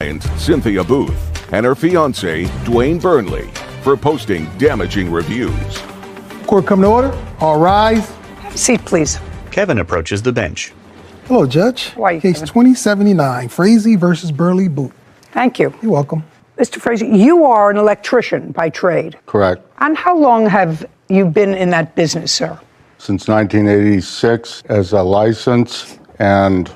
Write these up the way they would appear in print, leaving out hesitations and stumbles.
and Cynthia Booth and her fiancé, Dwayne Burnley, for posting damaging reviews. Court come to order. All rise. Have a seat, please. Kevin approaches the bench. Hello, Judge. Why, Case Kevin? 2079, Frazee versus Burley Booth. Thank you. You're welcome. Mr. Frazee, you are an electrician by trade. Correct. And how long have you been in that business, sir? Since 1986 as a license and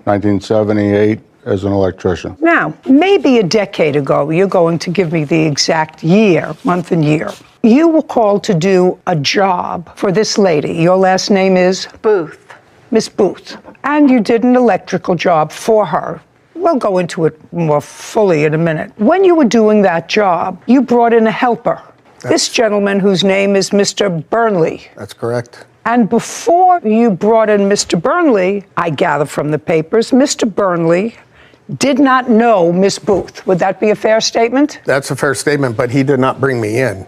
1978 as an electrician. Now, maybe a decade ago, you're going to give me the exact year, month and year. You were called to do a job for this lady. Your last name is? Booth. Miss Booth. And you did an electrical job for her. We'll go into it more fully in a minute. When you were doing that job, you brought in a helper. This gentleman whose name is Mr. Burnley. That's correct. And before you brought in Mr. Burnley, I gather from the papers, Mr. Burnley did not know Miss Booth. Would that be a fair statement? That's a fair statement, but he did not bring me in.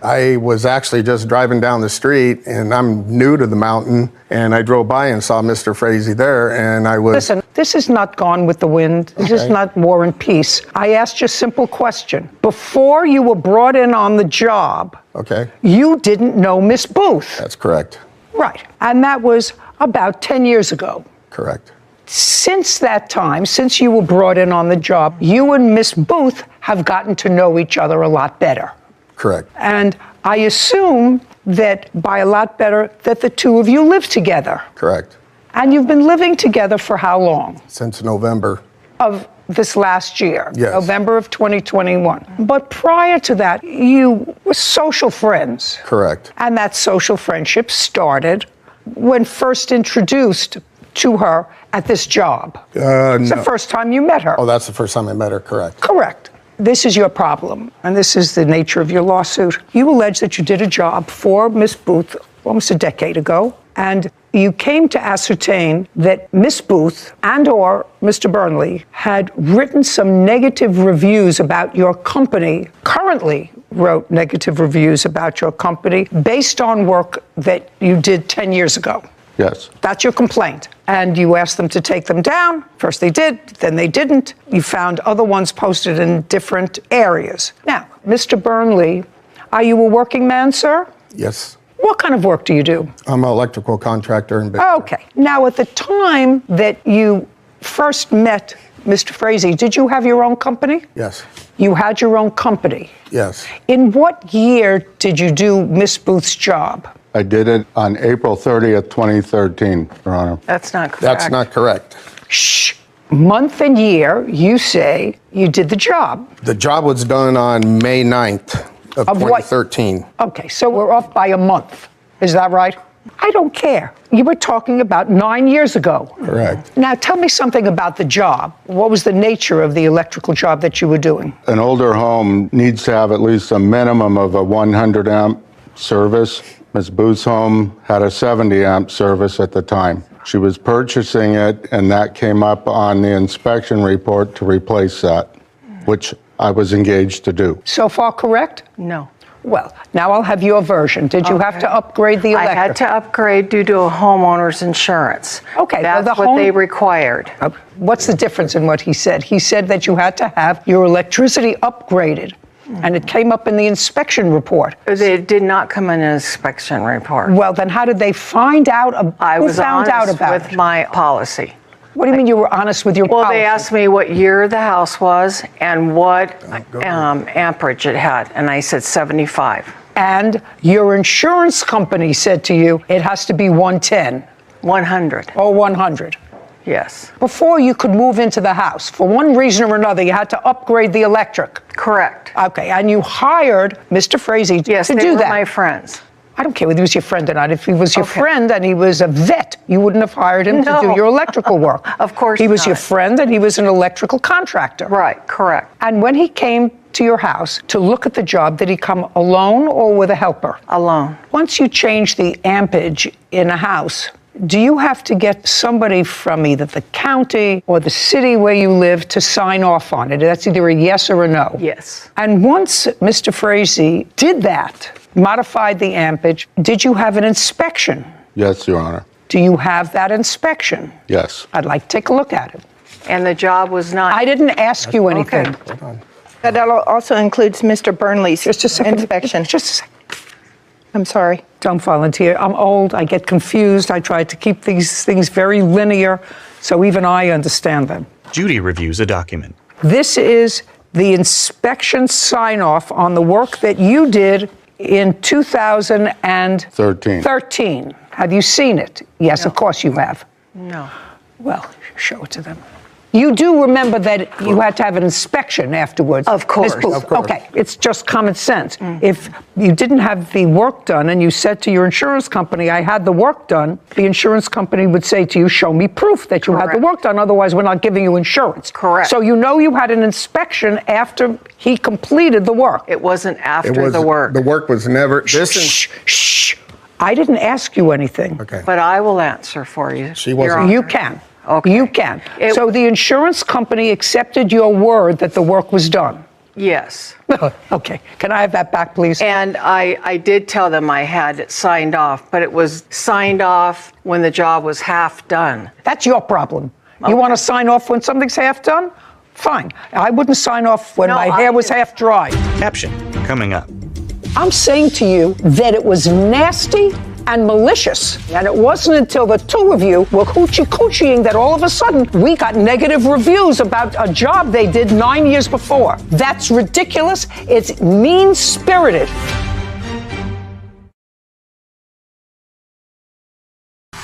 I was actually just driving down the street, and I'm new to the mountain, and I drove by and saw Mr. Frazee there, and I was... Listen, this is not Gone with the Wind. This is not War and Peace. I asked you a simple question. Before you were brought in on the job, Okay. you didn't know Miss Booth. That's correct. Right. And that was about 10 years ago. Correct. Since that time, since you were brought in on the job, you and Miss Booth have gotten to know each other a lot better. Correct. And I assume that by a lot better, that the two of you live together. Correct. And you've been living together for how long? Since November. Of this last year, Yes. November of 2021. But prior to that, you were social friends. Correct. And that social friendship started when first introduced to her at this job. It's the first time you met her. Oh, that's the first time I met her, correct. Correct. This is your problem, and this is the nature of your lawsuit. You allege that you did a job for Miss Booth almost a decade ago, and you came to ascertain that Miss Booth and or Mr. Burnley had written some negative reviews about your company, currently wrote negative reviews about your company based on work that you did 10 years ago. Yes. That's your complaint. And you asked them to take them down. First they did, then they didn't. You found other ones posted in different areas. Now, Mr. Burnley, are you a working man, sir? Yes. What kind of work do you do? I'm an electrical contractor in Okay. Now, at the time that you first met Mr. Frazee, did you have your own company? Yes. You had your own company. Yes. In what year did you do Miss Booth's job? I did it on April 30th, 2013, Your Honor. That's not correct. That's not correct. Shh. Month and year, you say you did the job. The job was done on May 9th of what? 2013. Okay, so we're off by a month. Is that right? I don't care. You were talking about 9 years ago. Correct. Now tell me something about the job. What was the nature of the electrical job that you were doing? An older home needs to have at least a minimum of a 100 amp service. Ms. Booth's home had a 70 amp service at the time. She was purchasing it, and that came up on the inspection report to replace that, which I was engaged to do. So far correct? No. Well, now I'll have your version. Did you have to upgrade the I electric? had to upgrade due to a homeowner's insurance. Okay, well, That's the what they required. What's the difference in what he said? He said that you had to have your electricity upgraded, and it came up in the inspection report. It did not come in an inspection report. Well, then how did they find out? I who was found out honest about with it? my policy. What do you mean you were honest with your Well, policy? they asked me what year the house was and what amperage it had, and I said 75. And your insurance company said to you, it has to be 110 100. or 100. Yes. Before you could move into the house, for one reason or another, you had to upgrade the electric. Correct. Okay, and you hired Mr. Frazee Yes, to they do were that. my friends. I don't care whether he was your friend or not. If he was your Okay. friend and he was a vet, you wouldn't have hired him to do No. your electrical work. Of course He was your not. friend and he was an electrical contractor. Right, correct. And when he came to your house to look at the job, did he come alone or with a helper? Alone. Once you change the ampage in a house, do you have to get somebody from either the county or the city where you live to sign off on it? That's either a yes or a no. Yes. And once Mr. Frazee did that, modified the ampage, did you have an inspection? Yes, Your Honor. Do you have that inspection? Yes. I'd like to take a look at it. And the job was not. I didn't ask you anything. Okay. Hold on. That also includes Mr. Burnley's Just a second. inspection. Just a second. I'm sorry. Don't volunteer. I'm old. I get confused. I try to keep these things very linear, so even I understand them. Judy reviews a document. This is the inspection sign-off on the work that you did in 2013. Have you seen it? Yes, of course you have. No. Well, show it to them. You do remember that you had to have an inspection afterwards. Of course. Ms. Booth. Of course. Okay, it's just common sense. If you didn't have the work done and you said to your insurance company, I had the work done, the insurance company would say to you, show me proof that you had the Correct. work done, otherwise we're not giving you insurance. Correct. So you know you had an inspection after he completed the work. It wasn't after It was the work. The work was never. This is. Shh. I didn't ask you anything. Okay. But I will answer for you. She wasn't- Your Honor. You can. Okay. You can. It- So the insurance company accepted your word that the work was done. Yes. Okay. Can I have that back, please? And I did tell them I had it signed off, but it was signed off when the job was half done. That's your problem. You want to sign off when something's half done? Fine. I wouldn't sign off when No, my I hair was didn't. half dry. Caption coming up. I'm saying to you that it was nasty and malicious. And it wasn't until the two of you were hoochie-coochieing that all of a sudden we got negative reviews about a job they did 9 years before. That's ridiculous. It's mean-spirited.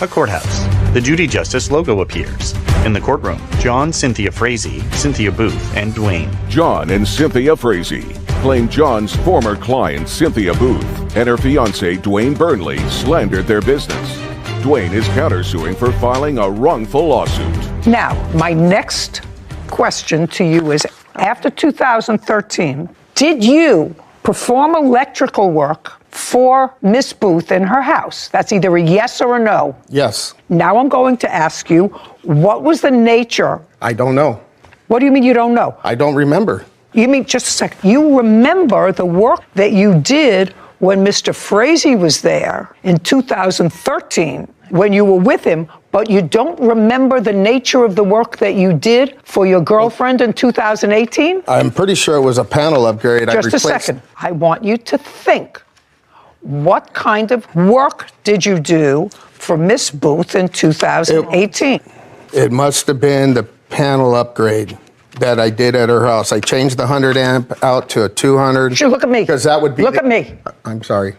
A courthouse. The Judy Justice logo appears. In the courtroom, John, Cynthia Frazee, Cynthia Booth, and Dwayne. John and Cynthia Frazee claim John's former client, Cynthia Booth, and her fiancé, Dwayne Burnley, slandered their business. Dwayne is countersuing for filing a wrongful lawsuit. Now, my next question to you is, after 2013, did you perform electrical work for Miss Booth in her house? That's either a yes or a no. Yes. Now I'm going to ask you, what was the nature? I don't know. What do you mean you don't know? I don't remember. You mean, just a second, you remember the work that you did when Mr. Frazee was there in 2013, when you were with him, but you don't remember the nature of the work that you did for your girlfriend in 2018? I'm pretty sure it was a panel upgrade. Just a second. I want you to think. What kind of work did you do for Miss Booth in 2018? It must have been the panel upgrade that I did at her house. I changed the 100 amp out to a 200. Sure, look at me. Because that would be. Look at me. I'm sorry.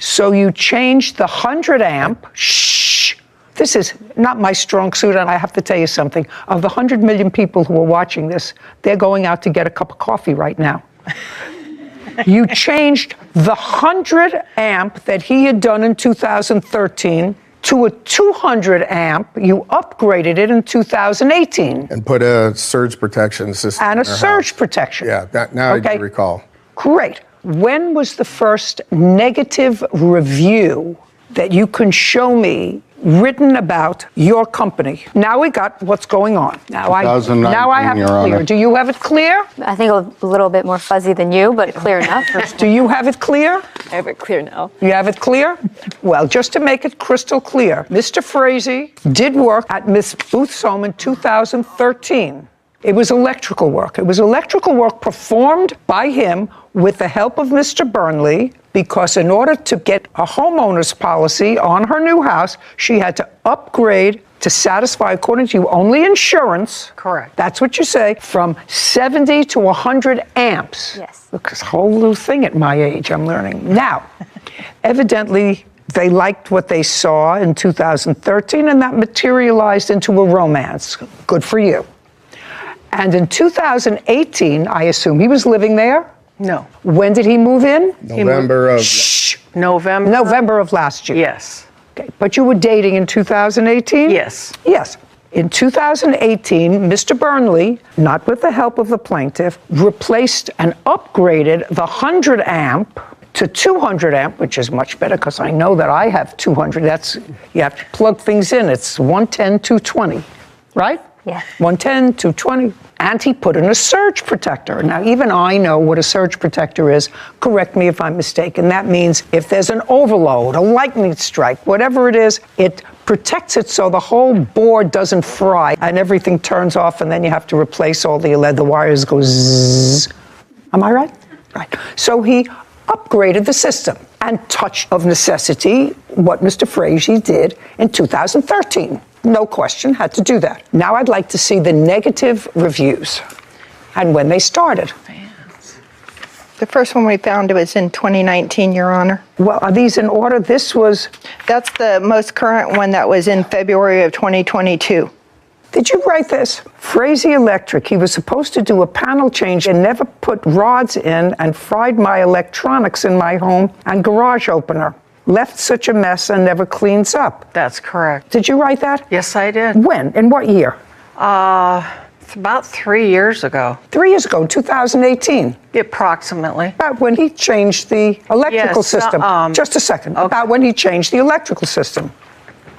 So you changed the 100 amp. Shh. This is not my strong suit, and I have to tell you something. Of the 100 million people who are watching this, they're going out to get a cup of coffee right now. You changed the 100 amp that he had done in 2013 to a 200 amp. You upgraded it in 2018. And put a surge protection system And a in her surge house. protection. Yeah, now I Okay. do recall. Great. When was the first negative review that you can show me written about your company? Now we got what's going on. Now I have it 2019, Your clear. Honor. Do you have it clear? I think a little bit more fuzzy than you, but clear enough. Do you have it clear? I have it clear now. You have it clear? Well, just to make it crystal clear, Mr. Frazee did work at Miss Booth's home in 2013. It was electrical work. It was electrical work performed by him with the help of Mr. Burnley, because in order to get a homeowner's policy on her new house, she had to upgrade to satisfy, according to you, only insurance. Correct. That's what you say, from 70 to 100 amps. Yes. Look, this whole new thing at my age, I'm learning. Now, evidently, they liked what they saw in 2013, and that materialized into a romance. Good for you. And in 2018, I assume he was living there? No. When did he move in? November of. Shh. November. Of last year. Yes. Okay. But you were dating in 2018? Yes. Yes. In 2018, Mr. Burnley, not with the help of the plaintiff, replaced and upgraded the 100 amp to 200 amp, which is much better because I know that I have 200. That's, you have to plug things in. It's 110, 220, right? Yeah. 110, 220. and he put in a surge protector. Now, even I know what a surge protector is. Correct me if I'm mistaken. That means if there's an overload, a lightning strike, whatever it is, it protects it so the whole board doesn't fry and everything turns off, and then you have to replace all the wires go zzz. Am I right? Right. So he upgraded the system and touched of necessity what Mr. Frazee did in 2013. No question, had to do that. Now I'd like to see the negative reviews and when they started. The first one we found was in 2019, Your Honor. Well, are these in order? That's the most current one that was in February of 2022. Did you write this? Frazee Electric, he was supposed to do a panel change and never put rods in and fried my electronics in my home and garage opener. Left such a mess and never cleans up. That's correct. Did you write that? Yes, I did. When? In what year? It's about 3 years ago. 3 years ago, 2018. Approximately. About when he changed the electrical system. Just a second. Okay. About when he changed the electrical system.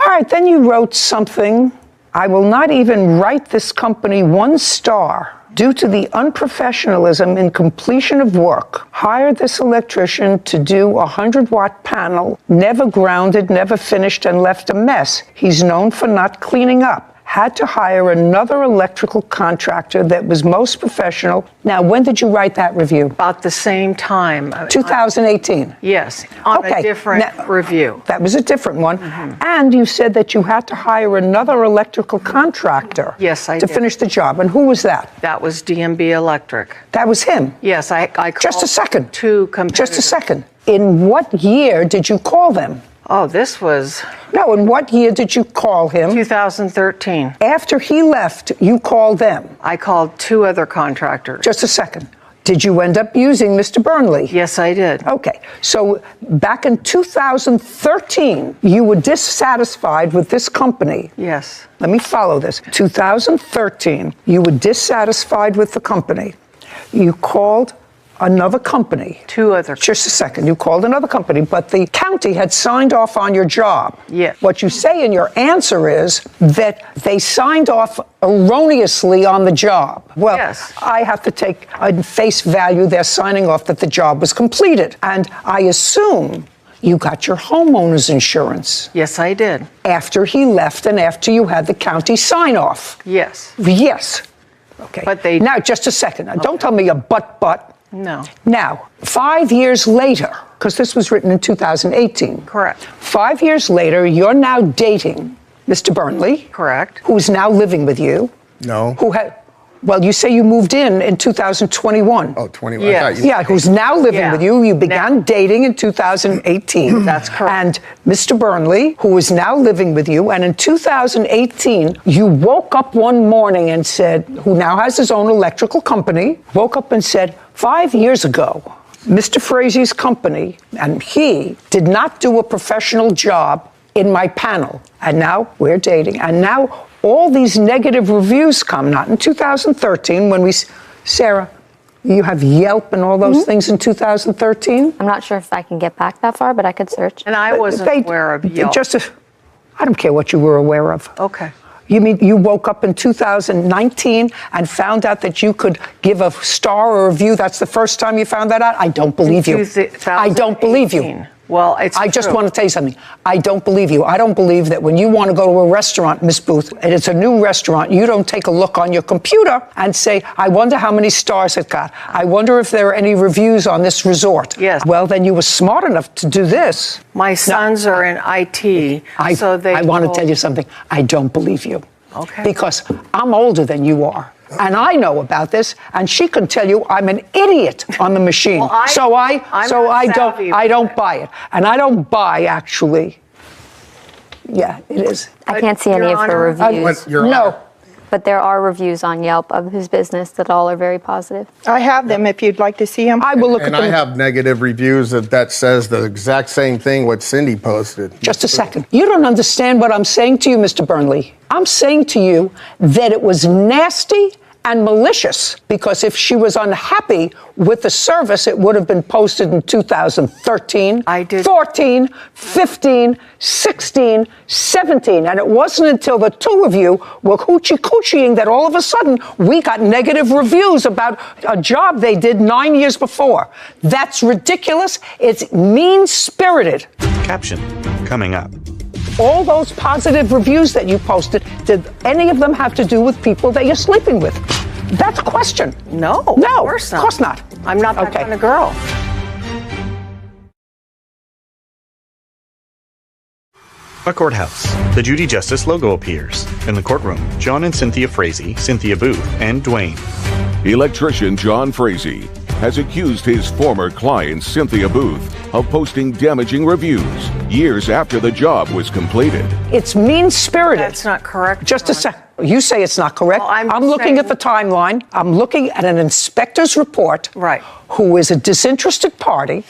All right, then you wrote something. I will not even write this company 1 star due to the unprofessionalism in completion of work. Hired this electrician to do a 100-watt panel, never grounded, never finished, and left a mess. He's known for not cleaning up. Had to hire another electrical contractor that was most professional. Now, when did you write that review? About the same time. 2018. Yes, on a different review. That was a different one. And you said that you had to hire another electrical contractor. Yes, I to did. finish the job. And who was that? That was DMB Electric. That was him. Yes, I called Just a second. 2 competitors. Just a second. In what year did you call them? Oh, this was... No, in what year did you call him? 2013. After he left, you called them. I called 2 other contractors. Just a second. Did you end up using Mr. Burnley? Yes, I did. Okay, so back in 2013, you were dissatisfied with this company. Yes. Let me follow this. 2013, you were dissatisfied with the company. You called another company. 2 other. Just a second. You called another company, but the county had signed off on your job. Yes. What you say in your answer is that they signed off erroneously on the job. Well, yes. I have to take at face value they're signing off that the job was completed. And I assume you got your homeowner's insurance. Yes, I did. After he left and after you had the county sign off. Yes. Yes. Okay. But they... Now, just a second. Now, don't tell me a but. No. Now, 5 years later, because this was written in 2018. Correct. 5 years later, you're now dating Mr. Burnley. Correct. Who's now living with you. No. Well, you say you moved in 2021. Oh, 21. Yes. Yeah, who's now living with you. You began dating in 2018. That's correct. And Mr. Burnley, who is now living with you, and in 2018, you woke up one morning and said, who now has his own electrical company, woke up and said, 5 years ago, Mr. Frazee's company and he did not do a professional job in my panel. And now we're dating. And now all these negative reviews come, not in 2013 when Sarah, you have Yelp and all those things in 2013? I'm not sure if I can get back that far, but I could search. And I wasn't aware of Yelp. I don't care what you were aware of. Okay. You mean you woke up in 2019 and found out that you could give a star or a review? That's the first time you found that out? I don't believe you. I don't believe you. Well, it's I just true. want to tell you something. I don't believe you. I don't believe that when you want to go to a restaurant, Miss Booth, and it's a new restaurant, you don't take a look on your computer and say, I wonder how many stars it got. I wonder if there are any reviews on this resort. Yes. Well, then you were smart enough to do this. My sons are in IT, so they... I want to tell you something. I don't believe you. Okay. Because I'm older than you are. And I know about this, and she can tell you I'm an idiot on the machine. Well, I don't buy it. And I don't buy, actually. Yeah, it is. I can't see any of the reviews. No. But there are reviews on Yelp of his business that all are very positive. I have them if you'd like to see them. I will look And at them. I have negative reviews that says the exact same thing what Cindy posted. Just a second. You don't understand what I'm saying to you, Mr. Burnley. I'm saying to you that it was nasty and malicious, because if she was unhappy with the service, it would have been posted in 2013, 14, 15, 16, 17. And it wasn't until the two of you were hoochie-coochieing that all of a sudden we got negative reviews about a job they did 9 years before. That's ridiculous. It's mean-spirited. Caption coming up. All those positive reviews that you posted, did any of them have to do with people that you're sleeping with? That's a question. No, No, of course not. I'm not that kind of girl. A courthouse. The Judy Justice logo appears. In the courtroom, John and Cynthia Frazee, Cynthia Booth, and Dwayne. Electrician John Frazee has accused his former client, Cynthia Booth, of posting damaging reviews years after the job was completed. It's mean-spirited. That's not correct. Just a sec. You say it's not correct. Well, I'm looking at the timeline. I'm looking at an inspector's report. Right. Who is a disinterested party,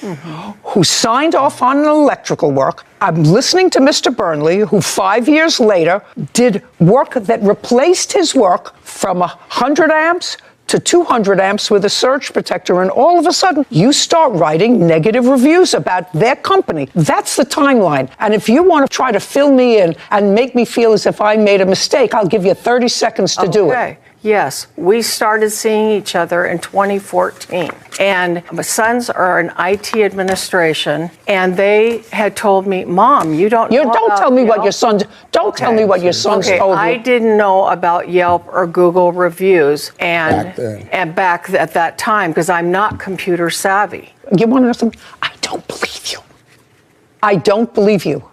who signed off on an electrical work. I'm listening to Mr. Burnley, who 5 years later did work that replaced his work from 100 amps to 200 amps with a surge protector, and all of a sudden you start writing negative reviews about their company. That's the timeline. And if you want to try to fill me in and make me feel as if I made a mistake, I'll give you 30 seconds to do it. Yes, we started seeing each other in 2014. And my sons are in IT administration, and they had told me, Mom, you don't know don't about tell me Yelp? what your sons, don't tell me what your sons told you. I didn't know about Yelp or Google reviews and back at that time, because I'm not computer savvy. You want to know something? I don't believe you. I don't believe you.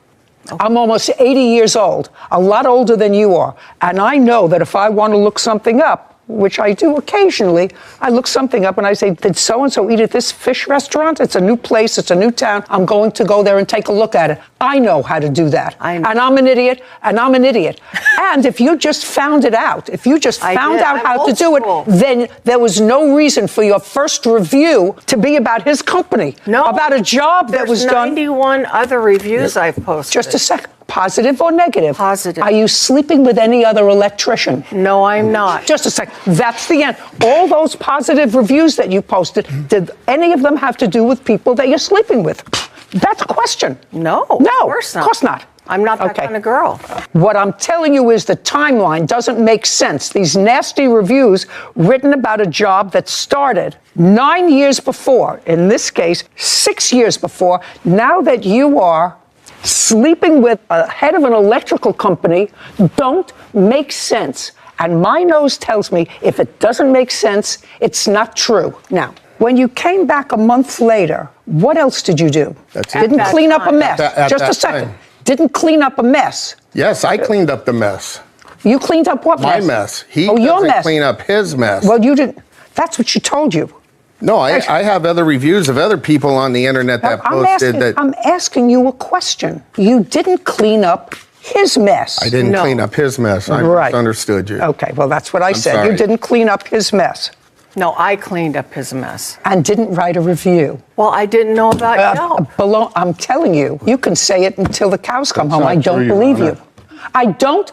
I'm almost 80 years old, a lot older than you are. And I know that if I want to look something up, which I do occasionally, I look something up and I say, did so-and-so eat at this fish restaurant? It's a new place, it's a new town. I'm going to go there and take a look at it. I know how to do that. And I'm an idiot, and I'm an idiot. And if you just found it out, if you just found out how to do it, then there was no reason for your first review to be about his company. No. About a job that was done. 91 other reviews I've posted. Just a second. Positive or negative? Positive. Are you sleeping with any other electrician? No, I'm not. Just a second. That's the end. All those positive reviews that you posted, did any of them have to do with people that you're sleeping with? That's a question. No, No, of course not. Of course not. I'm not that kind of girl. What I'm telling you is the timeline doesn't make sense. These nasty reviews written about a job that started 9 years before, in this case, 6 years before, now that you are sleeping with a head of an electrical company, don't make sense. And my nose tells me if it doesn't make sense, it's not true. Now, when you came back a month later, what else did you do? That's it. Didn't clean up a mess. At Just a that second. time. Didn't clean up a mess. Yes, I cleaned up the mess. You cleaned up what My mess? mess. He your doesn't mess. clean up his mess. Well, you didn't. That's what she told you. No, I have other reviews of other people on the internet that posted that. I'm asking you a question. You didn't clean up his mess. I didn't clean up his mess. I misunderstood you. Okay, well, that's what I said. sorry. You didn't clean up his mess. No, I cleaned up his mess. And didn't write a review. Well, I didn't know about Yelp. I'm telling you, you can say it until the cows come home. not I don't true, Your believe Honor. you. I don't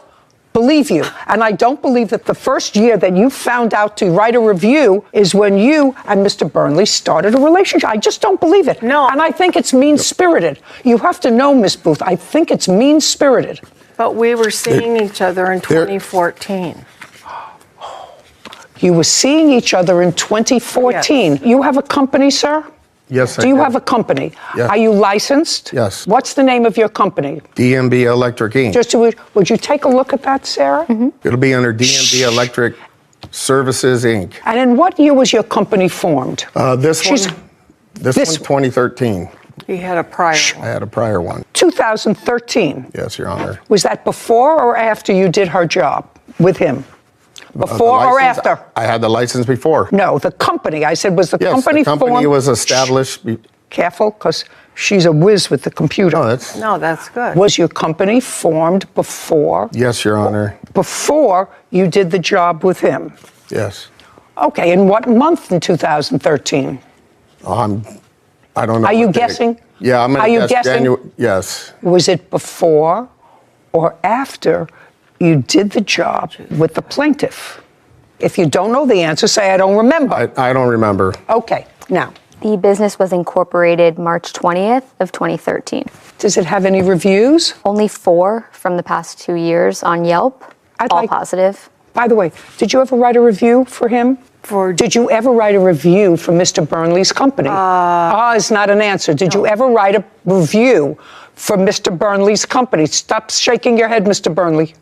believe you. And I don't believe that the first year that you found out to write a review is when you and Mr. Burnley started a relationship. I just don't believe it. No. And I think it's mean-spirited. You have to know, Miss Booth, I think it's mean-spirited. But we were seeing each other in 2014. You were seeing each other in 2014. Yes. You have a company, sir? Yes, I Do you do. have a company? Yes. Are you licensed? Yes. What's the name of your company? DMB Electric Inc. Just would you take a look at that, Sarah? It'll be under DMB Electric Services Inc. And in what year was your company formed? This She's- one, this one's 2013. He had a prior I had a prior one. 2013. Yes, Your Honor. Was that before or after you did her job with him? Before The or license- after? I had the license before. No, the company. I said, was the Yes, company the company formed? was established. Careful, because she's a whiz with the computer. No, that's good. Was your company formed before? Yes, Your Honor. Before you did the job with him? Yes. Okay, in what month in 2013? I don't know. Are you what date. guessing? Yeah, I'm going Are to you guess guessing? January. Yes. Was it before or after you did the job with the plaintiff? If you don't know the answer, say, I don't remember. I don't remember. Okay, now, The business was incorporated March 20th of 2013. does it have any reviews? Only 4 from the past 2 years on Yelp, all positive. By the way, did you ever write a review for him? Did you ever write a review for Mr. Burnley's company? Is not an answer. Did you ever write a review for Mr. Burnley's company? Stop shaking your head, Mr. Burnley.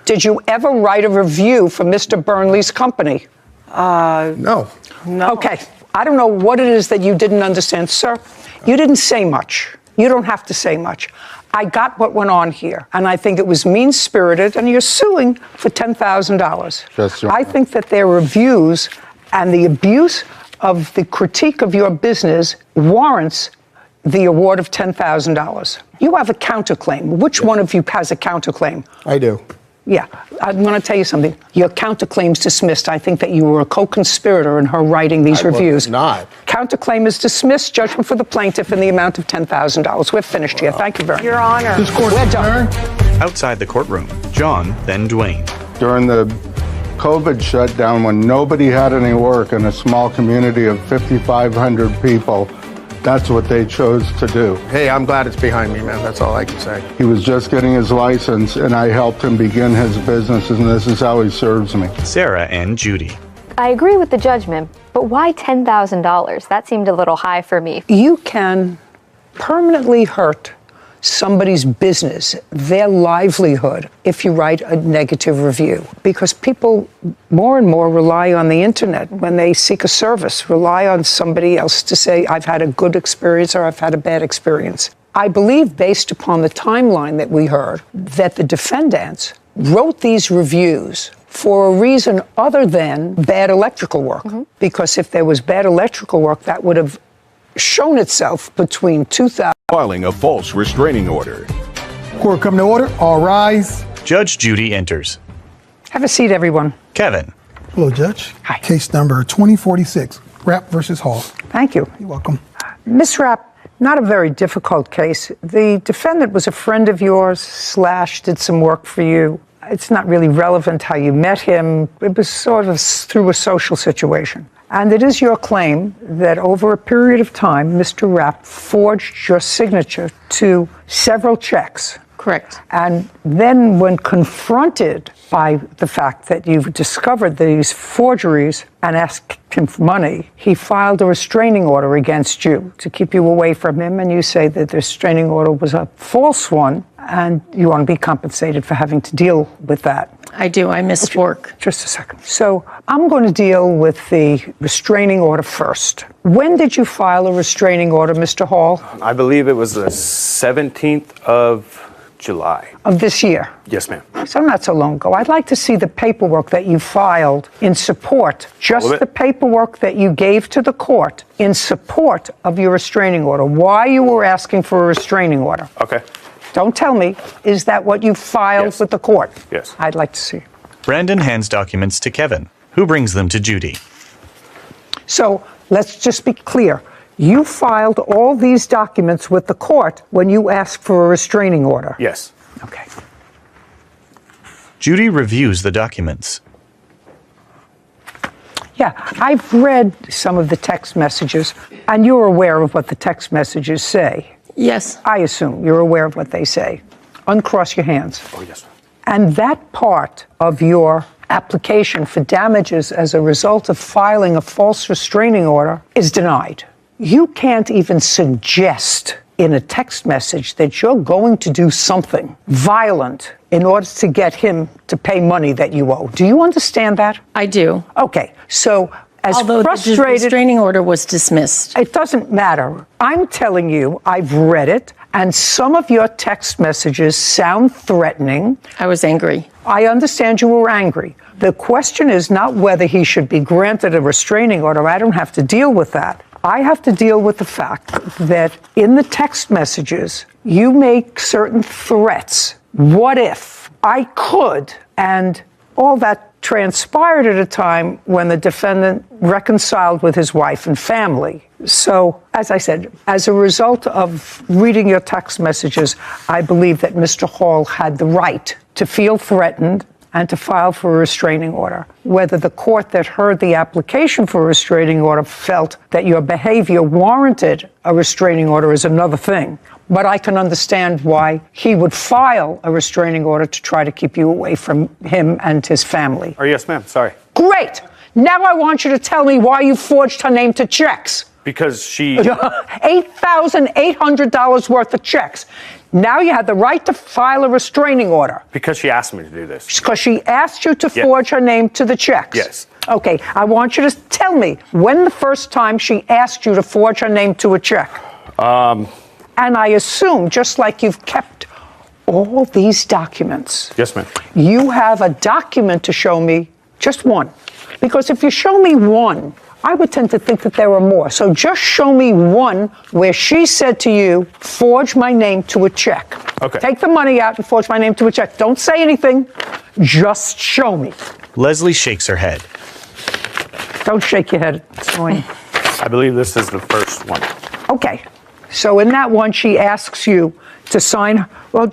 Did you ever write a review for Mr. Burnley's company? No. Okay. I don't know what it is that you didn't understand. Sir, you didn't say much. You don't have to say much. I got what went on here, and I think it was mean-spirited, and you're suing for $10,000. Yes, Your I Honor. think that their reviews and the abuse of the critique of your business warrants the award of $10,000. You have a counterclaim. Which one of you has a counterclaim? I do. Yeah, I'm going to tell you something. Your counterclaim's dismissed. I think that you were a co-conspirator in her writing these I was reviews. not. Counterclaim is dismissed. Judgment for the plaintiff in the amount of $10,000. We're finished here. Thank you very much. Your Honor. This court We're is done. adjourned. Outside the courtroom, John, then Dwayne. During the COVID shutdown, when nobody had any work in a small community of 5,500 people, that's what they chose to do. Hey, I'm glad it's behind me, man. That's all I can say. He was just getting his license, and I helped him begin his business, and this is how he serves me. Sarah and Judy. I agree with the judgment, but why $10,000? That seemed a little high for me. You can permanently hurt somebody's business, their livelihood, if you write a negative review. Because people more and more rely on the internet when they seek a service, rely on somebody else to say, I've had a good experience or I've had a bad experience. I believe, based upon the timeline that we heard, that the defendants wrote these reviews for a reason other than bad electrical work. Because if there was bad electrical work, that would have shown itself between 2000. Filing a false restraining order. Court come to order. All rise. Judge Judy enters. Have a seat, everyone. Kevin. Hello, Judge. Hi. Case number 2046, Rapp versus Hall. Thank you. You're welcome. Ms. Rapp, not a very difficult case. The defendant was a friend of yours / did some work for you. It's not really relevant how you met him. It was sort of through a social situation. And it is your claim that over a period of time, Mr. Rapp forged your signature to several checks. Correct. And then when confronted by the fact that you've discovered these forgeries and asked him for money, he filed a restraining order against you to keep you away from him, and you say that the restraining order was a false one, and you want to be compensated for having to deal with that. I do. I missed work. Just a second. So I'm going to deal with the restraining order first. When did you file a restraining order, Mr. Hall? I believe it was the 17th of July. Of this year? Yes, ma'am. So not so long ago. I'd like to see the paperwork that you filed in support, just All of it? the paperwork that you gave to the court in support of your restraining order, why you were asking for a restraining order. Okay. Don't tell me, is that what you filed Yes. with the court? Yes. I'd like to see. Brandon hands documents to Kevin, who brings them to Judy. So let's just be clear. You filed all these documents with the court when you asked for a restraining order? Yes. Okay. Judy reviews the documents. Yeah, I've read some of the text messages, and you're aware of what the text messages say. Yes. I assume you're aware of what they say. Uncross your hands. Oh, yes. And that part of your application for damages as a result of filing a false restraining order is denied. You can't even suggest in a text message that you're going to do something violent in order to get him to pay money that you owe. Do you understand that? I do. Okay, so as Although frustrated... the restraining order was dismissed. It doesn't matter. I'm telling you, I've read it, and some of your text messages sound threatening. I was angry. I understand you were angry. The question is not whether he should be granted a restraining order. I don't have to deal with that. I have to deal with the fact that in the text messages, you make certain threats. What if I could? And all that transpired at a time when the defendant reconciled with his wife and family. So, as I said, as a result of reading your text messages, I believe that Mr. Hall had the right to feel threatened and to file for a restraining order. Whether the court that heard the application for a restraining order felt that your behavior warranted a restraining order is another thing. But I can understand why he would file a restraining order to try to keep you away from him and his family. Oh, yes, ma'am. Sorry. Great. Now I want you to tell me why you forged her name to checks. Because she... $8,800 worth of checks. Now you had the right to file a restraining order. Because she asked me to do this. Because she asked you to forge her name to the checks. Yes. Okay, I want you to tell me when the first time she asked you to forge her name to a check. And I assume, just like you've kept all these documents. Yes, ma'am. You have a document to show me, just one. Because if you show me one, I would tend to think that there are more. So just show me one where she said to you, forge my name to a check. Okay. Take the money out and forge my name to a check. Don't say anything. Just show me. Leslie shakes her head. Don't shake your head. It's annoying. I believe this is the first one. Okay. So in that one, she asks you to sign. Well,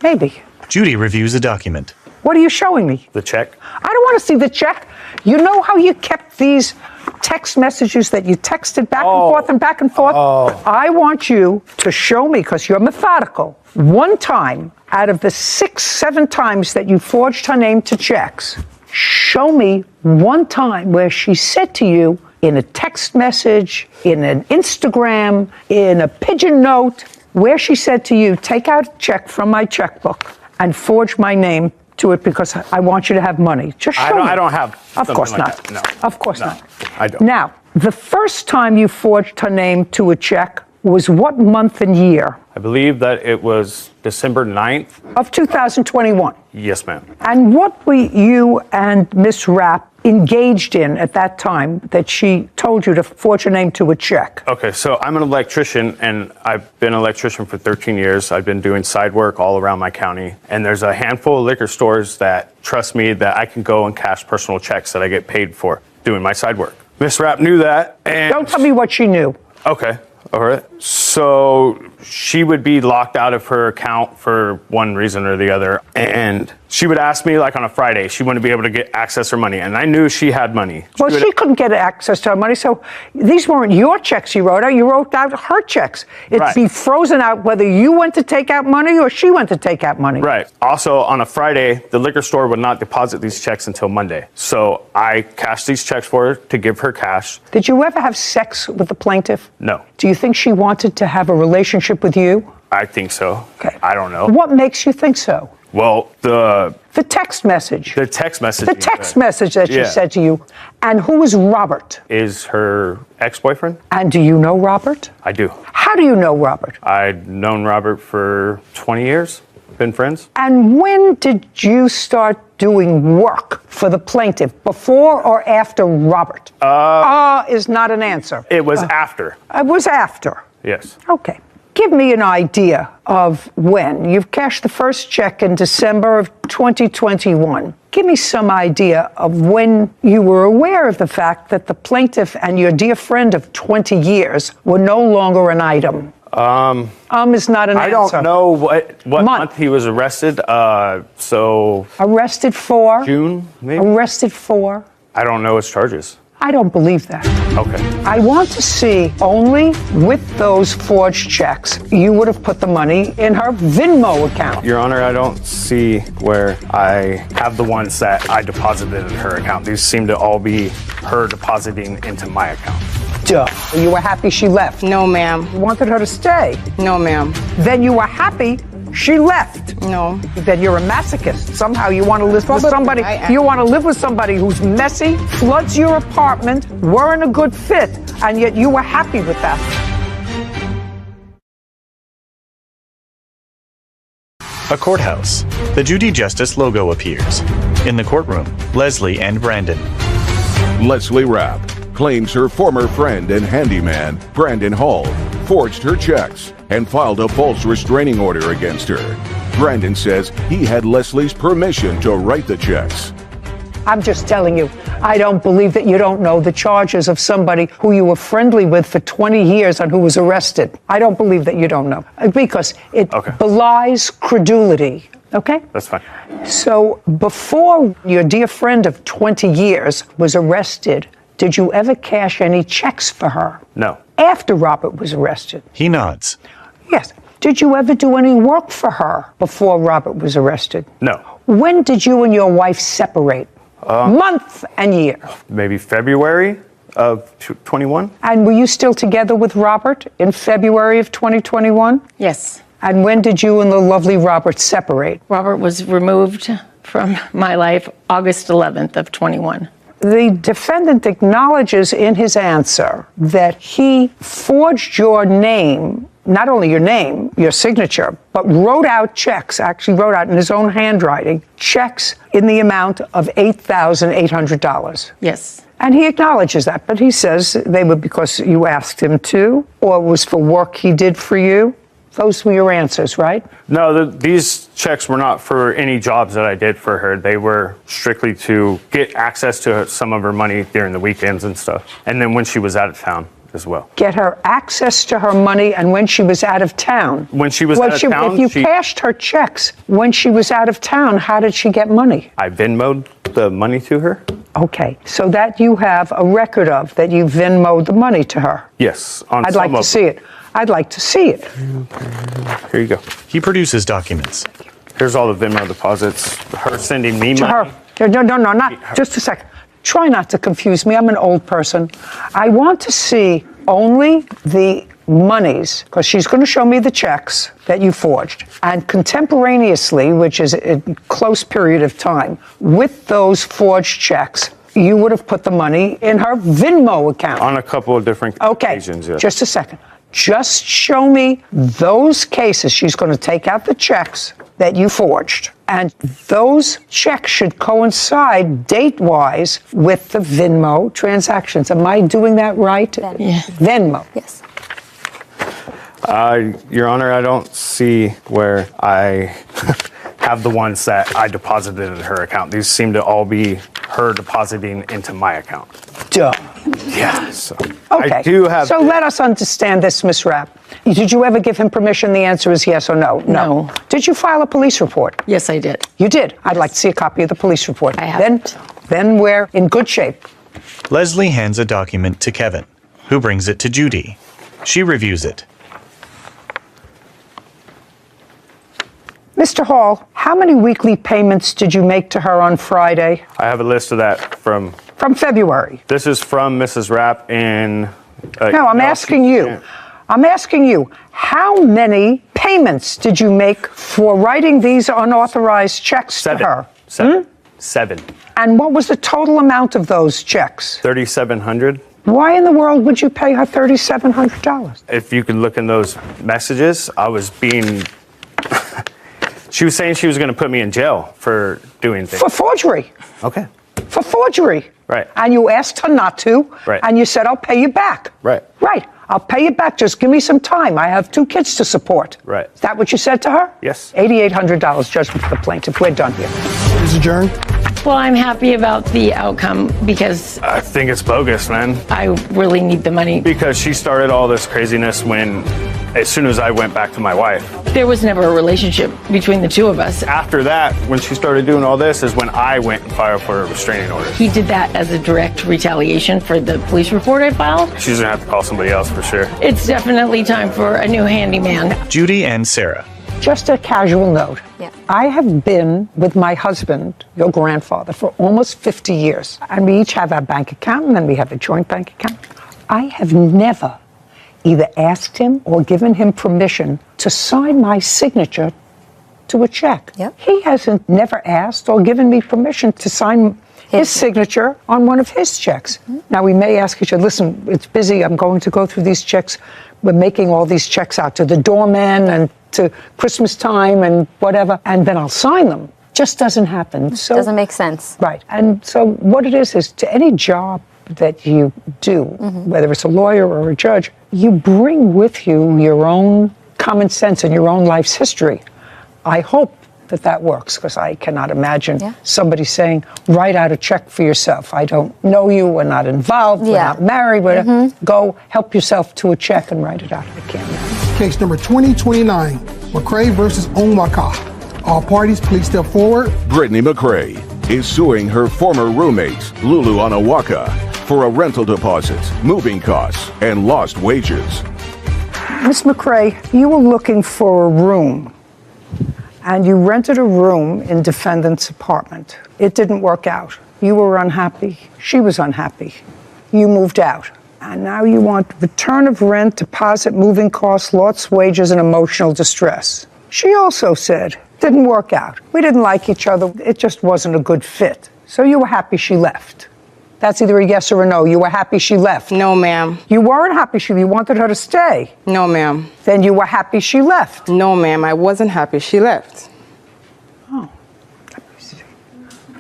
maybe. Judy reviews the document. What are you showing me? The check? I don't want to see the check. You know how you kept these text messages that you texted back and forth and back and forth? I want you to show me, because you're methodical, one time out of the 6, 7 times that you forged her name to checks, show me one time where she said to you in a text message, in an Instagram, in a pigeon note, where she said to you, take out a check from my checkbook and forge my name to it because I want you to have money. Just show me. I don't have Of course something not. like that. No. Of course not. I don't. Now, the first time you forged her name to a check was what month and year? I believe that it was December 9th. Of 2021. Yes, ma'am. And what were you and Miss Rapp engaged in at that time that she told you to forge her name to a check? Okay, so I'm an electrician, and I've been an electrician for 13 years. I've been doing side work all around my county, and there's a handful of liquor stores that trust me that I can go and cash personal checks that I get paid for doing my side work. Miss Rapp knew that, and... Don't tell me what she knew. Okay, all right. So she would be locked out of her account for one reason or the other, and she would ask me, like on a Friday, she wouldn't be able to get access to her money, and I knew she had money. Well, she couldn't get access to her money, so these weren't your checks you wrote out. You wrote out her checks. It'd be frozen out whether you went to take out money or she went to take out money. Right. Also, on a Friday, the liquor store would not deposit these checks until Monday. So I cashed these checks for her to give her cash. Did you ever have sex with the plaintiff? No. Do you think she wanted to have a relationship with you? I think so. Okay. I don't know. What makes you think so? Well, the text message. The text message. The text message that she said to you. And who is Robert? Is her ex-boyfriend. And do you know Robert? I do. How do you know Robert? I've known Robert for 20 years. Been friends. And when did you start doing work for the plaintiff? Before or after Robert? Is not an answer. It was after. It was after. Yes. Okay. Give me an idea of when. You've cashed the first check in December of 2021. Give me some idea of when you were aware of the fact that the plaintiff and your dear friend of 20 years were no longer an item. Is not an answer. I don't know what month he was arrested. Arrested for? June, maybe? Arrested for? I don't know his charges. I don't believe that. Okay. I want to see only with those forged checks, you would have put the money in her Venmo account. Your Honor, I don't see where I have the ones that I deposited in her account. These seem to all be her depositing into my account. Duh. You were happy she left? No, ma'am. You wanted her to stay? No, ma'am. Then you were happy she left? No. Then you're a masochist. Somehow you want to live with somebody. You want to live with somebody who's messy, floods your apartment, weren't a good fit, and yet you were happy with that. A courthouse. The Judy Justice logo appears. In the courtroom, Leslie and Brandon. Leslie Rapp claims her former friend and handyman, Brandon Hall, forged her checks and filed a false restraining order against her. Brandon says he had Leslie's permission to write the checks. I'm just telling you, I don't believe that you don't know the charges of somebody who you were friendly with for 20 years and who was arrested. I don't believe that you don't know, because it belies credulity. Okay? That's fine. So before your dear friend of 20 years was arrested, did you ever cash any checks for her? No. After Robert was arrested? He nods. Yes. Did you ever do any work for her before Robert was arrested? No. When did you and your wife separate? Month and year. Maybe February of 21. And were you still together with Robert in February of 2021? Yes. And when did you and the lovely Robert separate? Robert was removed from my life August 11th of 21. The defendant acknowledges in his answer that he forged your name, not only your name, your signature, but wrote out checks, actually wrote out in his own handwriting, checks in the amount of $8,800. Yes. And he acknowledges that, but he says they were because you asked him to, or it was for work he did for you. Those were your answers, right? No, these checks were not for any jobs that I did for her. They were strictly to get access to some of her money during the weekends and stuff. And then when she was out of town as well. Get her access to her money and when she was out of town. When she was out of town, if you cashed her checks when she was out of town, how did she get money? I Venmo'd the money to her. Okay, so that you have a record of, that you Venmo'd the money to her. Yes. I'd like to see it. I'd like to see it. Here you go. He produces documents. Here's all the Venmo deposits. Her sending me To money. her. No, not just a second. Try not to confuse me. I'm an old person. I want to see only the monies, because she's going to show me the checks that you forged. And contemporaneously, which is a close period of time, with those forged checks, you would have put the money in her Venmo account. On a couple of different occasions, yes. Just a second. Just show me those cases. She's going to take out the checks that you forged. And those checks should coincide date-wise with the Venmo transactions. Am I doing that right? Venmo. Yeah. Venmo. Yes. Your Honor, I don't see where I have the ones that I deposited in her account. These seem to all be her depositing into my account. Duh. Yeah. So Okay. I do have. So let us understand this, Ms. Rapp. Did you ever give him permission? The answer is yes or no. No. Did you file a police report? Yes, I did. You did. I'd like to see a copy of the police report. I haven't. Then we're in good shape. Leslie hands a document to Kevin, who brings it to Judy. She reviews it. Mr. Hall, how many weekly payments did you make to her on Friday? I have a list of that from. From February. This is from Mrs. Rapp in. No, I'm asking you. I'm asking you, how many payments did you make for writing these unauthorized checks to her? Seven. And what was the total amount of those checks? $3,700. Why in the world would you pay her $3,700? If you could look in those messages, I was being. She was saying she was going to put me in jail for doing things. For forgery. Okay. For forgery. Right. And you asked her not to. Right. And you said, I'll pay you back. Right. Right. I'll pay you back. Just give me some time. I have 2 kids to support. Right. Is that what you said to her? Yes. $8,800 judgment for the plaintiff. We're done here. Is adjourned. Well, I'm happy about the outcome because I think it's bogus, man. I really need the money. Because she started all this craziness as soon as I went back to my wife. There was never a relationship between the two of us. After that, when she started doing all this, is when I went and filed for a restraining order. He did that as a direct retaliation for the police report I filed. She's gonna have to call somebody else for sure. It's definitely time for a new handyman. Judy and Sarah. Just a casual note. Yeah. I have been with my husband, your grandfather, for almost 50 years. And we each have our bank account, and then we have a joint bank account. I have never either asked him or given him permission to sign my signature to a check. Yep. He hasn't never asked or given me permission to sign his signature on one of his checks. Mm-hmm. Now, we may ask each other, listen, it's busy, I'm going to go through these checks. We're making all these checks out to the doorman and to Christmas time and whatever, and then I'll sign them. Just doesn't happen. So Doesn't make sense. Right. And so what it is to any job that you do, whether it's a lawyer or a judge, you bring with you your own common sense and your own life's history. I hope that works, because I cannot imagine somebody saying, write out a check for yourself. I don't know you, we're not involved, we're not married, go help yourself to a check and write it out. I can't imagine. Case number 2029, McCray versus Onwaka. All parties, please step forward. Brittany McRae is suing her former roommate, Lulu Onawaka, for a rental deposit, moving costs, and lost wages. Miss McRae, you were looking for a room, and you rented a room in defendant's apartment. It didn't work out. You were unhappy. She was unhappy. You moved out. And now you want return of rent, deposit, moving costs, lost wages, and emotional distress. She also said, didn't work out. We didn't like each other. It just wasn't a good fit. So you were happy she left. That's either a yes or a no. You were happy she left. No, ma'am. You weren't happy you wanted her to stay. No, ma'am. Then you were happy she left. No, ma'am. I wasn't happy she left. Oh, let me see.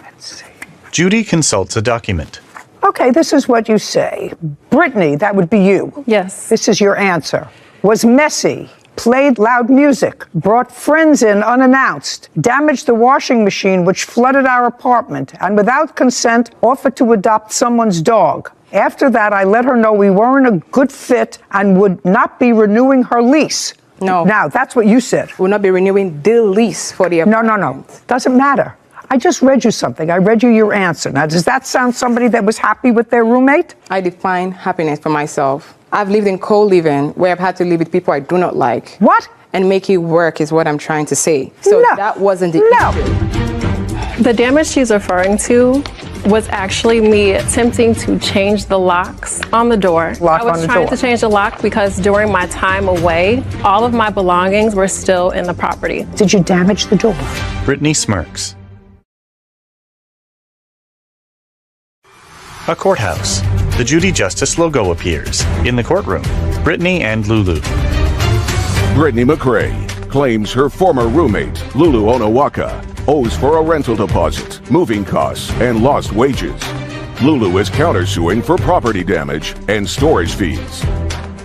Let's see. Judy consults a document. Okay, this is what you say. Brittany, that would be you. Yes. This is your answer. Was messy, played loud music, brought friends in unannounced, damaged the washing machine which flooded our apartment, and without consent offered to adopt someone's dog. After that, I let her know we weren't a good fit and would not be renewing her lease. No. Now, that's what you said. We'll not be renewing the lease for the apartment. No. Doesn't matter. I just read you something. I read you your answer. Now, does that sound somebody that was happy with their roommate? I define happiness for myself. I've lived in co-living where I've had to live with people I do not like. What? And make it work is what I'm trying to say. So No. that wasn't the issue. The damage she's referring to was actually me attempting to change the locks on the door. I was trying to change the lock because during my time away, all of my belongings were still in the property. Did you damage the door? Brittany smirks. A courthouse. The Judy Justice logo appears. In the courtroom, Brittany and Lulu. Brittany McRae claims her former roommate, Lulu Onawaka, owes for a rental deposit, moving costs, and lost wages. Lulu is countersuing for property damage and storage fees.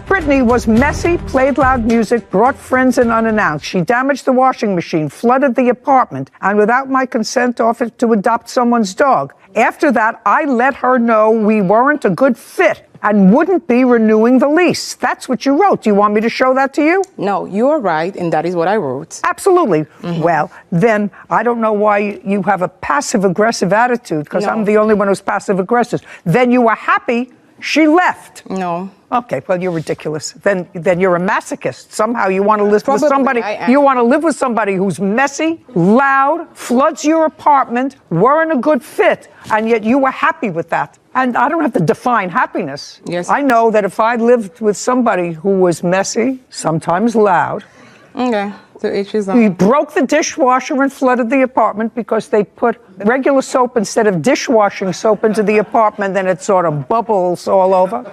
Brittany was messy, played loud music, brought friends in unannounced. She damaged the washing machine, flooded the apartment, and without my consent offered to adopt someone's dog. After that, I let her know we weren't a good fit and wouldn't be renewing the lease. That's what you wrote. Do you want me to show that to you? No, you're right, and that is what I wrote. Absolutely. Well, then I don't know why you have a passive-aggressive attitude, because I'm the only one who's passive-aggressive. Then you were happy she left. No. Okay, well, you're ridiculous. Then you're a masochist. Somehow you want to live with somebody. I You want to live with somebody who's messy, loud, floods your apartment, weren't a good fit, and yet you were happy with that. And I don't have to define happiness. Yes. I know that if I lived with somebody who was messy, sometimes loud, Okay. So each is he broke the dishwasher and flooded the apartment because they put regular soap instead of dishwashing soap into the apartment, then it sort of bubbles all over.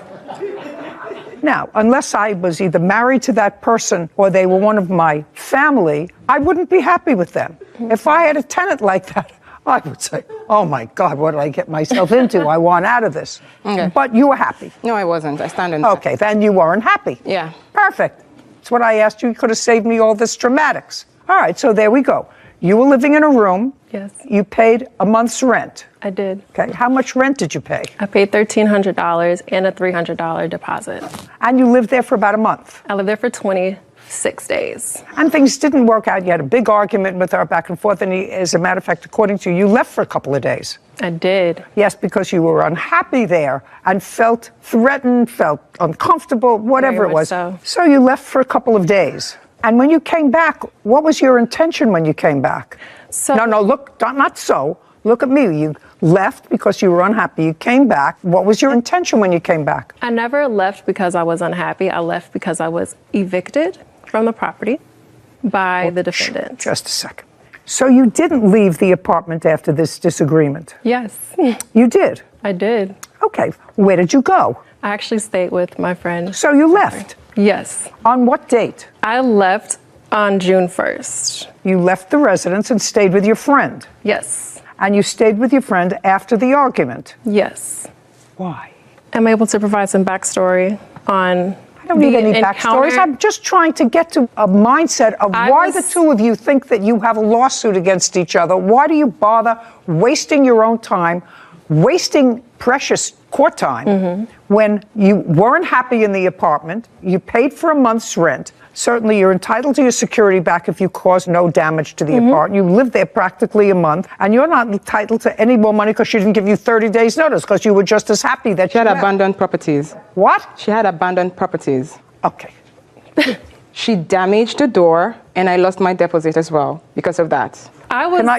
Now, unless I was either married to that person or they were one of my family, I wouldn't be happy with them. If I had a tenant like that, I would say, oh my God, what did I get myself into? I want out of this. Okay. But you were happy. No, I wasn't. I stand in that. Okay, then you weren't happy. Yeah. Perfect. That's what I asked you. You could have saved me all this dramatics. All right, so there we go. You were living in a room. Yes. You paid a month's rent. I did. Okay, how much rent did you pay? I paid $1,300 and a $300 deposit. And you lived there for about a month. I lived there for 26 days. And things didn't work out. You had a big argument with her back and forth. And as a matter of fact, according to you, you left for a couple of days. I did. Yes, because you were unhappy there and felt threatened, felt uncomfortable, whatever Very it was. much so. So you left for a couple of days. And when you came back, what was your intention when you came back? No, look, not so. Look at me. You left because you were unhappy. You came back. What was your intention when you came back? I never left because I was unhappy. I left because I was evicted from the property by the defendant. Just a second. So you didn't leave the apartment after this disagreement? Yes. You did? I did. Okay. Where did you go? I actually stayed with my friend. So you left? Yes. On what date? I left on June 1st. You left the residence and stayed with your friend? Yes. And you stayed with your friend after the argument? Yes. Why? I'm able to provide some backstory on I don't need any backstories. I'm just trying to get to a mindset of why the two of you think that you have a lawsuit against each other. Why do you bother wasting your own time, wasting precious court time, when you weren't happy in the apartment, you paid for a month's rent. Certainly, you're entitled to your security back if you cause no damage to the apartment. You lived there practically a month, and you're not entitled to any more money because she didn't give you 30 days' notice because you were just as happy that She had abandoned properties. What? She had abandoned properties. Okay. She damaged the door, and I lost my deposit as well because of that.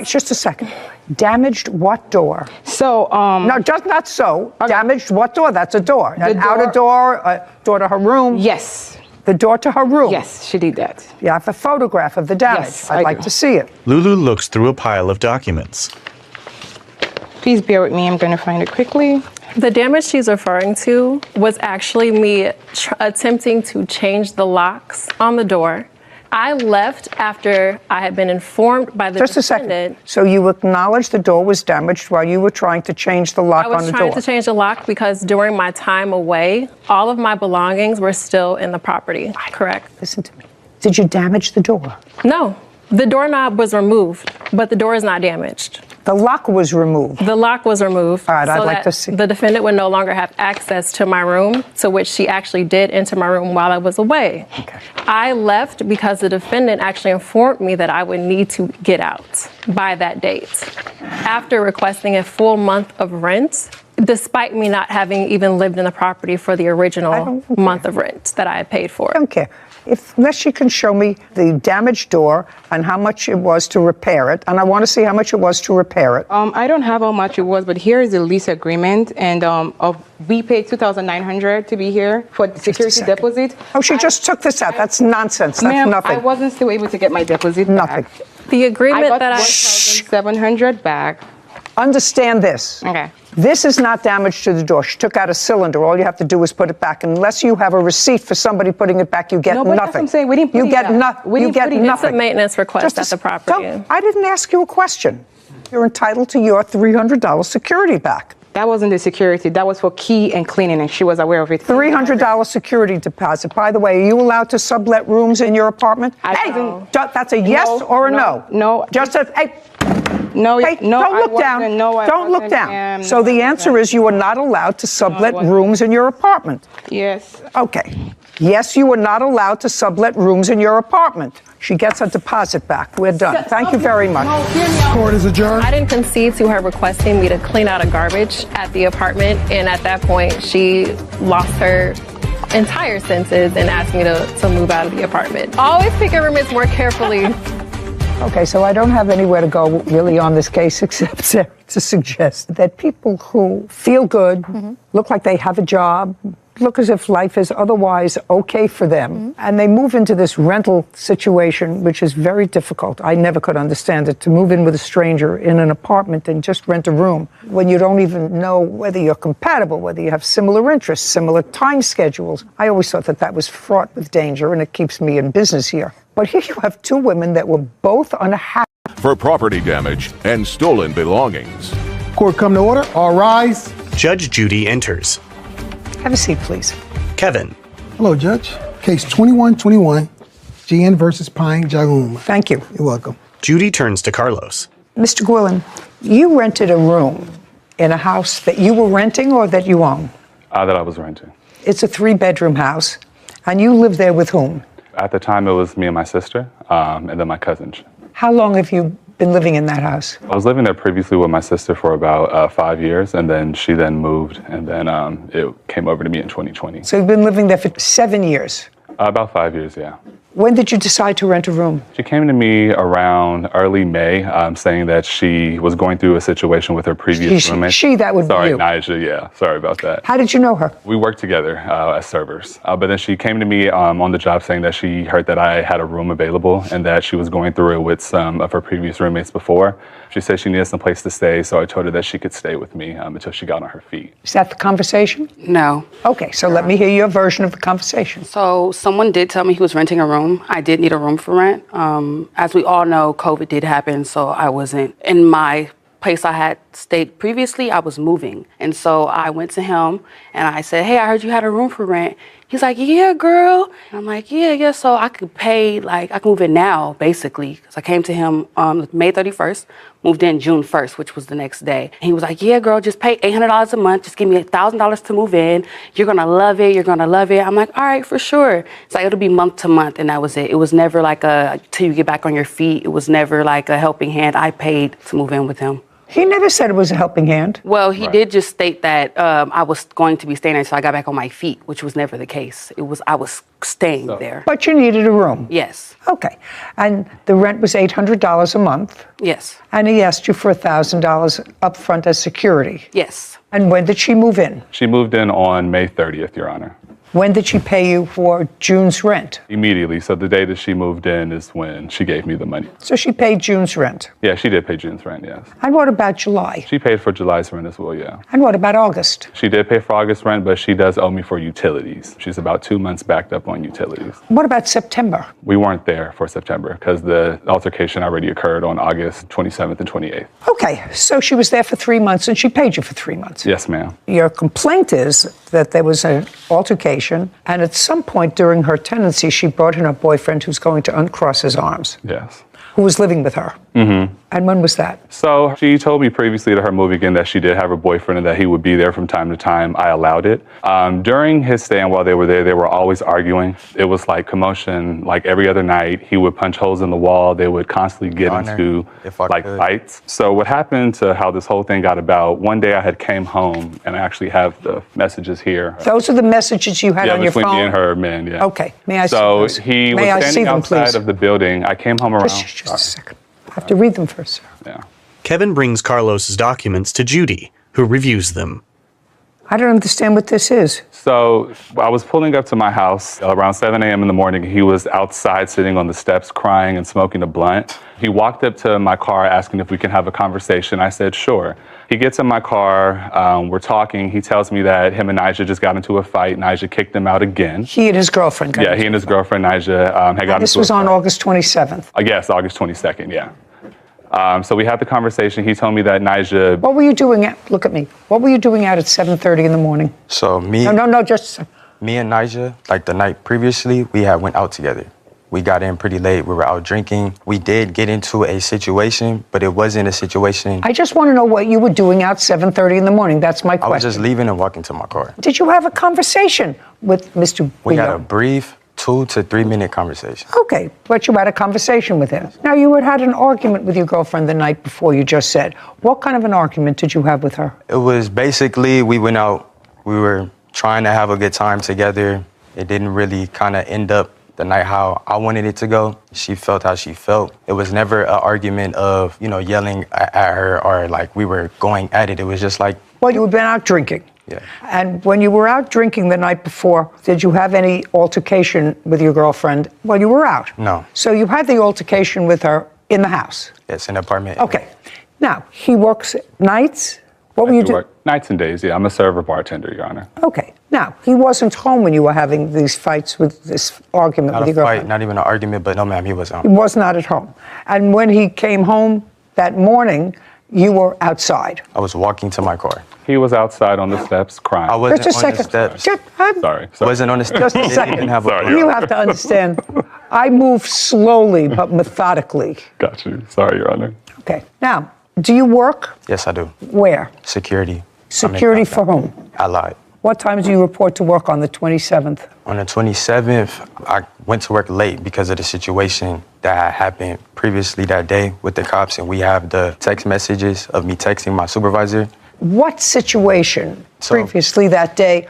Just a second. Damaged what door? So, No, just not so. Okay. Damaged what door? That's a door. An outer door, a door to her room? Yes. The door to her room? Yes, she did that. You have a photograph of the damage. Yes, I'd I like do. to see it. Lulu looks through a pile of documents. Please bear with me. I'm going to find it quickly. The damage she's referring to was actually me attempting to change the locks on the door. I left after I had been informed by the Just a second. So you acknowledged the door was damaged while you were trying to change the lock I on was the door? trying to change the lock because during my time away, all of my belongings were still in the property. Correct. Listen to me. Did you damage the door? No. The doorknob was removed, but the door is not damaged. The lock was removed. The lock was removed. All right, I'd so like that to see. The defendant would no longer have access to my room, to which she actually did enter my room while I was away. Okay. I left because the defendant actually informed me that I would need to get out by that date. After requesting a full month of rent, despite me not having even lived in the property for the original month of rent that I had paid for. I don't care. Unless you can show me the damaged door and how much it was to repair it, and I want to see how much it was to repair it. I don't have how much it was, but here is the lease agreement, and we paid $2,900 to be here for the security deposit. Oh, she just took this out. That's nonsense. That's Ma'am, nothing. I wasn't still able to get my deposit Nothing. back. The agreement I got that I... $1,700 back. Understand this. Okay. This is not damage to the door. She took out a cylinder. All you have to do is put it back. Unless you have a receipt for somebody putting it back, you get No, but nothing. that's what I'm saying. We didn't put you it get back. nothing. We You didn't get put it- nothing. It's a maintenance request at the property. I didn't ask you a question. You're entitled to your $300 security back. That wasn't the security. That was for key and cleaning, and she was aware of it. $300 security deposit. By the way, are you allowed to sublet rooms in your apartment? That's a yes or a no? No. Just a, hey, No, hey, no, don't I look down. wasn't. No, I don't look wasn't, down. ma'am. So the answer is you are not allowed to sublet rooms in your apartment. Yes. Okay. Yes, you are not allowed to sublet rooms in your apartment. She gets her deposit back. We're done. Thank you very much. Court is adjourned. I didn't concede to her requesting me to clean out a garbage at the apartment, and at that point, she lost her entire senses and asked me to move out of the apartment. Always pick your roommates more carefully. Okay, so I don't have anywhere to go really on this case except to suggest that people who feel good, look like they have a job, look as if life is otherwise okay for them, and they move into this rental situation, which is very difficult. I never could understand it, to move in with a stranger in an apartment and just rent a room when you don't even know whether you're compatible, whether you have similar interests, similar time schedules. I always thought that was fraught with danger, and it keeps me in business here. But here you have two women that were both unhappy. For property damage and stolen belongings. Court come to order. All rise. Judge Judy enters. Have a seat, please. Kevin. Hello, Judge. Case 2121, GN versus Pine Jagum. Thank you. You're welcome. Judy turns to Carlos. Mr. Gwilyn, you rented a room in a house that you were renting or that you own? That I was renting. It's a 3-bedroom house, and you live there with whom? At the time, it was me and my sister, and then my cousin. How long have you been living in that house? I was living there previously with my sister for about 5 years, and then she then moved, and then it came over to me in 2020. So you've been living there for 7 years? About 5 years, yeah. When did you decide to rent a room? She came to me around early May, saying that she was going through a situation with her previous roommate. That would be you. Sorry, Nija, yeah, sorry about that. How did you know her? We worked together as servers, but then she came to me on the job saying that she heard that I had a room available and that she was going through it with some of her previous roommates before. She said she needed some place to stay, so I told her that she could stay with me until she got on her feet. Is that the conversation? No. Okay, so let me hear your version of the conversation. So someone did tell me he was renting a room. I did need a room for rent. As we all know, COVID did happen, so I wasn't in my place I had stayed previously. I was moving. And so I went to him and I said, hey, I heard you had a room for rent. He's like, yeah, girl. And I'm like, yeah. So I could pay, like, I can move in now, basically. Because I came to him on May 31st, moved in June 1st, which was the next day. And he was like, yeah, girl, just pay $800 a month. Just give me $1,000 to move in. You're going to love it. You're going to love it. I'm like, all right, for sure. It's like, it'll be month to month. And that was it. It was never like till you get back on your feet. It was never like a helping hand. I paid to move in with him. He never said it was a helping hand. Well, he did just state that I was going to be staying there until I got back on my feet, which was never the case. I was staying there. But you needed a room. Yes. Okay. And the rent was $800 a month. Yes. And he asked you for $1,000 up front as security. Yes. And when did she move in? She moved in on May 30th, Your Honor. When did she pay you for June's rent? Immediately. So the day that she moved in is when she gave me the money. So she paid June's rent. Yeah, she did pay June's rent, yes. And what about July? She paid for July's rent as well, yeah. And what about August? She did pay for August rent, but she does owe me for utilities. She's about 2 months backed up on utilities. What about September? We weren't there for September because the altercation already occurred on August 27th and 28th. Okay, so she was there for 3 months and she paid you for 3 months. Yes, ma'am. Your complaint is that there was an altercation, and at some point during her tenancy, she brought in her boyfriend who's going to uncross his arms. Yes. Who was living with her. Mm-hmm. And when was that? So she told me previously to her moving in that she did have a boyfriend and that he would be there from time to time. I allowed it. During his stay and while they were there, they were always arguing. It was like commotion, like every other night. He would punch holes in the wall. They would constantly get into fights. So what happened to how this whole thing got about, one day I had came home and I actually have the messages here. Those are the messages you had on your phone? Yeah, between me and her men, yeah. Okay, may I see those? those? So he was May I see standing them, outside please? of the building. I came home around. Just a second. I have to read them first, sir. Yeah. Kevin brings Carlos's documents to Judy, who reviews them. I don't understand what this is. So I was pulling up to my house around 7 a.m. in the morning. He was outside sitting on the steps crying and smoking a blunt. He walked up to my car asking if we can have a conversation. I said, sure. He gets in my car. We're talking. He tells me that him and Nija just got into a fight. Nija kicked him out again. He and his girlfriend got into he and his girlfriend, Nija, had got into a fight. This was on August 27th. Yes, August 22nd, yeah. So we had the conversation. He told me that Nija... What were you doing look at me. What were you doing out at 7:30 in the morning? So me... No, just... Me and Nija, like the night previously, we had went out together. We got in pretty late. We were out drinking. We did get into a situation, but it wasn't a situation... I just want to know what you were doing out 7:30 in the morning. That's my question. I was just leaving and walking to my car. Did you have a conversation with Mr. We had a brief 2 to 3 minute conversation. Okay, but you had a conversation with him. Now, you had an argument with your girlfriend the night before, you just said. What kind of an argument did you have with her? It was basically, we went out, we were trying to have a good time together. It didn't really kind of end up the night how I wanted it to go. She felt how she felt. It was never an argument of, yelling at her or like we were going at it. It was just like... Well, you had been out drinking. Yeah. And when you were out drinking the night before, did you have any altercation with your girlfriend while you were out? No. So you had the altercation with her in the house? Yes, in the apartment. Okay. Now, he works nights? What were you doing? Nights and days, yeah. I'm a server bartender, Your Honor. Okay. Now, he wasn't home when you were having these fights with this argument Not with a your girlfriend? fight, not even an argument, but no, ma'am, he was home. He was not at home. And when he came home that morning, you were outside? I was walking to my car. He was outside on the steps crying. I wasn't Just a on the second. steps. Sorry. I wasn't on the steps. Just a second. Sorry, You have to understand, I move slowly but methodically. Got you. Sorry, Your Honor. Okay. Now, do you work? Yes, I do. Where? Security. Security for whom? I lied. What time do you report to work on the 27th? On the 27th, I went to work late because of the situation that had happened previously that day with the cops, and we have the text messages of me texting my supervisor. What situation previously that day?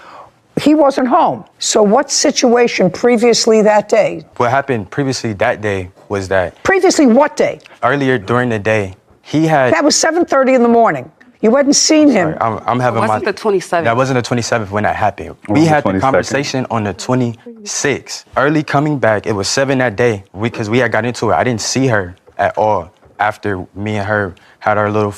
He wasn't home. So what situation previously that day? What happened previously that day was that... Previously what day? Earlier during the day, he had... That was 7:30 in the morning. You hadn't seen him. I'm having It wasn't the 27th. That wasn't the 27th when that happened. was We the had the 22nd? conversation on the 26th. Early coming back, it was 7 that day because we had got into it. I didn't see her at all. After me and her had our little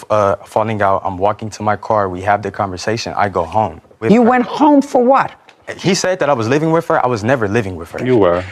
falling out, I'm walking to my car. We have the conversation. I go home. You went home for what? He said that I was living with her. I was never living with her. You were.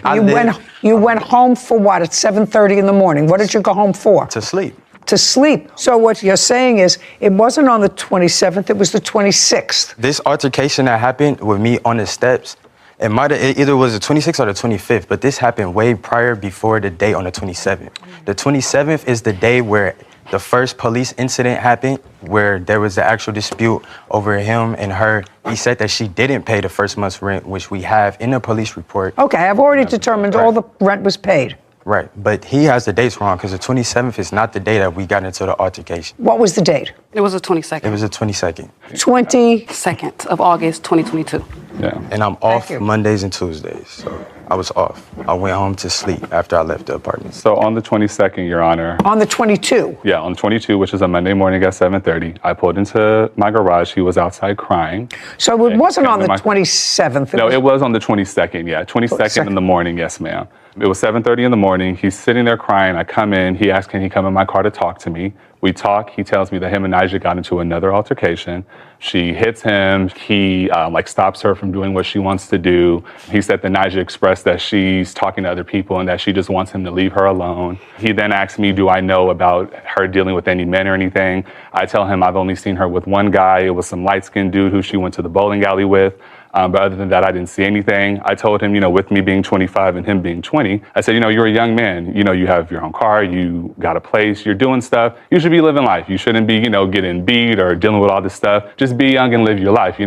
You went home for what at 7:30 in the morning? What did you go home for? To sleep. To sleep. So what you're saying is it wasn't on the 27th, it was the 26th. This altercation that happened with me on the steps, It either was the 26th or the 25th, but this happened way prior before the date on the 27th. The 27th is the day where the first police incident happened, where there was the actual dispute over him and her. He said that she didn't pay the first month's rent, which we have in the police report. Okay, I've already determined all the rent was paid. Right, but he has the dates wrong because the 27th is not the day that we got into the altercation. What was the date? It was the 22nd. It was the 22nd. 22nd of August, 2022. Yeah. And I'm off Mondays and Tuesdays, so I was off. I went home to sleep after I left the apartment. So on the 22nd, Your Honor. On the 22? Yeah, on the 22, which is a Monday morning at 7:30, I pulled into my garage. He was outside crying. So it wasn't on the 27th? No, it was on the 22nd, yeah. 22nd in the morning, yes, ma'am. It was 7:30 in the morning. He's sitting there crying. I come in. He asks, can he come in my car to talk to me? We talk. He tells me that him and Nigel got into another altercation. She hits him. He stops her from doing what she wants to do. He said that Nigel expressed that she's talking to other people and that she just wants him to leave her alone. He then asks me, do I know about her dealing with any men or anything? I tell him I've only seen her with one guy. It was some light-skinned dude who she went to the bowling alley with. But other than that, I didn't see anything. I told him, with me being 25 and him being 20, I said, you're a young man. You have your own car. You got a place. You're doing stuff. You should be living life. You shouldn't be, getting beat or dealing with all this stuff. Just be young and live your life,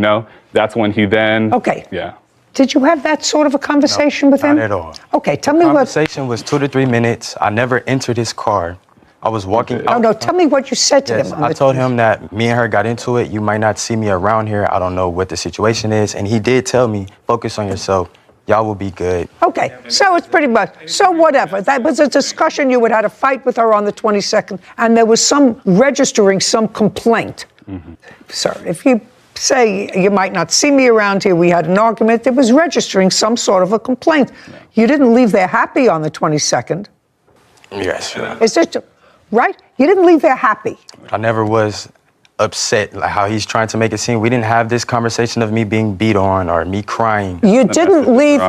That's when he then... Okay. Yeah. Did you have that sort of a conversation with him? Not at all. Okay, tell me what... The conversation was 2 to 3 minutes. I never entered his car. I was walking out. No, tell me what you said to him. I told him that me and her got into it. You might not see me around here. I don't know what the situation is. And he did tell me, focus on yourself. Y'all will be good. Okay, so it's pretty much, so whatever. That was a discussion. You had a fight with her on the 22nd, and there was registering some complaint. Mm-hmm. Sir, if you say you might not see me around here, we had an argument, it was registering some sort of a complaint. Yeah. You didn't leave there happy on the 22nd. Yes, sure. Is this... Right? You didn't leave there happy. I never was upset, like how he's trying to make it seem. We didn't have this conversation of me being beat on or me crying. You didn't leave,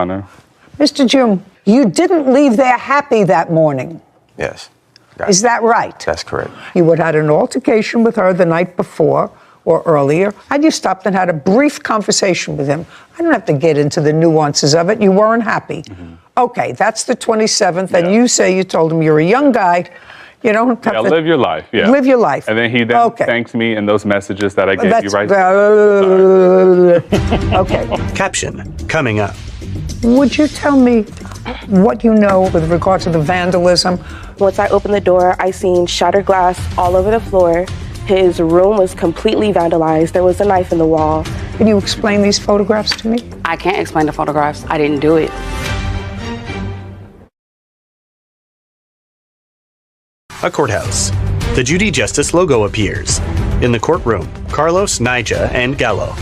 Mr. June, you didn't leave there happy that morning. Yes. Is that right? That's correct. You had an altercation with her the night before or earlier, and you stopped and had a brief conversation with him. I don't have to get into the nuances of it. You weren't happy. Mm-hmm. Okay, that's the 27th, and you say you told him you're a young guy. You don't have to live your life. Yeah. Live your life. And then he thanks me in those messages that I gave you right Okay. Caption coming up. Would you tell me what you know with regard to the vandalism? Once I opened the door, I seen shattered glass all over the floor. His room was completely vandalized. There was a knife in the wall. Can you explain these photographs to me? I can't explain the photographs. I didn't do it. A courthouse. The Judy Justice logo appears. In the courtroom, Carlos, Nija, and Gallo.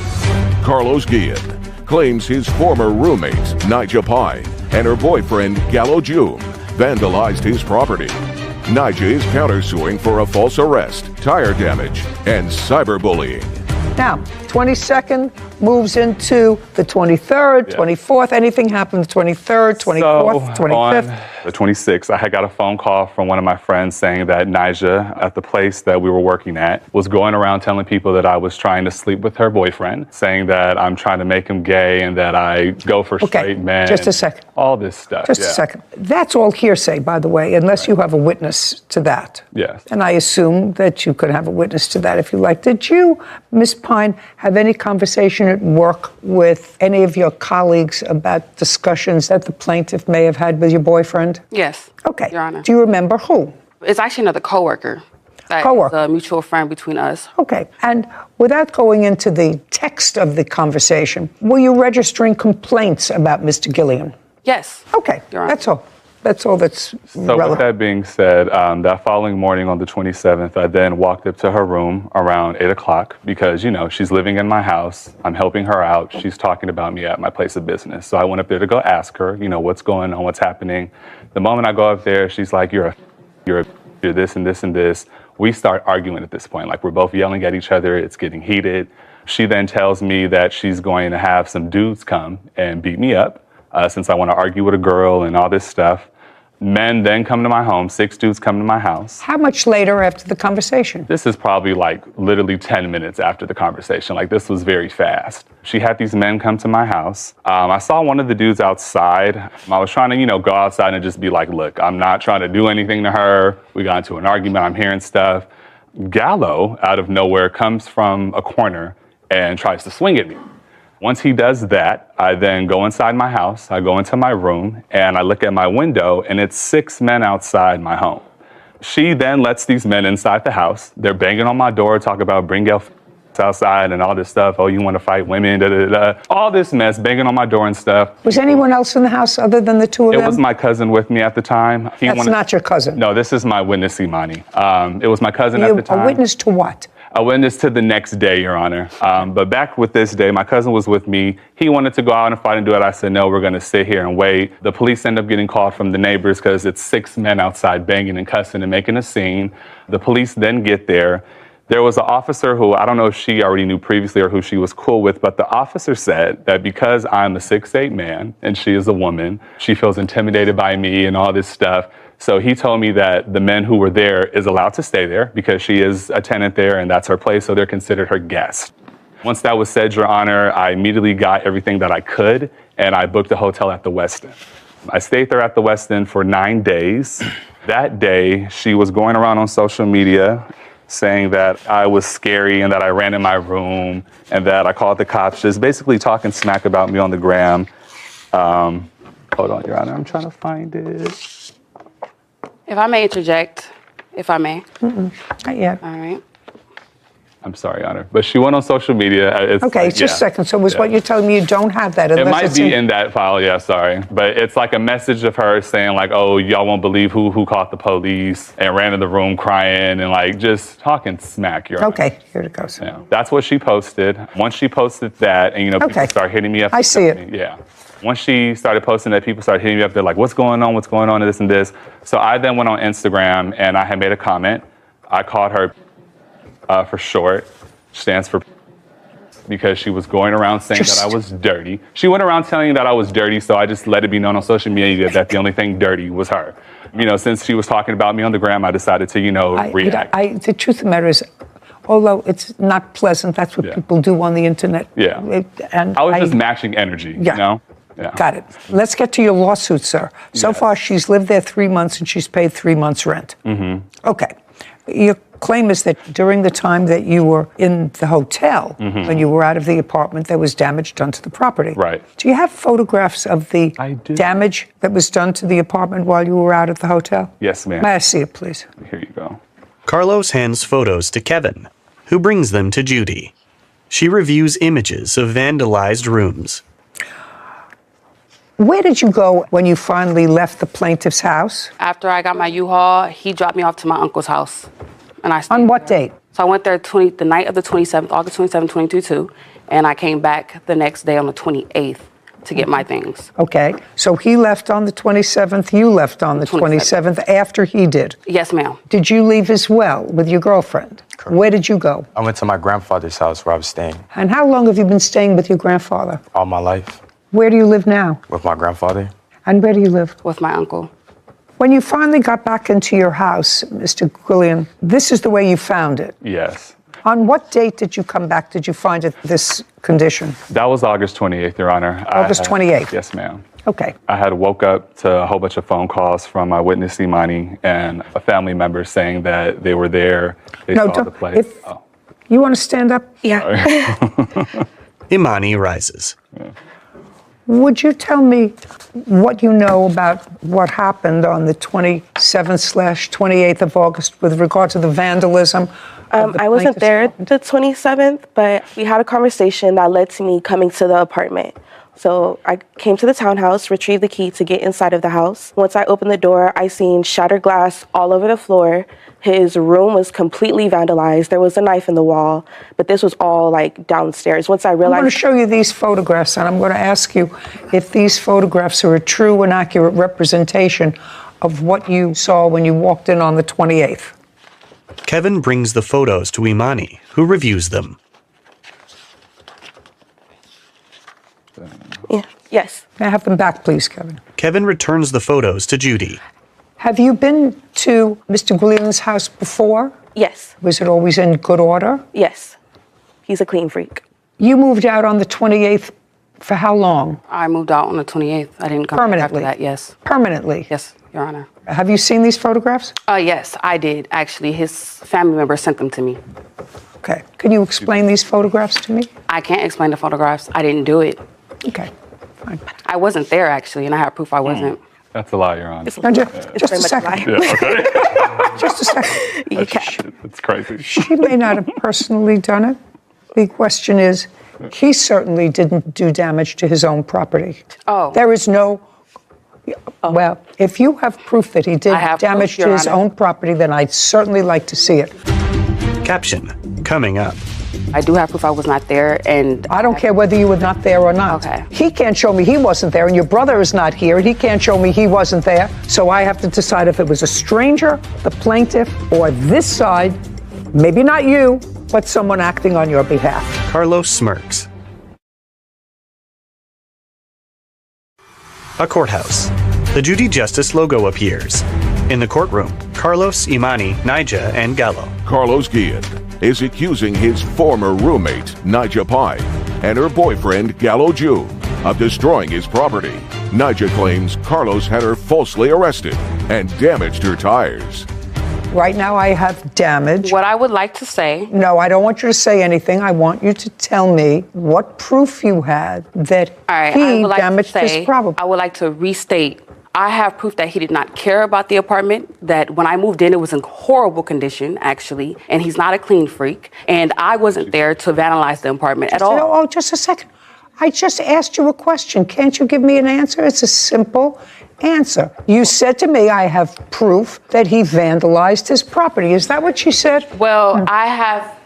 Carlos Guillen claims his former roommate, Nija Pine, and her boyfriend, Gallo June, vandalized his property. Nija is countersuing for a false arrest, tire damage, and cyberbullying. Now, 22nd moves into the 23rd, 24th. Anything happened the 23rd, 24th, 25th? On the 26th, I had got a phone call from one of my friends saying that Nija, at the place that we were working at, was going around telling people that I was trying to sleep with her boyfriend, saying that I'm trying to make him gay and that I go for straight men. Just a second. All this stuff. Just a second. That's all hearsay, by the way, unless you have a witness to that. Yes. And I assume that you could have a witness to that if you like. Did you, Ms. Pine, have any conversation at work with any of your colleagues about discussions that the plaintiff may have had with your boyfriend? Yes. Okay. Your Honor. Do you remember who? It's actually another coworker. A mutual friend between us. Okay. And without going into the text of the conversation, were you registering complaints about Mr. Guillen? Yes. Okay. Your Honor. That's all. That's all that's relevant. With that being said, that following morning on the 27th, I then walked up to her room around 8 o'clock because, she's living in my house. I'm helping her out. She's talking about me at my place of business. So I went up there to go ask her, what's going on, what's happening. The moment I go up there, she's like, you're this and this and this. We start arguing at this point. Like, we're both yelling at each other. It's getting heated. She then tells me that she's going to have some dudes come and beat me up. Since I want to argue with a girl and all this stuff. Men then come to my home. 6 dudes come to my house. How much later after the conversation? This is probably like literally 10 minutes after the conversation. Like, this was very fast. She had these men come to my house. I saw one of the dudes outside. I was trying to, go outside and just be like, look, I'm not trying to do anything to her. We got into an argument. I'm hearing stuff. Gallo, out of nowhere, comes from a corner and tries to swing at me. Once he does that, I then go inside my house, I go into my room, and I look at my window, and it's 6 men outside my home. She then lets these men inside the house. They're banging on my door, talk about bring your outside and all this stuff. Oh, you want to fight women, da, da, da. All this mess, banging on my door and stuff. Was anyone else in the house other than the two of them? It was my cousin with me at the time. That's not your cousin? No, this is my witness, Imani. It was my cousin at the time. A witness to what? A witness to the next day, Your Honor. But back with this day, my cousin was with me. He wanted to go out and fight and do it. I said, no, we're going to sit here and wait. The police end up getting called from the neighbors because it's 6 men outside banging and cussing and making a scene. The police then get there. There was an officer who, I don't know if she already knew previously or who she was cool with, but the officer said that because I'm a 6'8" man and she is a woman, she feels intimidated by me and all this stuff. So he told me that the men who were there is allowed to stay there because she is a tenant there and that's her place, so they're considered her guests. Once that was said, Your Honor, I immediately got everything that I could and I booked a hotel at the Westin. I stayed there at the Westin for 9 days. That day, she was going around on social media saying that I was scary and that I ran in my room and that I called the cops, just basically talking smack about me on the gram. Hold on, Your Honor, I'm trying to find it. If I may interject, if I may. Not yet. All right. I'm sorry, Your Honor. But she went on social media. Okay, just a second. So was what you're telling me you don't have that? It might be in that file, yeah, sorry. But it's like a message of her saying like, oh, y'all won't believe who caught the police and ran in the room crying and like just talking smack, Your Honor. Okay, here it goes. Yeah, that's what she posted. Once she posted that and, people start hitting me up. I see it. Yeah. Once she started posting that, people started hitting me up. They're like, what's going on, and this and this. So I then went on Instagram and I had made a comment. I called her for short, stands for because she was going around saying that I was dirty. She went around telling that I was dirty, so I just let it be known on social media that the only thing dirty was her. Since she was talking about me on the gram, I decided to, react. The truth of the matter is, although it's not pleasant, that's what people do on the internet. Yeah. I was just matching energy, Yeah. Got it. Let's get to your lawsuit, sir. So far, she's lived there 3 months and she's paid 3 months rent. Mm-hmm. Okay. Your claim is that during the time that you were in the hotel, when you were out of the apartment, there was damage done to the property. Right. Do you have photographs of the damage that was done to the apartment while you were out at the hotel? Yes, ma'am. May I see it, please? Here you go. Carlos hands photos to Kevin, who brings them to Judy. She reviews images of vandalized rooms. Where did you go when you finally left the plaintiff's house? After I got my U-Haul, he dropped me off to my uncle's house. And I On what date? So I went there the night of the 27th, August 27th, 2022, and I came back the next day on the 28th to get my things. Okay, so he left on the 27th, you left on the 27th after he did? Yes, ma'am. Did you leave as well with your girlfriend? Correct. Where did you go? I went to my grandfather's house where I was staying And how long have you been staying with your grandfather? all my life Where do you live now? with my grandfather. And where do you live? With my uncle. When you finally got back into your house, Mr. Quillian, this is the way you found it. Yes. On what date did you come back? Did you find it this condition? That was August 28th, Your Honor. August 28th? Yes, ma'am. Okay. I had woke up to a whole bunch of phone calls from my witness, Imani, and a family member saying that they were there. They saw the place. You want to stand up? Yeah. Imani rises. Yeah. Would you tell me what you know about what happened on the 27th/28th of August with regard to the vandalism? I wasn't there the 27th, but we had a conversation that led to me coming to the apartment. So I came to the townhouse, retrieved the key to get inside of the house. Once I opened the door, I seen shattered glass all over the floor. His room was completely vandalized. There was a knife in the wall, but this was all like downstairs. Once I realized— I'm going to show you these photographs, and I'm going to ask you if these photographs are a true and accurate representation of what you saw when you walked in on the 28th. Kevin brings the photos to Imani, who reviews them. Yeah. Yes. May I have them back, please, Kevin? Kevin returns the photos to Judy. Have you been to Mr. Guillen's house before? Yes. Was it always in good order? Yes. He's a clean freak. You moved out on the 28th for how long? I moved out on the 28th. I didn't come back after that, yes. Permanently? Yes, Your Honor. Have you seen these photographs? Yes, I did, actually. His family member sent them to me. Okay. Can you explain these photographs to me? I can't explain the photographs. I didn't do it. Okay, fine. I wasn't there, actually, and I have proof I wasn't. That's a lie, Your Honor. Just a second. Yeah, okay. Just a second. That's crazy. She may not have personally done it. The question is, he certainly didn't do damage to his own property. Oh. There is no, well, if you have proof that he did damage to his own property, then I'd certainly like to see it. Caption, coming up. I do have proof I was not there, and I don't care whether you were not there or not. Okay. He can't show me he wasn't there, and your brother is not here, and he can't show me he wasn't there. So I have to decide if it was a stranger, the plaintiff, or this side, maybe not you, but someone acting on your behalf. Carlos smirks. A courthouse. The Judy Justice logo appears. In the courtroom, Carlos, Imani, Nija, and Gallo. Carlos Guillen is accusing his former roommate, Nija Pine, and her boyfriend, Gallo June, of destroying his property. Nija claims Carlos had her falsely arrested and damaged her tires. Right now I have damage. What I would like to say... No, I don't want you to say anything. I want you to tell me what proof you had that he damaged his property. I would like to restate, I have proof that he did not care about the apartment, that when I moved in, it was in horrible condition, actually, and he's not a clean freak, and I wasn't there to vandalize the apartment at all. Oh, just a second. I just asked you a question. Can't you give me an answer? It's a simple answer. You said to me, I have proof that he vandalized his property. Is that what you said? Well, I have,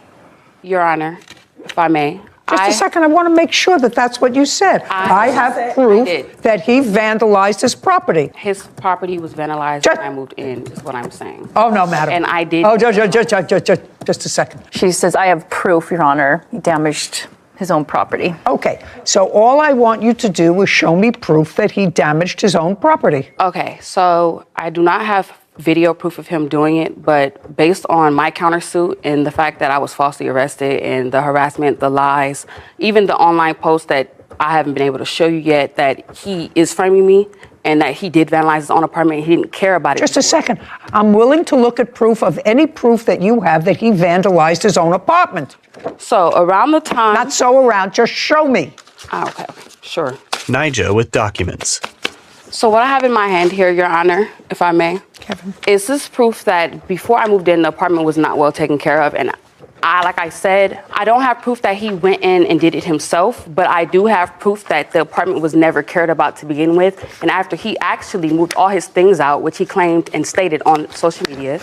Your Honor, if I may. Just a second. I want to make sure that that's what you said. I have proof that he vandalized his property. His property was vandalized when I moved in, is what I'm saying. Oh, no, madam. And I did. Oh, just a second. She says, I have proof, Your Honor, he damaged his own property. Okay, so all I want you to do is show me proof that he damaged his own property. Okay, so I do not have video proof of him doing it, but based on my countersuit and the fact that I was falsely arrested and the harassment, the lies, even the online post that I haven't been able to show you yet, that he is framing me and that he did vandalize his own apartment and he didn't care about it. Just a second. I'm willing to look at proof of any proof that you have that he vandalized his own apartment. So around the time... Not so around, just show me. Okay, sure. Nija with documents. So what I have in my hand here, Your Honor, if I may, Kevin, is this proof that before I moved in, the apartment was not well taken care of. And like I said, I don't have proof that he went in and did it himself, but I do have proof that the apartment was never cared about to begin with. And after he actually moved all his things out, which he claimed and stated on social media,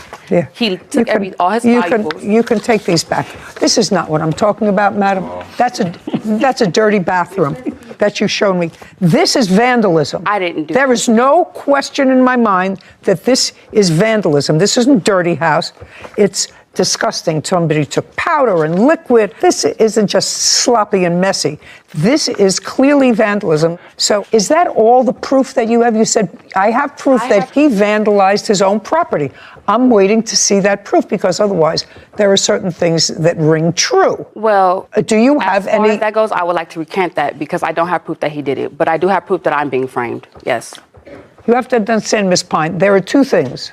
he took all his valuables. You can take these back. This is not what I'm talking about, madam. That's a dirty bathroom that you showed me. This is vandalism. I didn't do There is no question in my mind that this is vandalism. This isn't dirty house. It's disgusting. Somebody took powder and liquid. This isn't just sloppy and messy. This is clearly vandalism. So is that all the proof that you have? You said, I have proof that he vandalized his own property. I'm waiting to see that proof because otherwise there are certain things that ring true. Well, do you have as far any? as that goes, I would like to recant that because I don't have proof that he did it, but I do have proof that I'm being framed. Yes. You have to understand, Ms. Pine, there are two things.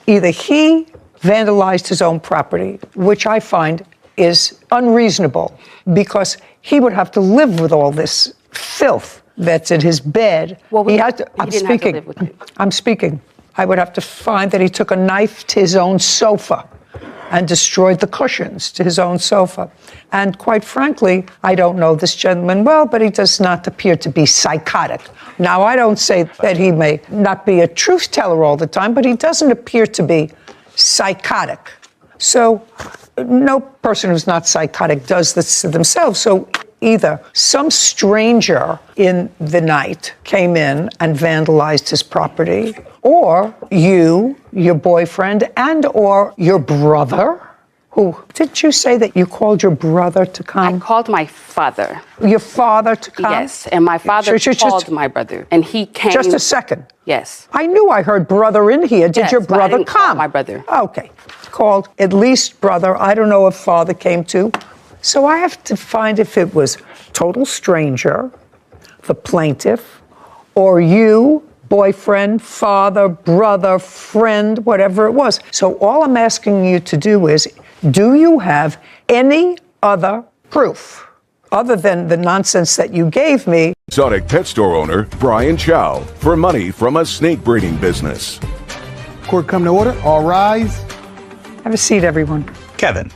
Either he vandalized his own property, which I find is unreasonable because he would have to live with all this filth that's in his bed. Well, I'm speaking. I would have to find that he took a knife to his own sofa and destroyed the cushions to his own sofa. And quite frankly, I don't know this gentleman well, but he does not appear to be psychotic. Now, I don't say that he may not be a truth teller all the time, but he doesn't appear to be psychotic. So no person who's not psychotic does this to themselves. So either some stranger in the night came in and vandalized his property, or you, your boyfriend, and or your brother Who? Did you say that you called your brother to come? I called my father. Your father to come? Yes, and my father called my brother, and he came. Just a second. Yes. I knew I heard brother in here. Did your brother I didn't come? call my brother. Okay. Called at least brother. I don't know if father came too. So I have to find if it was total stranger, the plaintiff, or you, boyfriend, father, brother, friend, whatever it was. So all I'm asking you to do is, do you have any other proof other than the nonsense that you gave me? Exotic pet store owner Brian Chow for money from a snake breeding business. Court come to order. All rise. Have a seat, everyone. Kevin.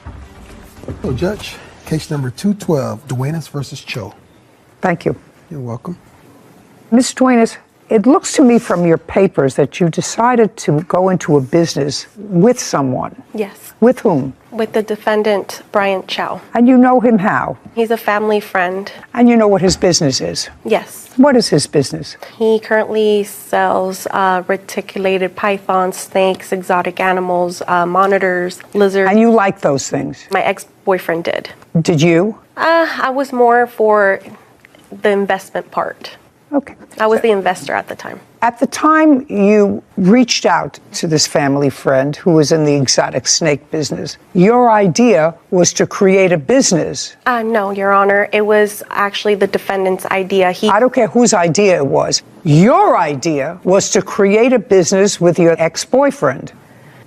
Hello, Judge. Case number 212, Duenas versus Cho. Thank you. You're welcome. Ms. Duenas, it looks to me from your papers that you decided to go into a business with someone. Yes. With whom? With the defendant, Brian Chow. And you know him how? He's a family friend. And you know what his business is? Yes. What is his business? He currently sells reticulated pythons, snakes, exotic animals, monitors, lizards. And you like those things? My ex-boyfriend did. Did you? I was more for the investment part. Okay. I was the investor at the time. At the time you reached out to this family friend who was in the exotic snake business, your idea was to create a business. No, Your Honor. It was actually the defendant's idea. I don't care whose idea it was. Your idea was to create a business with your ex-boyfriend.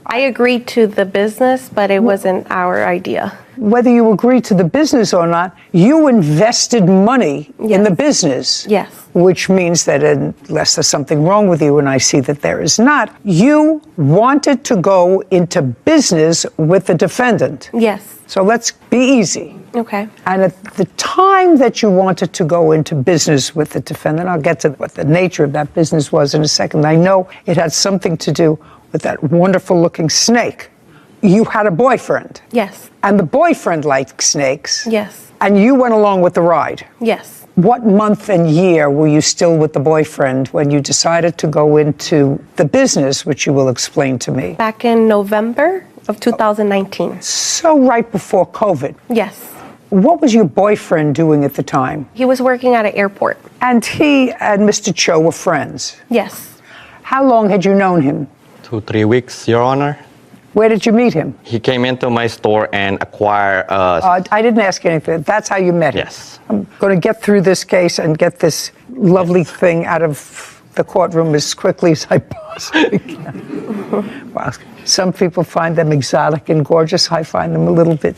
I agreed to the business, but it wasn't our idea. Whether you agreed to the business or not, you invested money in the business. Yes. Which means that unless there's something wrong with you, and I see that there is not, you wanted to go into business with the defendant. Yes. So let's be easy. Okay. And at the time that you wanted to go into business with the defendant, I'll get to what the nature of that business was in a second. I know it had something to do with that wonderful looking snake. You had a boyfriend. Yes. And the boyfriend liked snakes. Yes. And you went along with the ride. Yes. What month and year were you still with the boyfriend when you decided to go into the business, which you will explain to me? Back in November of 2019. So right before COVID. Yes. What was your boyfriend doing at the time? He was working at an airport. And he and Mr. Cho were friends? Yes. How long had you known him? 2-3 weeks, Your Honor. Where did you meet him? He came into my store and acquired I didn't ask you anything. That's how you met him? Yes. I'm going to get through this case and get this lovely thing out of the courtroom as quickly as I possibly can. Wow. Some people find them exotic and gorgeous. I find them a little bit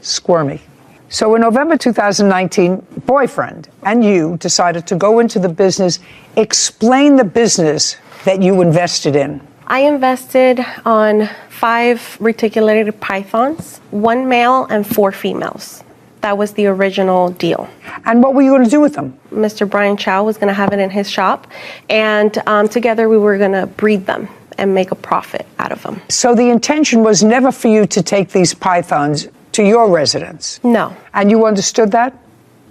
squirmy. So in November 2019, boyfriend and you decided to go into the business. Explain the business that you invested in. I invested on 5 reticulated pythons, 1 male and 4 females. That was the original deal. And what were you going to do with them? Mr. Brian Chow was going to have it in his shop, and together we were going to breed them and make a profit out of them. So the intention was never for you to take these pythons to your residence? No. And you understood that?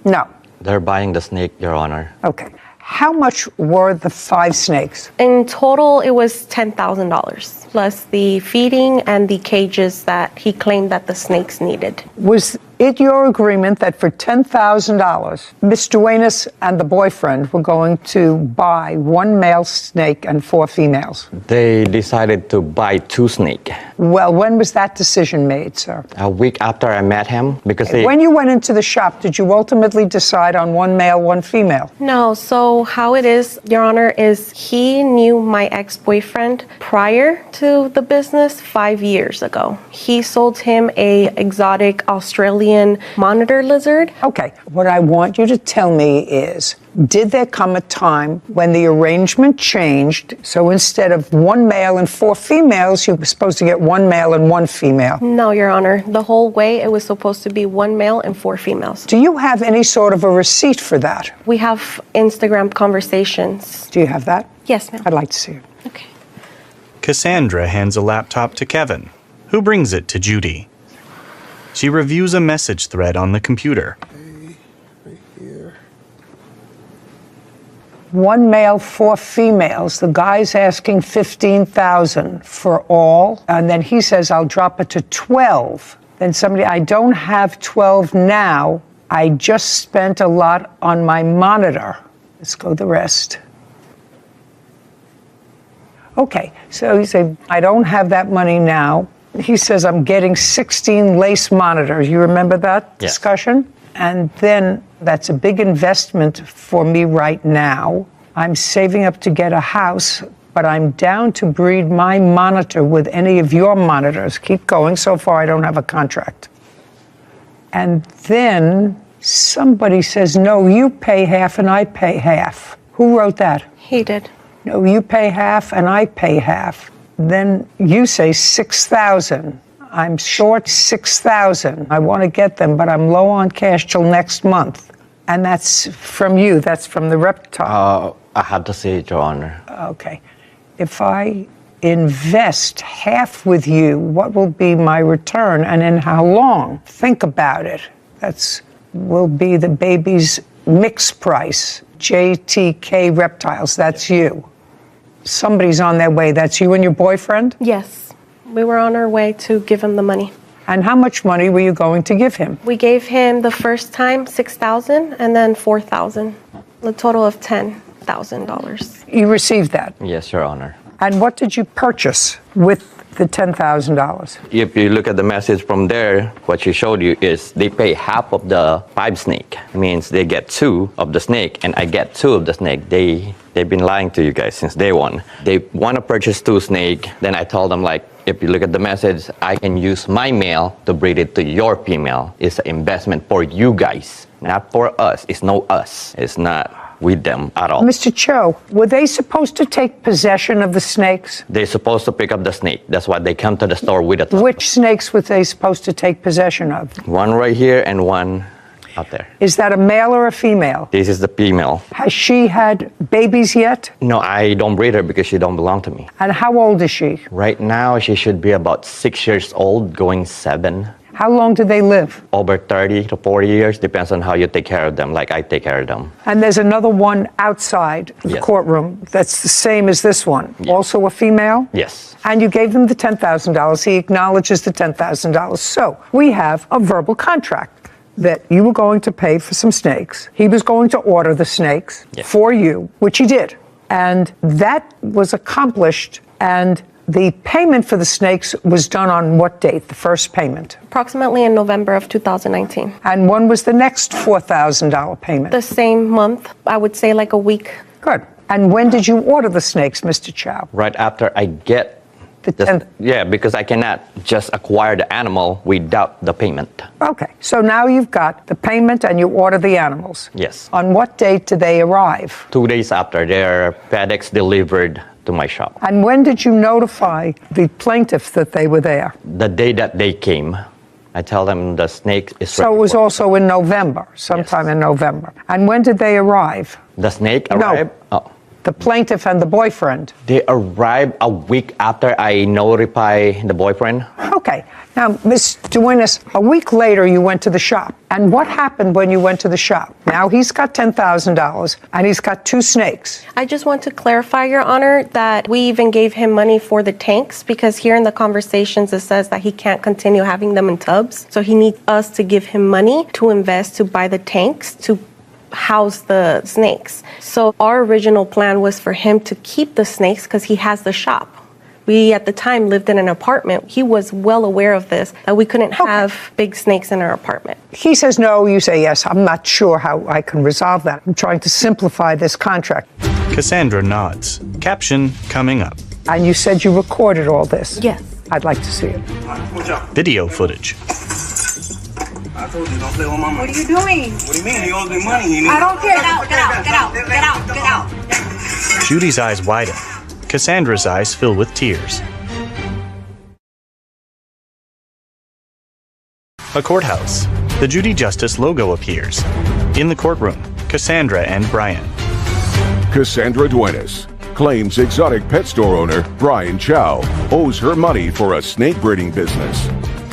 No. They're buying the snake, Your Honor. Okay. How much were the 5 snakes? In total, it was $10,000, plus the feeding and the cages that he claimed that the snakes needed. Was it your agreement that for $10,000, Miss Duenas and the boyfriend were going to buy 1 male snake and 4 females? They decided to buy 2 snakes. Well, when was that decision made, sir? A week after I met him, because When you went into the shop, did you ultimately decide on 1 male, 1 female? No, so how it is, Your Honor, is he knew my ex-boyfriend prior to the business 5 years ago. He sold him a exotic Australian monitor lizard. Okay, what I want you to tell me is, did there come a time when the arrangement changed, so instead of 1 male and 4 females, you were supposed to get 1 male and 1 female? No, Your Honor. The whole way it was supposed to be 1 male and 4 females. Do you have any sort of a receipt for that? We have Instagram conversations. Do you have that? Yes, ma'am. I'd like to see it. Okay. Cassandra hands a laptop to Kevin, who brings it to Judy. She reviews a message thread on the computer. 1 male, 4 females. The guy's asking $15,000 for all, and then he says, I'll drop it to 12. Then somebody, I don't have 12 now. I just spent a lot on my monitor. Let's go the rest. Okay, so he said, I don't have that money now. He says, I'm getting 16 lace monitors. You remember that discussion? And then that's a big investment for me right now. I'm saving up to get a house, but I'm down to breed my monitor with any of your monitors. Keep going. So far, I don't have a contract. And then somebody says, no, you pay half and I pay half. Who wrote that? He did. No, you pay half and I pay half. Then you say 6,000. I'm short 6,000. I want to get them, but I'm low on cash till next month. And that's from you. That's from the reptile. I have to say it, Your Honor. Okay. If I invest half with you, what will be my return and in how long? Think about it. That's will be the baby's mix price. JTK Reptiles, that's you. Somebody's on their way. That's you and your boyfriend? Yes. We were on our way to give him the money. And how much money were you going to give him? We gave him the first time $6,000 and then $4,000. A total of $10,000. You received that? Yes, Your Honor. And what did you purchase with the $10,000? If you look at the message from there, what she showed you is they pay half of the 5 snake. Means they get 2 of the snake and I get 2 of the snake. They've been lying to you guys since day one. They want to purchase 2 snake. Then I told them, like, if you look at the message, I can use my male to breed it to your female. It's an investment for you guys, not for us. It's no us. It's not with them at all. Mr. Cho, were they supposed to take possession of the snakes? They're supposed to pick up the snake. That's why they come to the store with it. Which snakes were they supposed to take possession of? One right here and one out there. Is that a male or a female? This is the female. Has she had babies yet? No, I don't breed her because she don't belong to me. And how old is she? Right now, she should be about 6 years old, going 7. How long do they live? Over 30 to 40 years, depends on how you take care of them, like I take care of them. And there's another one outside the courtroom that's the same as this one. Yes. Also a female? Yes. And you gave them the $10,000. He acknowledges the $10,000. So we have a verbal contract that you were going to pay for some snakes. He was going to order the snakes for you, which he did. And that was accomplished, and the payment for the snakes was done on what date, the first payment? Approximately in November of 2019. And when was the next $4,000 payment? The same month, I would say like a week. Good. And when did you order the snakes, Mr. Chow? Right after I get yeah, because I cannot just acquire the animal without the payment. Okay, so now you've got the payment and you order the animals. Yes. On what date do they arrive? 2 days after, they're FedEx delivered to my shop. And when did you notify the plaintiff that they were there? The day that they came. I tell them the snake is ready. So it was also in November, sometime in November. And when did they arrive? The snake arrived? No. The plaintiff and the boyfriend. They arrived a week after I notify the boyfriend. Okay. Now, Ms. Duenas, a week later you went to the shop. And what happened when you went to the shop? Now he's got $10,000 and he's got 2 snakes. I just want to clarify, Your Honor, that we even gave him money for the tanks because here in the conversations it says that he can't continue having them in tubs. So he needs us to give him money to invest to buy the tanks to house the snakes. So our original plan was for him to keep the snakes because he has the shop. We, at the time, lived in an apartment. He was well aware of this, that we couldn't have big snakes in our apartment. He says no, you say yes. I'm not sure how I can resolve that. I'm trying to simplify this contract. Cassandra nods. Caption coming up. And you said you recorded all this? Yes. I'd like to see it. Video footage. I told you, don't play with my money. What are you doing? What do you mean? You owe me money. I don't care. Get out. Judy's eyes widen. Cassandra's eyes fill with tears. A courthouse. The Judy Justice logo appears. In the courtroom, Cassandra and Brian. Cassandra Duenas claims exotic pet store owner Brian Chow owes her money for a snake breeding business.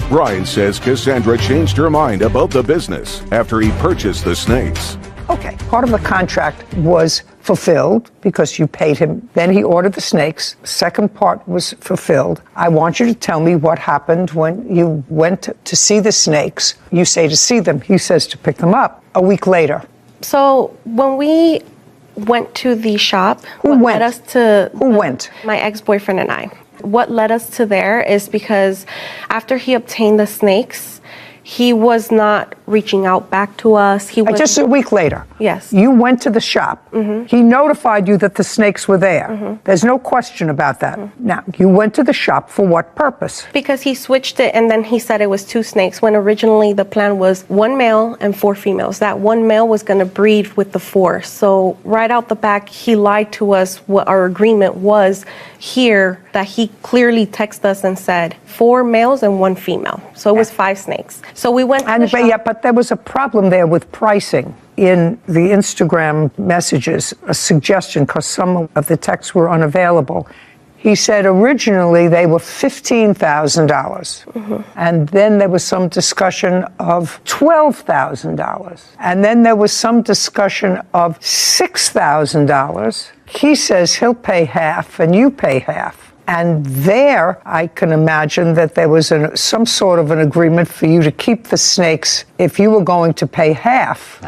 Brian says Cassandra changed her mind about the business after he purchased the snakes. Okay, part of the contract was fulfilled because you paid him. Then he ordered the snakes. Second part was fulfilled. I want you to tell me what happened when you went to see the snakes. You say to see them. He says to pick them up a week later. So when we went to the shop, Who went? Who went? My ex-boyfriend and I. What led us to there is because after he obtained the snakes, he was not reaching out back to us. He was just a week later. Yes. You went to the shop. He notified you that the snakes were there. There's no question about that. Now, you went to the shop for what purpose? Because he switched it and then he said it was 2 snakes when originally the plan was 1 male and 4 females. That 1 male was going to breed with the 4. So right out the back, he lied to us what our agreement was here, that he clearly texted us and said 4 males and 1 female. So it was 5 snakes. So we went to the shop. But there was a problem there with pricing in the Instagram messages, a suggestion, because some of the texts were unavailable. He said originally they were $15,000. And then there was some discussion of $12,000. And then there was some discussion of $6,000. He says he'll pay half and you pay half. And there, I can imagine that there was some sort of an agreement for you to keep the snakes if you were going to pay half.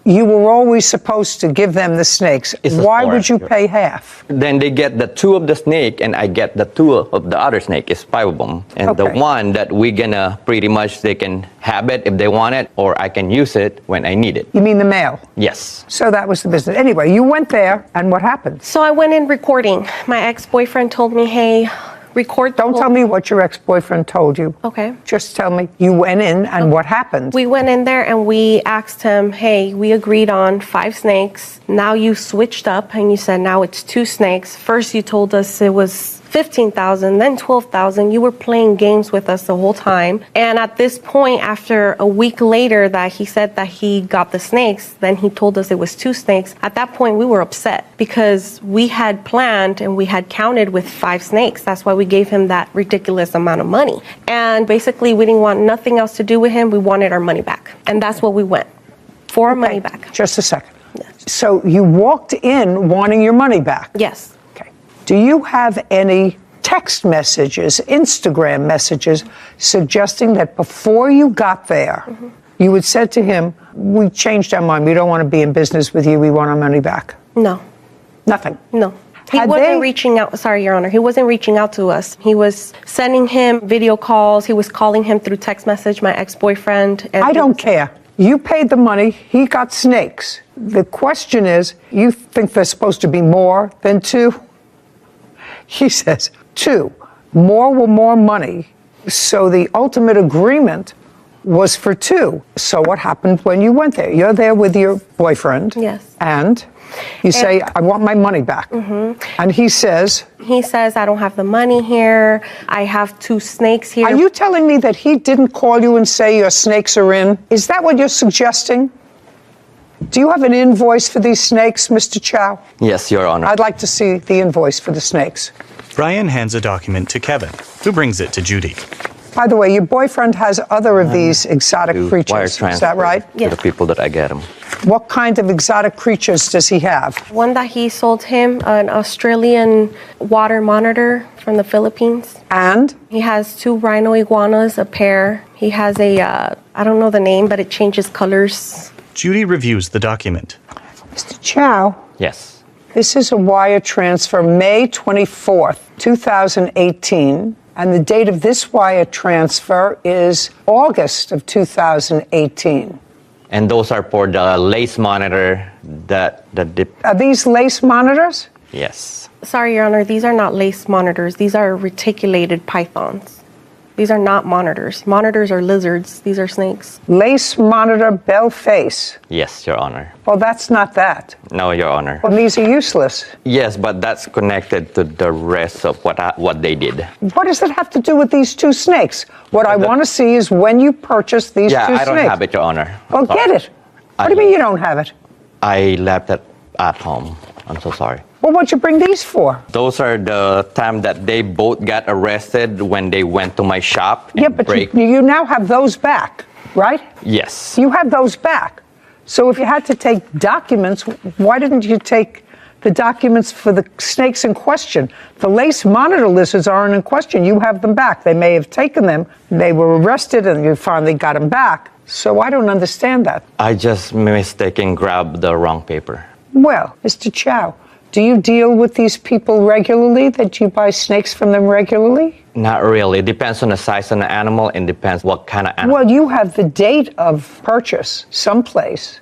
You were always supposed to give them the snakes. Why would you pay half? Then they get the 2 of the snake and I get the 2 of the other snake. It's 5 of them. And the one that we're gonna pretty much, they can have it if they want it, or I can use it when I need it. You mean the male? Yes. So that was the business. Anyway, you went there and what happened? So I went in recording. My ex-boyfriend told me, hey, record the Don't tell me what your ex-boyfriend told you. Okay. Just tell me you went in and what happened. We went in there and we asked him, hey, we agreed on 5 snakes. Now you switched up and you said now it's 2 snakes. First you told us it was 15,000, then 12,000. You were playing games with us the whole time. And at this point, after a week later that he said that he got the snakes, then he told us it was 2 snakes. At that point, we were upset because we had planned and we had counted with 5 snakes. That's why we gave him that ridiculous amount of money. And basically, we didn't want nothing else to do with him. We wanted our money back. And that's what we went for, our money back. Just a second. Yes. So you walked in wanting your money back? Yes. Do you have any text messages, Instagram messages, suggesting that before you got there, you had said to him, we changed our mind, we don't want to be in business with you, we want our money back? No. Nothing? No. He wasn't reaching out, sorry, Your Honor, he wasn't reaching out to us. He was sending him video calls, he was calling him through text message, my ex-boyfriend. I don't care. You paid the money, he got snakes. The question is, you think there's supposed to be more than 2? He says 2. More were more money. So the ultimate agreement was for 2. So what happened when you went there? You're there with your boyfriend. Yes. And you say, I want my money back. And he says? He says, I don't have the money here. I have 2 snakes here. Are you telling me that he didn't call you and say your snakes are in? Is that what you're suggesting? Do you have an invoice for these snakes, Mr. Chow? Yes, Your Honor. I'd like to see the invoice for the snakes. Brian hands a document to Kevin, who brings it to Judy. By the way, your boyfriend has other of these exotic creatures. Is that right? To the people that I get them. What kind of exotic creatures does he have? One that he sold him, an Australian water monitor from the Philippines. And? He has 2 rhino iguanas, a pair. He has a, I don't know the name, but it changes colors. Judy reviews the document. Mr. Chow? Yes. This is a wire transfer May 24th, 2018. And the date of this wire transfer is August of 2018. And those are for the lace monitor that Are these lace monitors? Yes. Sorry, Your Honor, these are not lace monitors. These are reticulated pythons. These are not monitors. Monitors are lizards. These are snakes. Lace monitor bell face. Yes, Your Honor. Well, that's not that. No, Your Honor. Well, these are useless. Yes, but that's connected to the rest of what they did. What does it have to do with these 2 snakes? What I want to see is when you purchased these 2 snakes. Yeah, I don't have it, Your Honor. Well, get it. What do you mean you don't have it? I left it at home. I'm so sorry. Well, what'd you bring these for? Those are the time that they both got arrested when they went to my shop. Yeah, but you now have those back, right? Yes. You have those back. So if you had to take documents, why didn't you take the documents for the snakes in question? The lace monitor lizards aren't in question. You have them back. They may have taken them. They were arrested and you finally got them back. So I don't understand that. I just mistaken grabbed the wrong paper. Well, Mr. Chow, do you deal with these people regularly, that you buy snakes from them regularly? Not really. It depends on the size of the animal and depends what kind of animal. Well, you have the date of purchase someplace,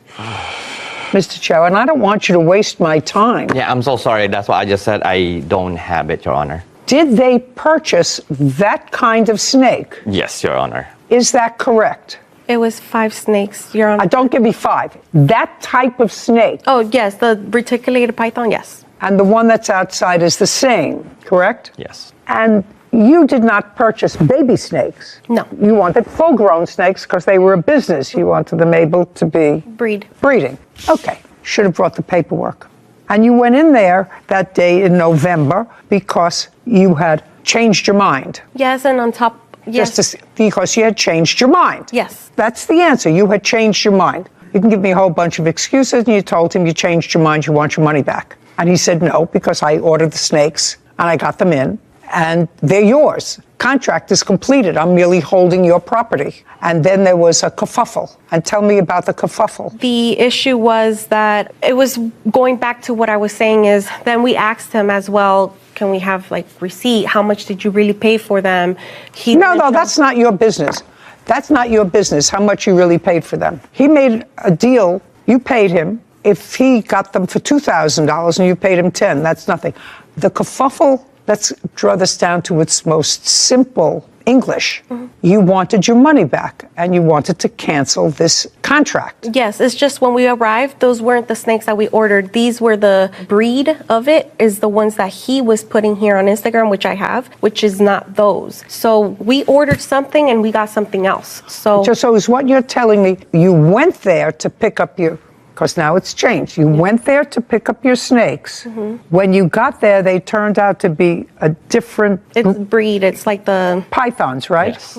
Mr. Chow, and I don't want you to waste my time. Yeah, I'm so sorry. That's why I just said I don't have it, Your Honor. Did they purchase that kind of snake? Yes, Your Honor. Is that correct? It was 5 snakes, Your Honor. Don't give me 5. That type of snake. Oh, yes, the reticulated python, yes. And the one that's outside is the same, correct? Yes. And you did not purchase baby snakes. No. You wanted full-grown snakes because they were a business. You wanted them able to be breeding. Okay. Should have brought the paperwork. And you went in there that day in November because you had changed your mind. Yes, and on top, yes. Because you had changed your mind. Yes. That's the answer. You had changed your mind. You can give me a whole bunch of excuses, and you told him you changed your mind, you want your money back. And he said no, because I ordered the snakes, and I got them in, and they're yours. Contract is completed. I'm merely holding your property. And then there was a kerfuffle. And tell me about the kerfuffle. The issue was that it was going back to what I was saying is, then we asked him as well, can we have like receipt? How much did you really pay for them? No, that's not your business. That's not your business, how much you really paid for them. He made a deal, you paid him. If he got them for $2,000 and you paid him $10,000, that's nothing. The kerfuffle, let's draw this down to its most simple English. You wanted your money back and you wanted to cancel this contract. Yes, it's just when we arrived, those weren't the snakes that we ordered. These were the breed of it, is the ones that he was putting here on Instagram, which I have, which is not those. So we ordered something and we got something else. So is what you're telling me, you went there to pick up your, because now it's changed. You went there to pick up your snakes. When you got there, they turned out to be a different... It's breed. It's like the... Pythons, right? Yes.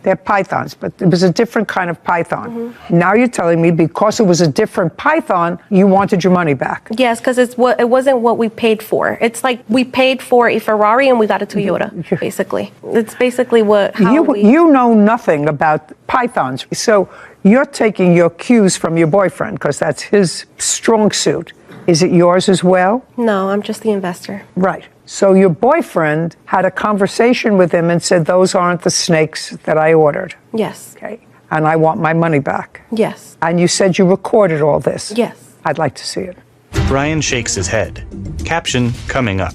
They're pythons, but it was a different kind of python. Now you're telling me because it was a different python, you wanted your money back. Yes, because it wasn't what we paid for. It's like we paid for a Ferrari and we got a Toyota, basically. It's basically You know nothing about pythons, so you're taking your cues from your boyfriend because that's his strong suit. Is it yours as well? No, I'm just the investor. Right. So your boyfriend had a conversation with him and said, those aren't the snakes that I ordered. Yes. Okay. And I want my money back. Yes. And you said you recorded all this. Yes. I'd like to see it. Brian shakes his head. Caption coming up.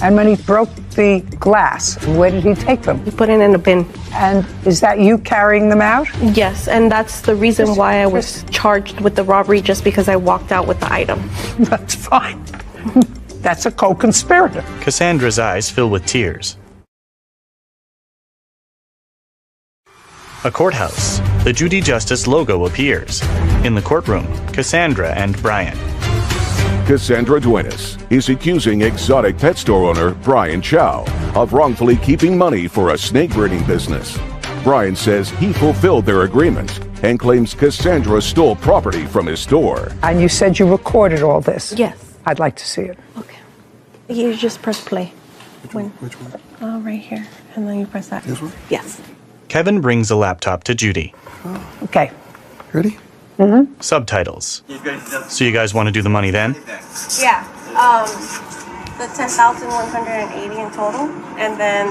And when he broke the glass, where did he take them? He put it in a bin. And is that you carrying them out? Yes, and that's the reason why I was charged with the robbery, just because I walked out with the item. That's fine. That's a co-conspirator. Cassandra's eyes fill with tears. A courthouse. The Judy Justice logo appears. In the courtroom, Cassandra and Brian. Cassandra Duenas is accusing exotic pet store owner Brian Chow of wrongfully keeping money for a snake breeding business. Brian says he fulfilled their agreement and claims Cassandra stole property from his store. And you said you recorded all this? Yes. I'd like to see it. Okay. You just press play. Which one? Oh, right here. And then you press that. This one? Yes. Kevin brings a laptop to Judy. Okay. Ready? Subtitles. So you guys want to do the money then? Yeah. The 10,180 in total, and then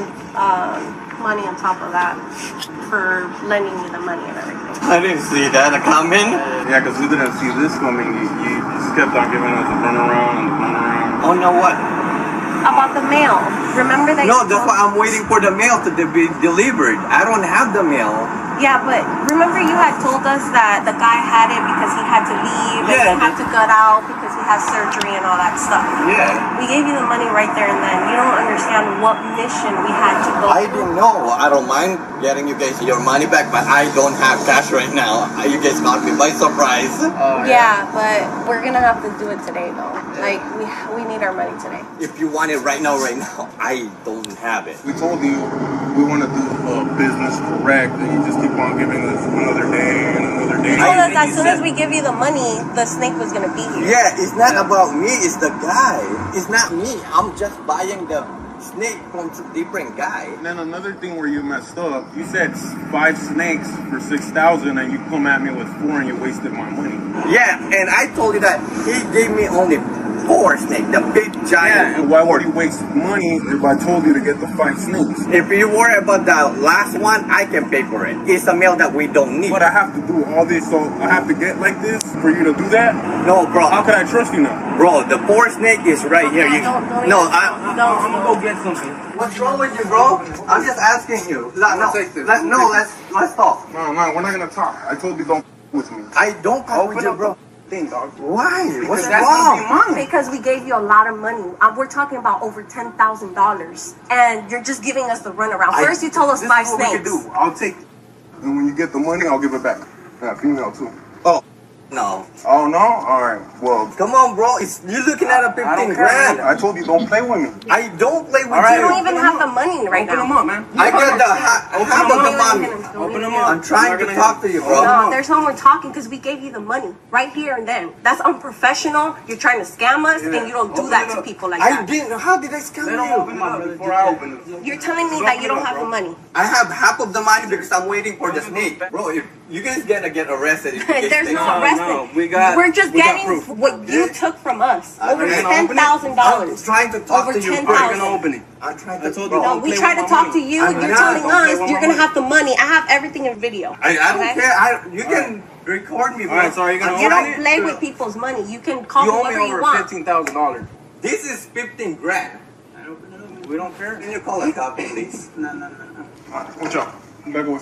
money on top of that for lending me the money and everything. I didn't see that coming. Yeah, because we didn't see this coming. You just kept on giving us a runaround and a runaround. Oh, no, what? About the mail. Remember that? No, that's why I'm waiting for the mail to be delivered. I don't have the mail. Yeah, but remember you had told us that the guy had it because he had to leave and he had to cut out because he has surgery and all that stuff. Yeah. We gave you the money right there and then. You don't understand what mission we had to go I didn't know. I don't mind getting you guys your money back, but I don't have cash right now. You guys caught me by surprise. Yeah, but we're gonna have to do it today though. Like we need our money today. If you want it right now, I don't have it. We told you we want to do business correct, and you just keep on giving us another day and another day. You told us as soon as we give you the money, the snake was gonna be here. Yeah, it's not about me, it's the guy. It's not me. I'm just buying the snake from different guy. And then another thing where you messed up, you said 5 snakes for 6,000 and you come at me with 4 and you wasted my money. Yeah, and I told you that he gave me only 4 snakes, the big giant. Yeah, and why would you waste money if I told you to get the 5 snakes? If you worry about the last one, I can pay for it. It's a meal that we don't need. But I have to do all this, so I have to get like this for you to do that? No, bro. How can I trust you now? Bro, the 4 snake is right here. I'm gonna go get something. What's wrong with you, bro? I'm just asking you. Let's talk. No, we're not gonna talk. I told you don't with me. I don't talk with you, bro. Dog. Why? What's wrong? Because we gave you a lot of money. We're talking about over $10,000, and you're just giving us the runaround. First, you told us 5 snakes. This is what we can do. I'll take it, and when you get the money, I'll give it back. Yeah, female too. Oh. No. Oh no? Alright, well. Come on, bro. You're looking at a 15 grand. I told you don't play with me. I don't play with you. You don't even have the money right now. Open them up, man. I got the half of the money. Open them up. I'm trying to talk to you, bro. No, there's no more talking because we gave you the money right here and then. That's unprofessional. You're trying to scam us, and you don't do that to people like that. I didn't. How did I scam you? Before I open it. You're telling me that you don't have the money. I have half of the money because I'm waiting for the snake. Bro, if you guys gonna get arrested. There's no arresting. We're just getting what you took from us. Over $10,000. I'm trying to talk to you. Over $10,000. Open it. I'm trying to talk to No, we tried to talk to you. You're telling us you're gonna have the money. I have everything in video. I don't care. You can record me, bro. Alright, so are you gonna You don't play with people's money. You can call whoever you want. You owe me over $15,000. This is 15 grand. We don't care. Can you call a cop, please? No. Alright, watch out. Back away.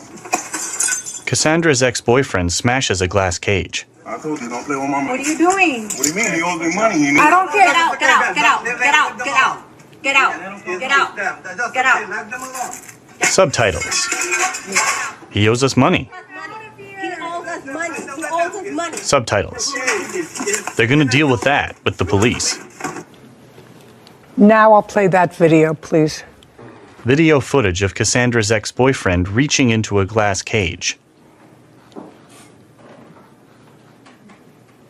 Cassandra's ex-boyfriend smashes a glass cage. I told you, don't play with my money. What are you doing? What do you mean? He owes me money. I don't care. Get out. Subtitles. He owes us money. He owes us money. Subtitles. They're going to deal with that with the police. Now I'll play that video, please. Video footage of Cassandra's ex-boyfriend reaching into a glass cage.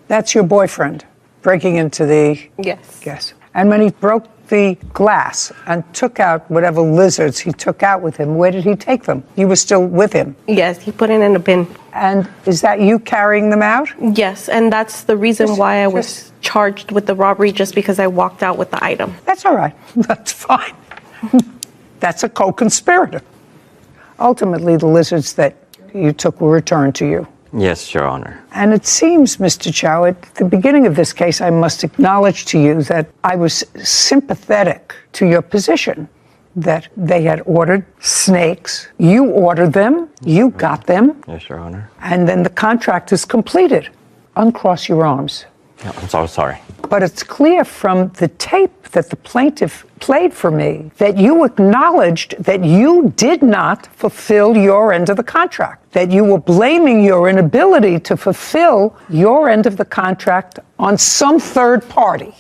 That's your boyfriend breaking into the... Yes. And when he broke the glass and took out whatever lizards he took out with him, where did he take them? You were still with him? Yes, he put it in a bin. And is that you carrying them out? Yes, and that's the reason why I was charged with the robbery, just because I walked out with the item. That's all right. That's fine. That's a co-conspirator. Ultimately, the lizards that you took were returned to you. Yes, Your Honor. And it seems, Mr. Chow, at the beginning of this case, I must acknowledge to you that I was sympathetic to your position, that they had ordered snakes. You ordered them. You got them. Yes, Your Honor. And then the contract is completed. Uncross your arms. No, I'm so sorry. But it's clear from the tape that the plaintiff played for me that you acknowledged that you did not fulfill your end of the contract, that you were blaming your inability to fulfill your end of the contract on some third party.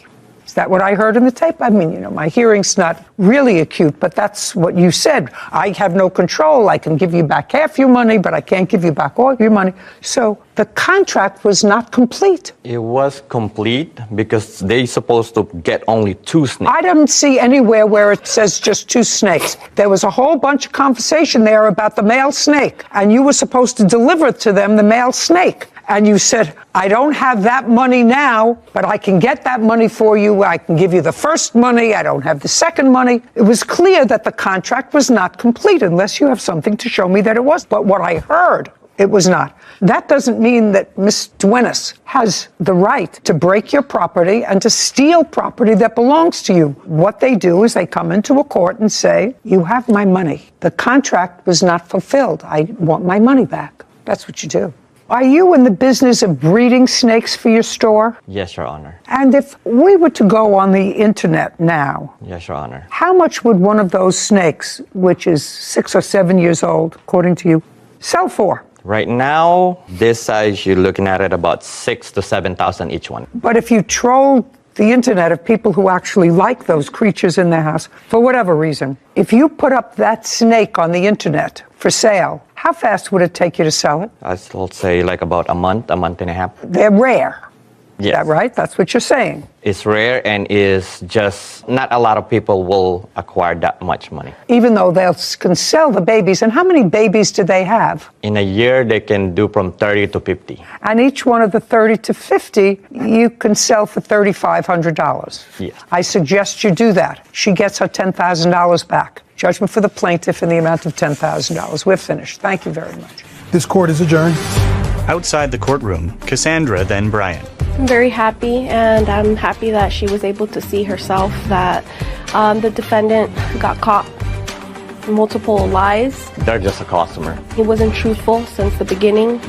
Is that what I heard in the tape? I mean, my hearing's not really acute, but that's what you said. I have no control. I can give you back half your money, but I can't give you back all your money. So the contract was not complete. It was complete because they supposed to get only 2 snakes. I didn't see anywhere where it says just 2 snakes. There was a whole bunch of conversation there about the male snake, and you were supposed to deliver to them the male snake. And you said, I don't have that money now, but I can get that money for you. I can give you the first money. I don't have the second money. It was clear that the contract was not complete unless you have something to show me that it was. But what I heard, it was not. That doesn't mean that Ms. Duenas has the right to break your property and to steal property that belongs to you. What they do is they come into a court and say, you have my money. The contract was not fulfilled. I want my money back. That's what you do. Are you in the business of breeding snakes for your store? Yes, Your Honor. And if we were to go on the internet now, Yes, Your Honor. how much would one of those snakes, which is 6 or 7 years old, according to you, sell for? Right now, this size, you're looking at it about 6,000 to 7,000 each one. But if you troll the internet of people who actually like those creatures in their house, for whatever reason, if you put up that snake on the internet for sale, how fast would it take you to sell it? I'd still say like about a month and a half. They're rare. Yes. Is that right? That's what you're saying. It's rare and is just not a lot of people will acquire that much money. Even though they can sell the babies. And how many babies do they have? In a year, they can do from 30 to 50. And each one of the 30 to 50, you can sell for $3,500. Yes. I suggest you do that. She gets her $10,000 back. Judgment for the plaintiff in the amount of $10,000. We're finished. Thank you very much. This court is adjourned. Outside the courtroom, Cassandra, then Brian. I'm very happy, and I'm happy that she was able to see herself that the defendant got caught multiple lies. They're just a customer. He wasn't truthful since the beginning.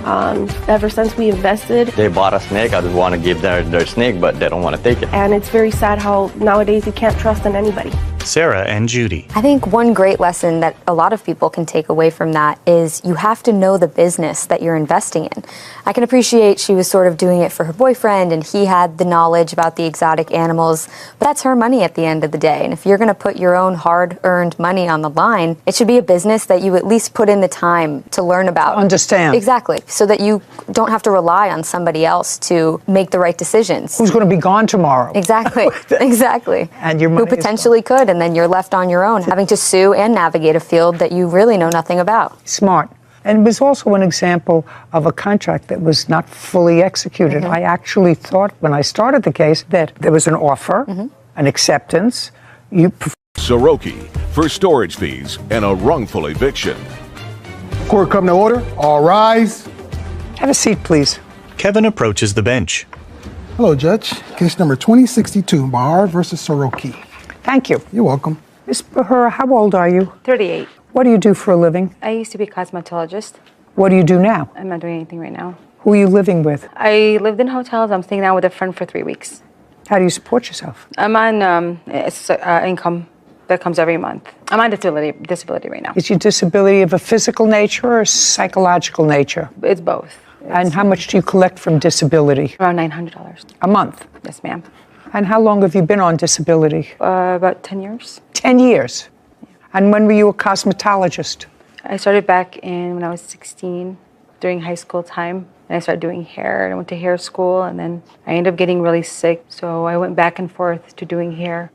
Ever since we invested. They bought a snake. I just want to give their snake, but they don't want to take it. And it's very sad how nowadays you can't trust in anybody. Sarah and Judy. I think one great lesson that a lot of people can take away from that is you have to know the business that you're investing in. I can appreciate she was sort of doing it for her boyfriend and he had the knowledge about the exotic animals, but that's her money at the end of the day. And if you're going to put your own hard-earned money on the line, it should be a business that you at least put in the time to learn about. Understand. Exactly. So that you don't have to rely on somebody else to make the right decisions. Who's going to be gone tomorrow? Exactly. Exactly. And your money who potentially could, and then you're left on your own, having to sue and navigate a field that you really know nothing about. Smart. And it was also an example of a contract that was not fully executed. I actually thought when I started the case that there was an offer, an acceptance. Soroki for storage fees and a wrongful eviction. Court come to order. All rise. Have a seat, please. Kevin approaches the bench. Hello, Judge. Case number 2062, Bahar versus Soroki. Thank you. You're welcome. Ms. Bahar, how old are you? 38. What do you do for a living? I used to be a cosmetologist. What do you do now? I'm not doing anything right now. Who are you living with? I lived in hotels. I'm staying now with a friend for 3 weeks. How do you support yourself? I'm on income that comes every month. I'm on disability right now. Is your disability of a physical nature or a psychological nature? It's both. And how much do you collect from disability? Around $900. A month? Yes, ma'am. And how long have you been on disability? About 10 years. 10 years? Yeah. And when were you a cosmetologist? I started back when I was 16, during high school time. And I started doing hair, and I went to hair school, and then I ended up getting really sick. So I went back and forth to doing hair.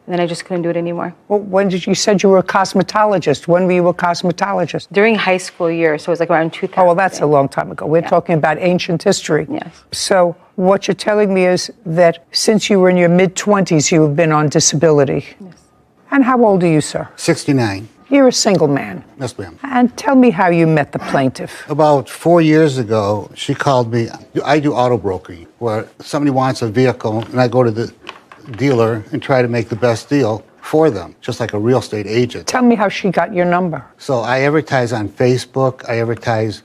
And then I just couldn't do it anymore. Well, when did you said you were a cosmetologist? When were you a cosmetologist? During high school years, so it was like around 2000. Oh, well, that's a long time ago. We're talking about ancient history. Yes. So what you're telling me is that since you were in your mid-20s, you have been on disability. Yes. And how old are you, sir? 69. You're a single man. Yes, ma'am. And tell me how you met the plaintiff. About 4 years ago, she called me. I do auto brokering, where somebody wants a vehicle, and I go to the dealer and try to make the best deal for them, just like a real estate agent. Tell me how she got your number. So I advertise on Facebook, I advertise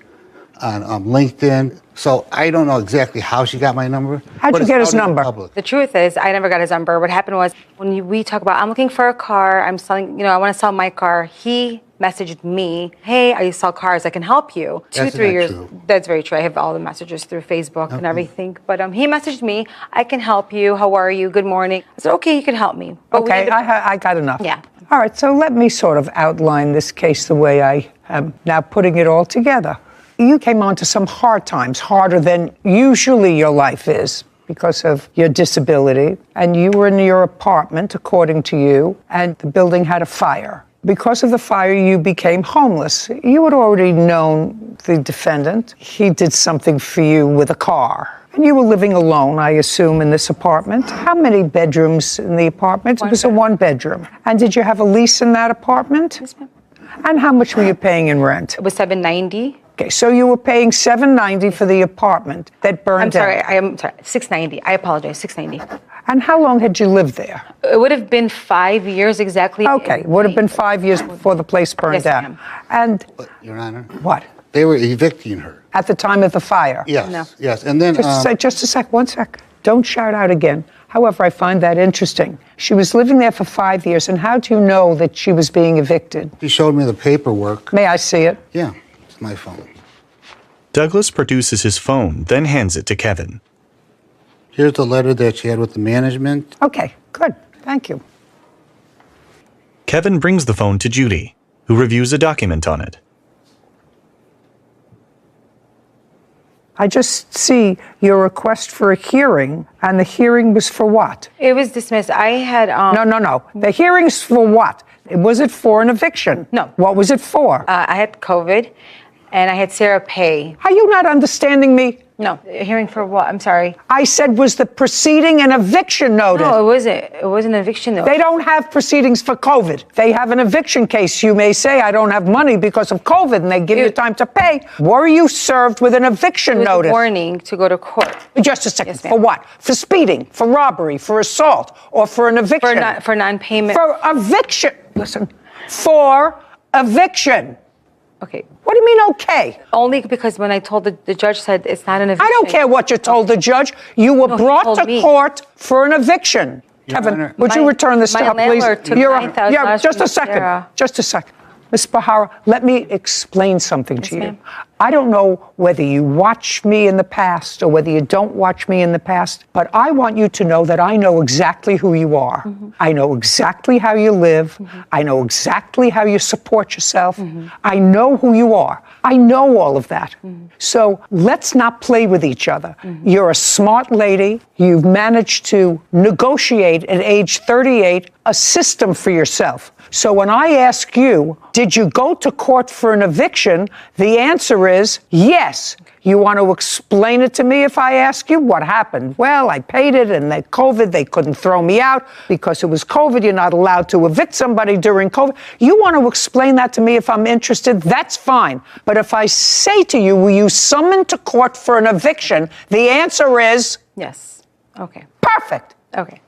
on LinkedIn. So I don't know exactly how she got my number. How'd you get his number? The truth is, I never got his number. What happened was, when we talk about, I'm looking for a car, I'm selling, I want to sell my car, he messaged me, hey, I sell cars, I can help you. That's 2-3 not years. true. That's very true. I have all the messages through Facebook and everything. But he messaged me, I can help you, how are you, good morning. I said, okay, you can help me. But Okay, I got enough. Yeah. All right, so let me sort of outline this case the way I am now putting it all together. You came onto some hard times, harder than usually your life is because of your disability, and you were in your apartment, according to you, and the building had a fire. Because of the fire, you became homeless. You had already known the defendant. He did something for you with a car. And you were living alone, I assume, in this apartment. How many bedrooms in the apartment? It was a one-bedroom. And did you have a lease in that apartment? Yes, ma'am. And how much were you paying in rent? It was $790. Okay, so you were paying $790 for the apartment that burned down. I'm sorry, $690. I apologize, $690. And how long had you lived there? It would have been 5 years exactly. Okay, it would have been 5 years before the place burned down. Ma'am. And But, Your Honor, what? they were evicting her. At the time of the fire? Yes, yes. And then Just a sec, 1 sec. Don't shout out again. However, I find that interesting. She was living there for 5 years, and how do you know that she was being evicted? she showed me the paperwork. May I see it? Yeah, it's my phone. Douglas produces his phone, then hands it to Kevin. Here's the letter that she had with the management. Okay, good. Thank you. Kevin brings the phone to Judy, who reviews a document on it. I just see your request for a hearing, and the hearing was for what? It was dismissed. I had No. The hearing's for what? Was it for an eviction? No. What was it for? I had COVID, and I had Sarah pay. Are you not understanding me? No, a hearing for what? I'm sorry. I said, was the proceeding an eviction notice? No, it wasn't. It wasn't an eviction notice. They don't have proceedings for COVID. They have an eviction case. You may say, I don't have money because of COVID, and they give you time to pay. Were you served with an eviction notice? A warning to go to court. Just a second. For what? For speeding, for robbery, for assault, or for an eviction? For non-payment. For eviction. Listen, for eviction. Okay. What do you mean, okay? Only because when I told the judge said it's not an eviction. I don't care what you told the judge. You were brought to court for an eviction. Your Kevin, Honor, would you return this my to her, please? landlord took $9,000 just a from second. Sarah. Just a second. Ms. Bahara, let me explain something to you. ma'am. I don't know whether you watch me in the past or whether you don't watch me in the past, but I want you to know that I know exactly who you are. I know exactly how you live. I know exactly how you support yourself. I know who you are. I know all of that. So let's not play with each other. You're a smart lady. You've managed to negotiate at age 38 a system for yourself. So when I ask you, did you go to court for an eviction? The answer is yes. You want to explain it to me if I ask you what happened? Well, I paid it, and they COVID, they couldn't throw me out because it was COVID. You're not allowed to evict somebody during COVID. You want to explain that to me if I'm interested? That's fine. But if I say to you, were you summoned to court for an eviction? The answer is yes. Okay. Perfect. Okay.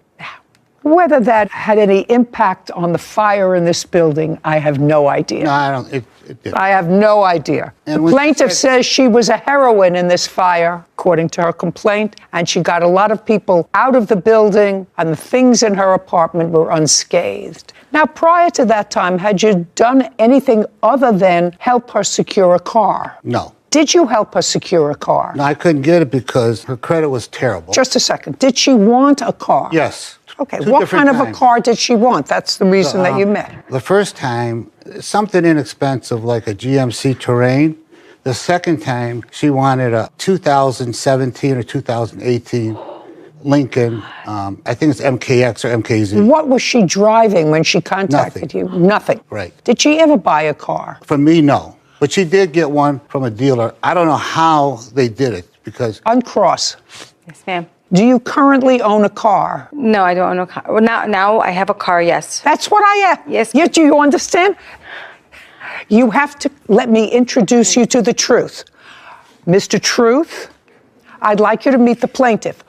Whether that had any impact on the fire in this building, I have no idea. No, I don't. It did. I have no idea. And The when she plaintiff said- says she was a heroine in this fire, according to her complaint, and she got a lot of people out of the building, and the things in her apartment were unscathed. Now, prior to that time, had you done anything other than help her secure a car? No. Did you help her secure a car? No, I couldn't get it because her credit was terrible. Just a second. Did she want a car? Yes. Okay, Two what different kind of a times. car did she want? That's the reason that you met. The first time, something inexpensive like a GMC Terrain. The second time, she wanted a 2017 or 2018 Lincoln. I think it's MKX or MKZ. What was she driving when she contacted you? Nothing. Right. Did she ever buy a car? For me, no. But she did get one from a dealer. I don't know how they did it because... Uncross. Yes, ma'am. Do you currently own a car? No, I don't own a car. Well, now I have a car, yes. That's what I am. Yes. Do you understand? You have to let me introduce you to the truth. Mr. Truth, I'd like you to meet the plaintiff.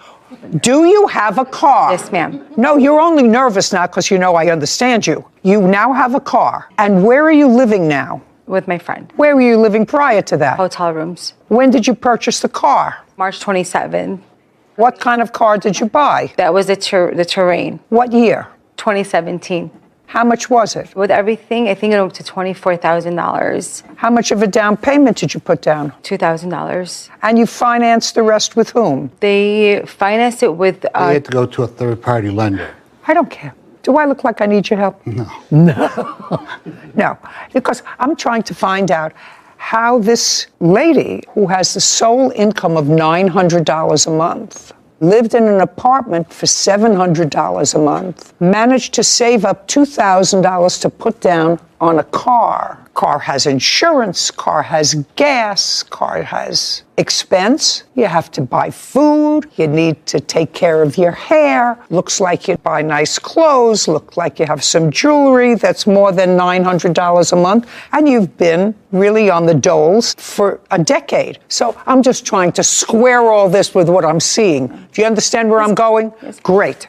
Do you have a car? Yes, ma'am. No, you're only nervous now because you know I understand you. You now have a car. And where are you living now? With my friend. Where were you living prior to that? Hotel rooms. When did you purchase the car? March 27th. What kind of car did you buy? That was the Terrain. What year? 2017. How much was it? With everything, I think it went up to $24,000. How much of a down payment did you put down? $2,000. And you financed the rest with whom? They financed it with... They had to go to a third-party lender. I don't care. Do I look like I need your help? No. No, because I'm trying to find out how this lady who has the sole income of $900 a month, lived in an apartment for $700 a month, managed to save up $2,000 to put down on a car. Car has insurance, car has gas, car has expense. You have to buy food, you need to take care of your hair. Looks like you buy nice clothes, look like you have some jewelry that's more than $900 a month, and you've been really on the doles for a decade. So I'm just trying to square all this with what I'm seeing. Do you understand where I'm going? Yes. Great.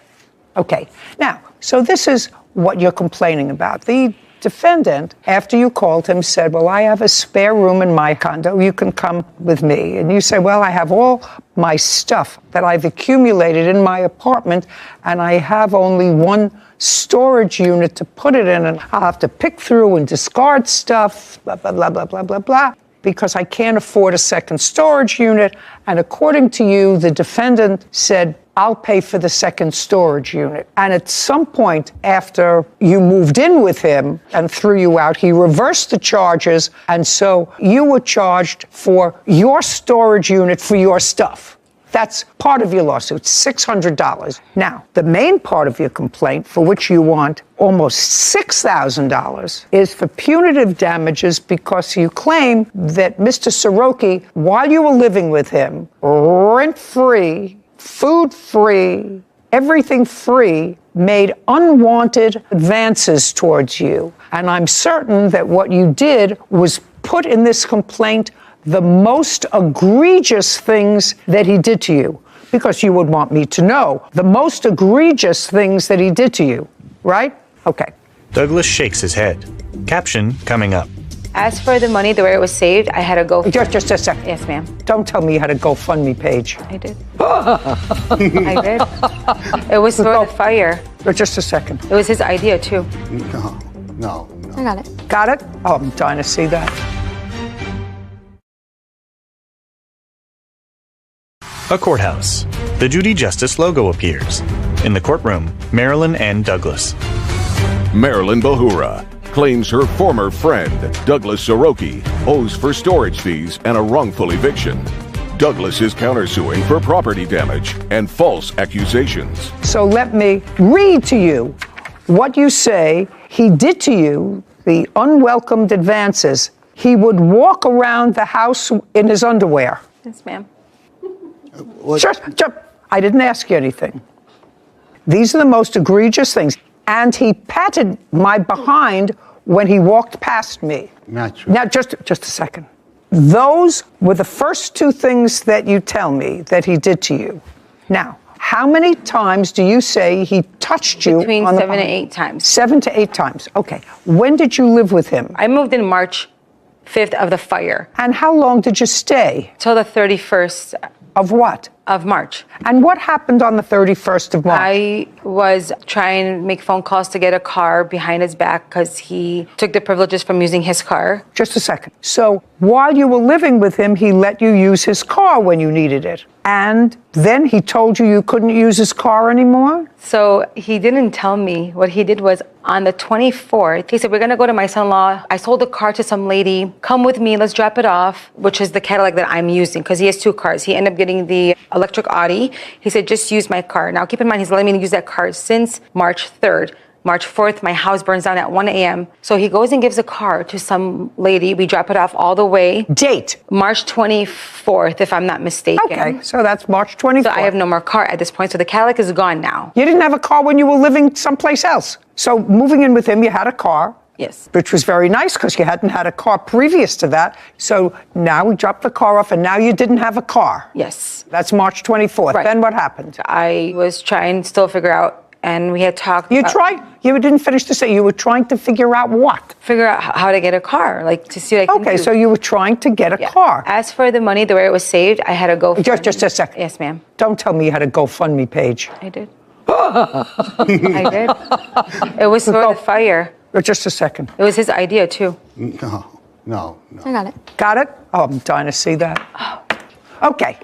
Okay. Now, so this is what you're complaining about. The defendant, after you called him, said, well, I have a spare room in my condo. You can come with me. And you say, well, I have all my stuff that I've accumulated in my apartment, and I have only one storage unit to put it in, and I'll have to pick through and discard stuff, blah, blah, blah, blah, blah, blah, blah. because I can't afford a second storage unit. And according to you, the defendant said, I'll pay for the second storage unit. And at some point after you moved in with him and threw you out, he reversed the charges. And so you were charged for your storage unit for your stuff. That's part of your lawsuit, $600. Now, the main part of your complaint, for which you want almost $6,000, is for punitive damages because you claim that Mr. Soroki, while you were living with him, rent-free, food-free, everything free, made unwanted advances towards you. And I'm certain that what you did was put in this complaint the most egregious things that he did to you, because you would want me to know the most egregious things that he did to you, right? Okay. Douglas shakes his head. Caption coming up. As for the money, the way it was saved, I had to go. Just a second. Yes, ma'am. Don't tell me you had a GoFundMe page. I did. I did. It was for the fire. Just a second. It was his idea, too. No. I got it. Got it? Oh, I'm dying to see that. A courthouse. The Judy Justice logo appears. In the courtroom, Marilyn and Douglas. Marilyn Bahura claims her former friend, Douglas Soroki, owes for storage fees and a wrongful eviction. Douglas is countersuing for property damage and false accusations. So let me read to you what you say he did to you, the unwelcomed advances. He would walk around the house in his underwear. Yes, ma'am. Just, I didn't ask you anything. These are the most egregious things. And he patted my behind when he walked past me. Not true. Now, just a second. Those were the first two things that you tell me that he did to you. Now, how many times do you say he touched you? Between on 7 to 8 times. 7 to 8 times. Okay. When did you live with him? I moved in March 5th of the fire. And how long did you stay? Till the 31st. Of what? Of March. And what happened on the 31st of March? I was trying to make phone calls to get a car behind his back because he took the privileges from using his car. Just a second. So while you were living with him, he let you use his car when you needed it. And then he told you couldn't use his car anymore? So he didn't tell me. What he did was on the 24th, he said, we're going to go to my son-in-law. I sold the car to some lady. Come with me. Let's drop it off, which is the Cadillac that I'm using because he has 2 cars. He ended up getting the electric Audi. He said, just use my car. Now, keep in mind, he's letting me use that car since March 3rd. March 4th, my house burns down at 1 a.m. So he goes and gives a car to some lady. We drop it off all the way. Date? March 24th, if I'm not mistaken. Okay, so that's March 24th. So I have no more car at this point. So the Cadillac is gone now. You didn't have a car when you were living someplace else. So moving in with him, you had a car. Yes. Which was very nice because you hadn't had a car previous to that. So now we dropped the car off and now you didn't have a car. Yes. That's March 24th. Right. Then what happened? I was trying to still figure out, and we had talked. You tried? You didn't finish to say you were trying to figure out what? Figure out how to get a car, like to see what I can do. Okay, so you were trying to get a car. As for the money, the way it was saved, I had to go. Just a second. Yes, ma'am. Don't tell me you had a GoFundMe page. I did. I did. It was for the fire. Just a second. It was his idea too. No. I got it. Got it? Oh, I'm dying to see that. Okay.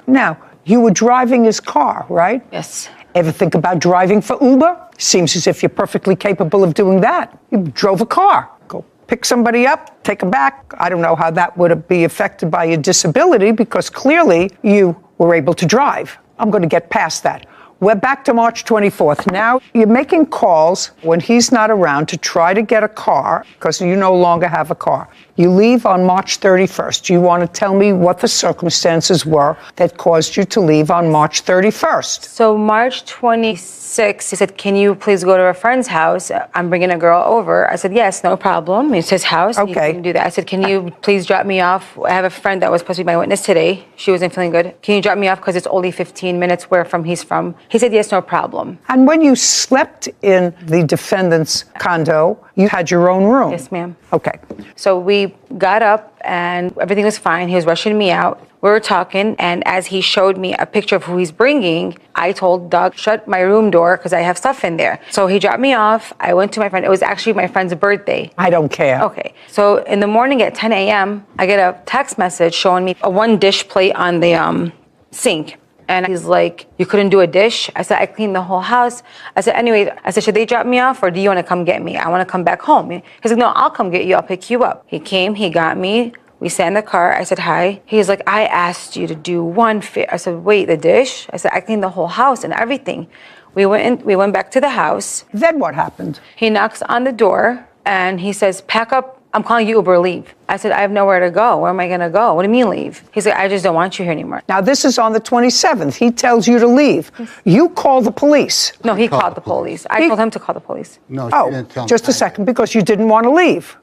Now, you were driving his car, right? Yes. Ever think about driving for Uber? Seems as if you're perfectly capable of doing that. You drove a car. Go pick somebody up, take them back. I don't know how that would be affected by your disability because clearly you were able to drive. I'm going to get past that. We're back to March 24th. Now, you're making calls when he's not around to try to get a car because you no longer have a car. You leave on March 31st. You want to tell me what the circumstances were that caused you to leave on March 31st? So March 26th, he said, can you please go to a friend's house? I'm bringing a girl over. I said, yes, no problem. It's his house. Okay. You can do that. I said, can you please drop me off? I have a friend that was supposed to be my witness today. She wasn't feeling good. Can you drop me off because it's only 15 minutes where he's from? He said, yes, no problem. And when you slept in the defendant's condo, you had your own room? Yes, ma'am. Okay. So we got up and everything was fine. He was rushing me out. We were talking, and as he showed me a picture of who he's bringing, I told Doug, shut my room door because I have stuff in there. So he dropped me off. I went to my friend. It was actually my friend's birthday. I don't care. Okay. So in the morning at 10 a.m., I get a text message showing me a one dish plate on the sink. And he's like, you couldn't do a dish? I said, I cleaned the whole house. I said, anyway, should they drop me off or do you want to come get me? I want to come back home. He's like, no, I'll come get you. I'll pick you up. He came, he got me. We sat in the car. I said, hi. He's like, I asked you to do one fit. I said, wait, the dish? I said, I cleaned the whole house and everything. We went back to the house. Then what happened? He knocks on the door and he says, pack up. I'm calling you Uber, leave. I said, I have nowhere to go. Where am I going to go? What do you mean leave? He's like, I just don't want you here anymore. Now, this is on the 27th. He tells you to leave. You call the police. No, he called the police. I told him to call the police. No, Oh, just a second, because you didn't want to leave.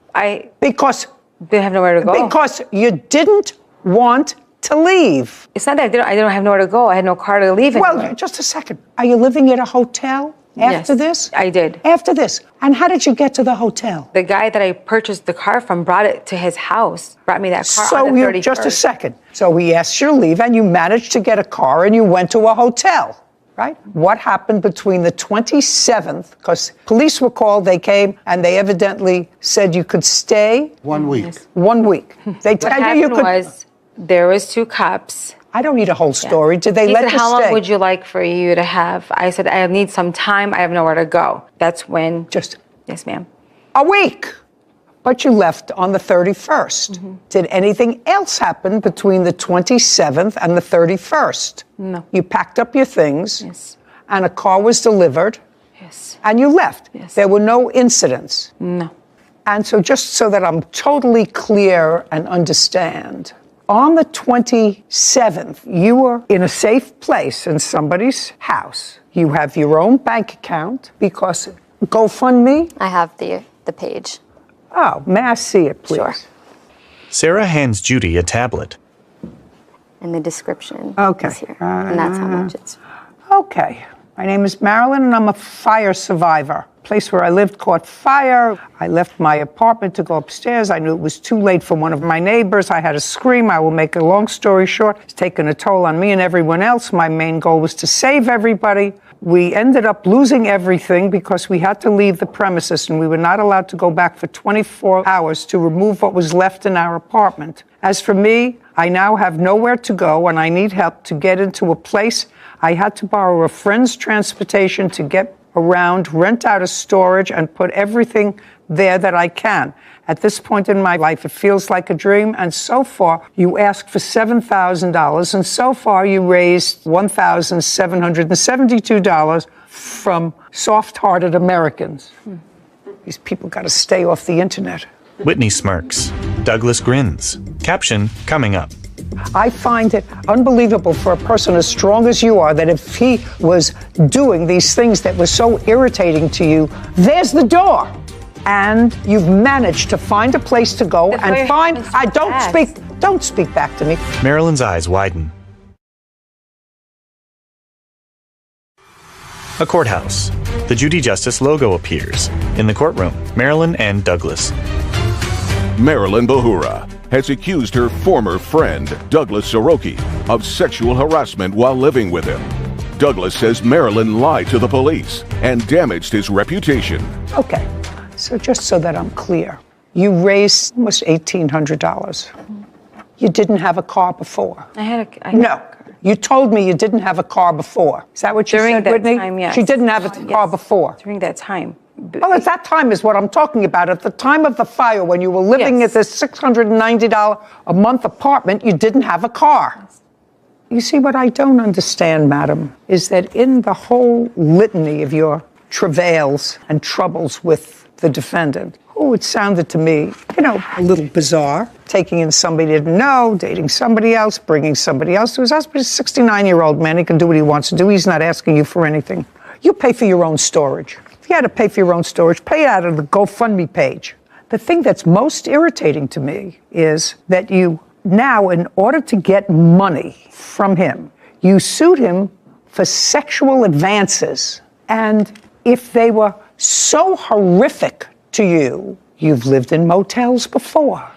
Because didn't have nowhere to go. Because you didn't want to leave. It's not that I didn't have nowhere to go. I had no car to leave anywhere. Well, just a second. Are you living at a hotel after this? I did. After this. And how did you get to the hotel? The guy that I purchased the car from brought it to his house, brought me that car on the 31st. Just a second. So he asked you to leave and you managed to get a car and you went to a hotel. Right? What happened between the 27th, because police were called, they came, and they evidently said you could stay? 1 week. Yes. 1 week. They tell you could. There was two cops. I don't need a whole story. Did they He let said, you how stay? long would you like for you to have? I said, I need some time. I have nowhere to go. That's when. Yes, ma'am. A week. But you left on the 31st. Did anything else happen between the 27th and the 31st? No. You packed up your things. Yes. And a car was delivered. Yes. And you left. Yes. There were no incidents. No. And so just so that I'm totally clear and understand, on the 27th, you were in a safe place in somebody's house. You have your own bank account because GoFundMe? I have the page. Oh, may I see it, please? Sure. Sarah hands Judy a tablet. And the description is here. And that's how much it's. Okay. My name is Marilyn, and I'm a fire survivor. Place where I lived caught fire. I left my apartment to go upstairs. I knew it was too late for one of my neighbors. I had to scream. I will make a long story short. It's taken a toll on me and everyone else. My main goal was to save everybody. We ended up losing everything because we had to leave the premises and we were not allowed to go back for 24 hours to remove what was left in our apartment. As for me, I now have nowhere to go and I need help to get into a place. I had to borrow a friend's transportation to get around, rent out a storage, and put everything there that I can. At this point in my life, it feels like a dream, and so far, you asked for $7,000, and so far you raised $1,772 from soft-hearted Americans. These people got to stay off the internet. Whitney smirks. Douglas grins. Caption coming up. I find it unbelievable for a person as strong as you are that if he was doing these things that were so irritating to you, there's the door. And you've managed to find a place to go and find. Don't speak back to me. Marilyn's eyes widen. A courthouse. The Judy Justice logo appears. In the courtroom, Marilyn and Douglas. Marilyn Bahura has accused her former friend, Douglas Soroki, of sexual harassment while living with him. Douglas says Marilyn lied to the police and damaged his reputation. Okay, so just so that I'm clear, you raised almost $1,800. You didn't have a car before. I had a No. You told me you didn't have a car before. Is that what you said, Whitney? During that time, yes. She didn't have a car before. During that time. Well, at that time is what I'm talking about. At the time of the fire, when you were living at this $690 a month apartment, you didn't have a car. You see, what I don't understand, madam, is that in the whole litany of your travails and troubles with the defendant, it sounded to me, a little bizarre. Taking in somebody he didn't know, dating somebody else, bringing somebody else to his house. But he's a 69-year-old man. He can do what he wants to do. He's not asking you for anything. You pay for your own storage. If you had to pay for your own storage, pay it out of the GoFundMe page. The thing that's most irritating to me is that you now, in order to get money from him, you sued him for sexual advances. And if they were so horrific to you, you've lived in motels before.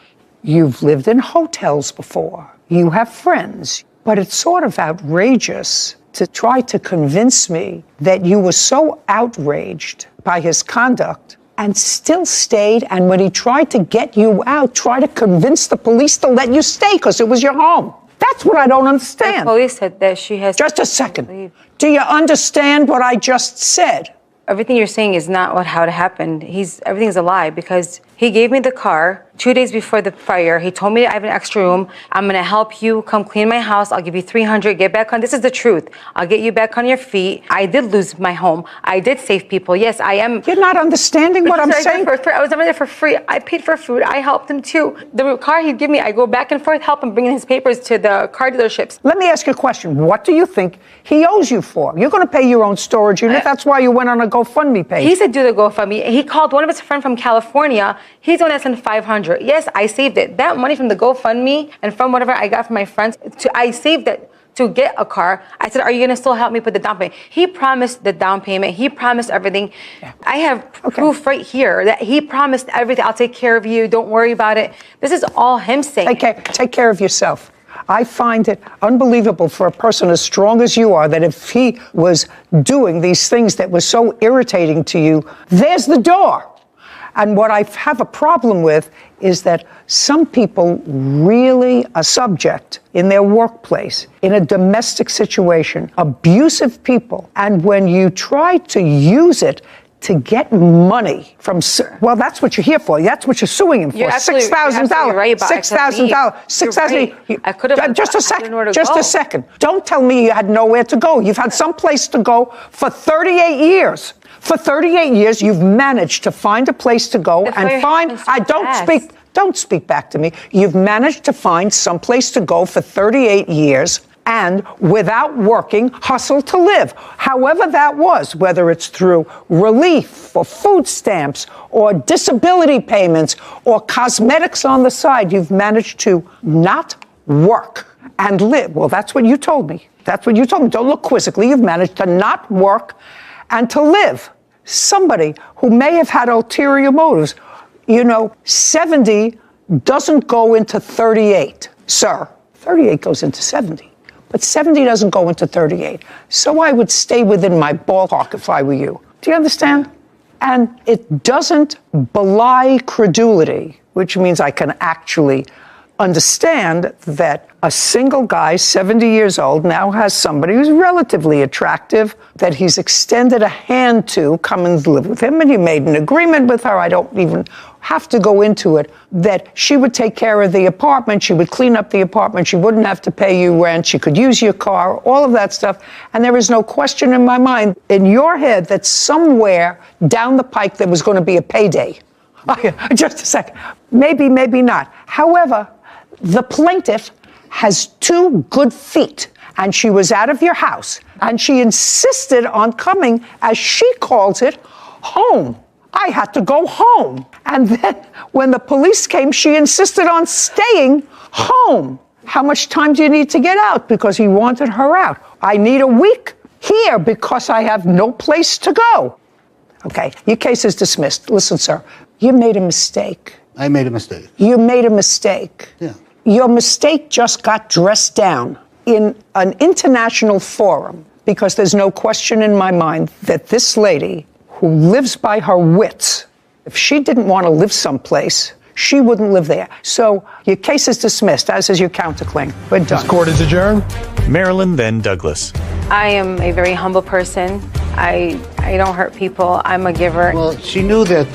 You've lived in hotels before. You have friends. But it's sort of outrageous to try to convince me that you were so outraged by his conduct and still stayed, and when he tried to get you out, try to convince the police to let you stay because it was your home. That's what I don't understand. The police said that she has... Just a second. Do you understand what I just said? Everything you're saying is not how it happened. Everything's a lie because he gave me the car 2 days before the fire. He told me I have an extra room. I'm going to help you come clean my house. I'll give you $300. Get back on. This is the truth. I'll get you back on your feet. I did lose my home. I did save people. Yes, I am. You're not understanding what I'm saying? I was never there for free. I paid for food. I helped him too. The car he'd give me, I go back and forth, help him bring in his papers to the car dealerships. Let me ask you a question. What do you think he owes you for? You're going to pay your own storage unit. That's why you went on a GoFundMe page. He said do the GoFundMe. He called one of his friends from California. He's the one that sent $500. Yes, I saved it. That money from the GoFundMe and from whatever I got from my friends, I saved it to get a car. I said, are you going to still help me put the down payment? He promised the down payment. He promised everything. Yeah. I have proof right here that he promised everything. I'll take care of you. Don't worry about it. This is all him saying. Take care of yourself. I find it unbelievable for a person as strong as you are that if he was doing these things that were so irritating to you, there's the door. And what I have a problem with is that some people really are subject in their workplace, in a domestic situation, abusive people. And when you try to use it to get money from, well, that's what you're here for. That's what you're suing him for. $6,000. Right, $6,000. $6,000. I could have. Just a second. Just a second. Don't tell me you had nowhere to go. You've had some place to go for 38 years. For 38 years, you've managed to find a place to go and find. Don't speak back to me. You've managed to find some place to go for 38 years. And without working, hustle to live. However that was, whether it's through relief or food stamps or disability payments or cosmetics on the side, you've managed to not work and live. Well, that's what you told me. That's what you told me. Don't look quizzically. You've managed to not work and to live. Somebody who may have had ulterior motives. 70 doesn't go into 38, sir. 38 goes into 70. But 70 doesn't go into 38. So I would stay within my ballpark if I were you. Do you understand? And it doesn't belie credulity, which means I can actually understand that a single guy, 70 years old, now has somebody who's relatively attractive that he's extended a hand to come and live with him, and he made an agreement with her. I don't even have to go into it, that she would take care of the apartment, she would clean up the apartment, she wouldn't have to pay you rent, she could use your car, all of that stuff. And there is no question in my mind, in your head, that somewhere down the pike there was going to be a payday. Just a second. Maybe, maybe not. However, the plaintiff has 2 good feet, and she was out of your house, and she insisted on coming, as she calls it, home. I had to go home. And then when the police came, she insisted on staying home. How much time do you need to get out? Because he wanted her out. I need a week here because I have no place to go. Okay, your case is dismissed. Listen, sir, you made a mistake. I made a mistake. You made a mistake. Yeah. Your mistake just got dressed down in an international forum because there's no question in my mind that this lady who lives by her wits, if she didn't want to live someplace, she wouldn't live there. So your case is dismissed, as is your counterclaim. We're done. This court is adjourned. Marilyn, then Douglas. I am a very humble person. I don't hurt people. I'm a giver. Well, she knew that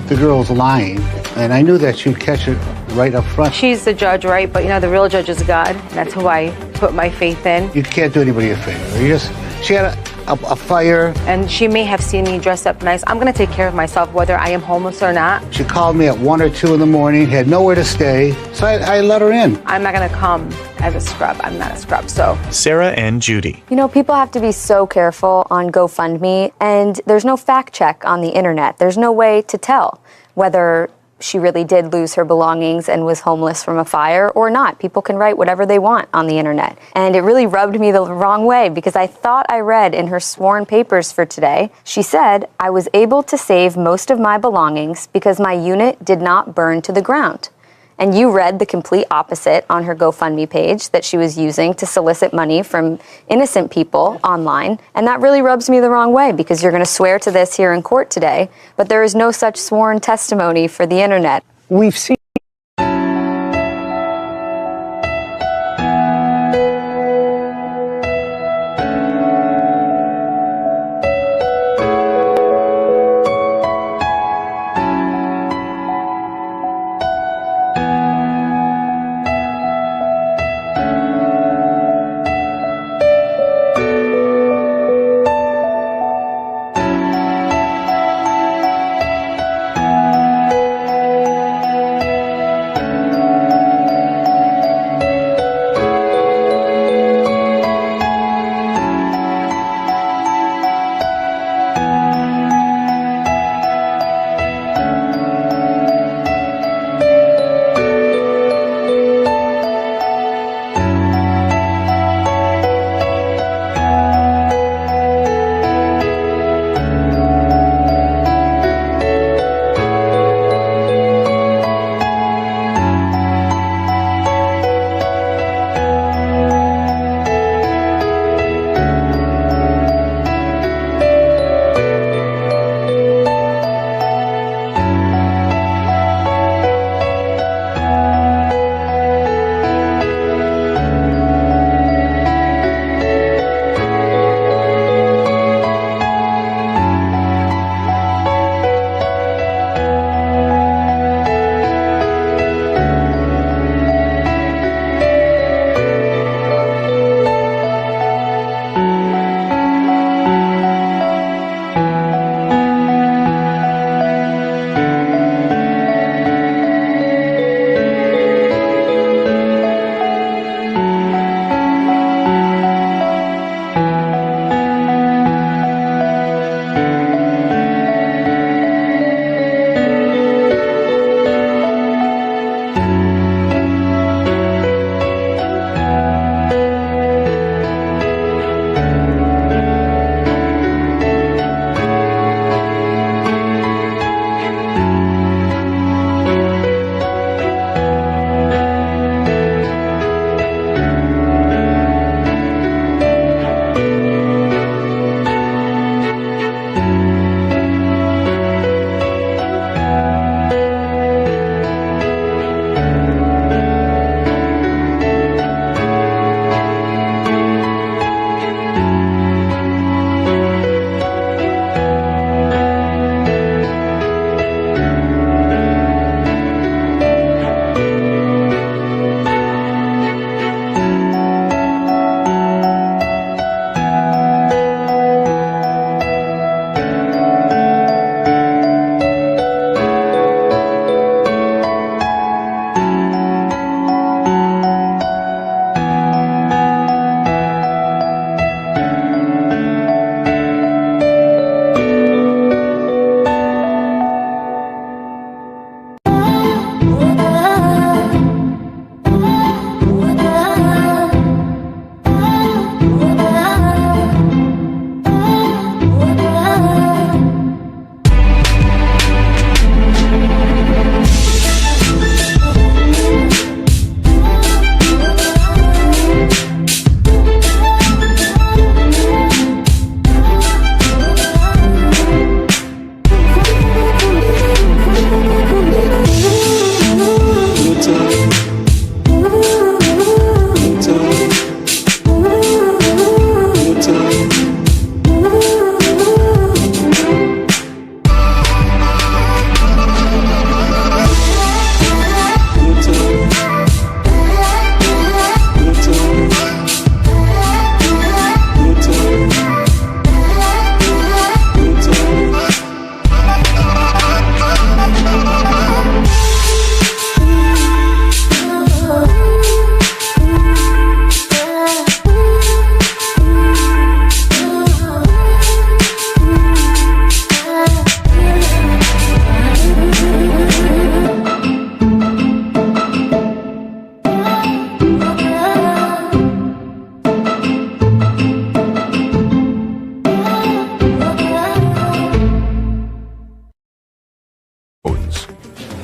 the girl was lying, and I knew that she'd catch it right up front. She's the judge, right? But the real judge is God, and that's who I put my faith in. You can't do anybody a favor. She had a fire. And she may have seen me dressed up nice. I'm going to take care of myself, whether I am homeless or not. She called me at 1 or 2 in the morning, had nowhere to stay, so I let her in. I'm not going to come as a scrub. I'm not a scrub, so. Sarah and Judy. People have to be so careful on GoFundMe, and there's no fact check on the internet. There's no way to tell whether she really did lose her belongings and was homeless from a fire or not. People can write whatever they want on the internet. And it really rubbed me the wrong way because I thought I read in her sworn papers for today, she said, I was able to save most of my belongings because my unit did not burn to the ground. And you read the complete opposite on her GoFundMe page that she was using to solicit money from innocent people online. And that really rubs me the wrong way because you're going to swear to this here in court today, but there is no such sworn testimony for the internet. We've seen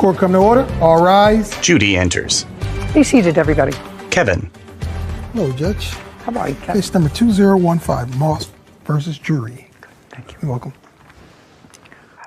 Court come to order. All rise. Judy enters. Be seated, everybody. Kevin. Hello, Judge. How are you, Kevin? Case number 2015, Moss versus Jury. Thank you. You're welcome.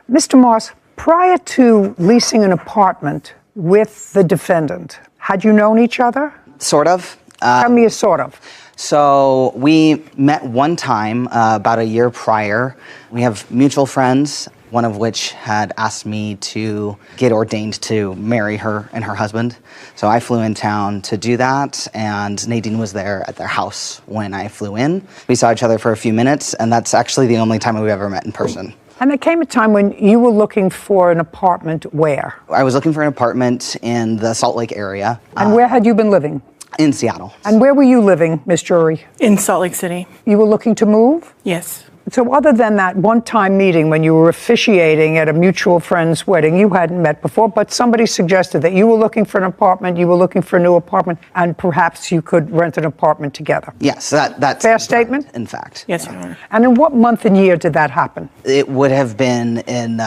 Mr. Moss, prior to leasing an apartment with the defendant, had you known each other? Sort of. Tell me a sort of. So we met one time about a year prior. We have mutual friends, one of which had asked me to get ordained to marry her and her husband. So I flew in town to do that, and Nadine was there at their house when I flew in. We saw each other for a few minutes, and that's actually the only time we've ever met in person. And there came a time when you were looking for an apartment where? I was looking for an apartment in the Salt Lake area. And where had you been living? In Seattle. And where were you living, Miss Jury? In Salt Lake City. You were looking to move? Yes. So other than that one-time meeting when you were officiating at a mutual friend's wedding, you hadn't met before, but somebody suggested that you were looking for an apartment, you were looking for a new apartment, and perhaps you could rent an apartment together. Yes, that's fair statement. In fact. Yes, Your Honor. And in what month and year did that happen? It would have been in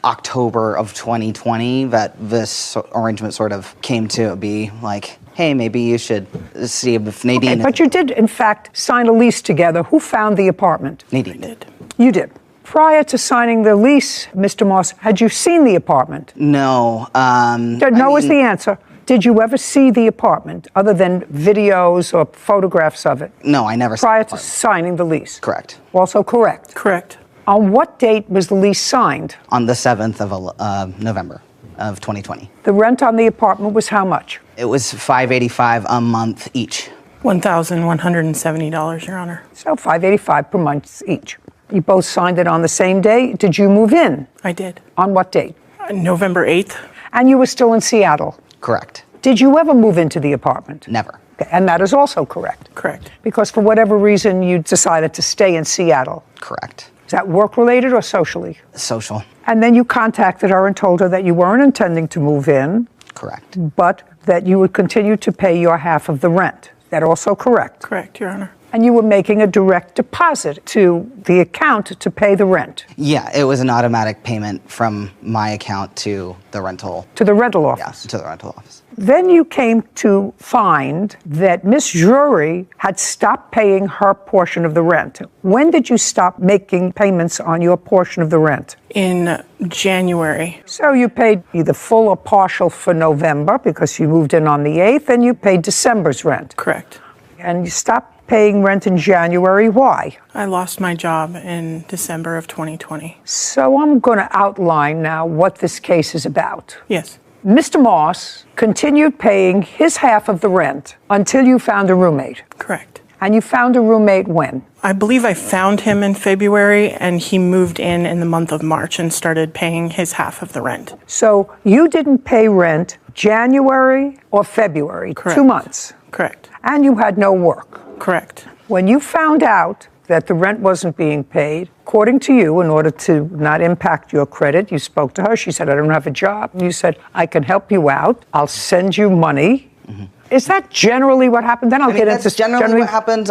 October of 2020 that this arrangement sort of came to be like, hey, maybe you should see if Nadine... Okay, but you did, in fact, sign a lease together. Who found the apartment? Nadine did. You did. Prior to signing the lease, Mr. Moss, had you seen the apartment? No. No is the answer. Did you ever see the apartment, other than videos or photographs of it? No, I never saw Prior to signing the lease? Correct. Also correct? Correct. On what date was the lease signed? On the 7th of November of 2020. The rent on the apartment was how much? It was $585 a month each. $1,170, Your Honor. So $585 per month each. You both signed it on the same day. Did you move in? I did. On what date? November 8th. And you were still in Seattle? Correct. Did you ever move into the apartment? Never. Okay, and that is also correct? Correct. Because for whatever reason you decided to stay in Seattle? Correct. Is that work-related or socially? Social. And then you contacted her and told her that you weren't intending to move in. Correct. But that you would continue to pay your half of the rent. Is that also correct? Correct, Your Honor. And you were making a direct deposit to the account to pay the rent? Yeah, it was an automatic payment from my account to the rental. To the rental office? Yes, to the rental office. Then you came to find that Miss Jury had stopped paying her portion of the rent. When did you stop making payments on your portion of the rent? In January. So you paid either full or partial for November because you moved in on the 8th, and you paid December's rent. Correct. And you stopped paying rent in January. Why? I lost my job in December of 2020. So I'm going to outline now what this case is about. Yes. Mr. Moss continued paying his half of the rent until you found a roommate. Correct. And you found a roommate when? I believe I found him in February, and he moved in the month of March and started paying his half of the rent. So you didn't pay rent January or February? Correct. 2 months? Correct. And you had no work? Correct. When you found out that the rent wasn't being paid, according to you, in order to not impact your credit, you spoke to her. She said, I don't have a job. You said, I can help you out. I'll send you money. Mm-hmm. Is that generally what happened? Then I'll get into... That's generally what happened,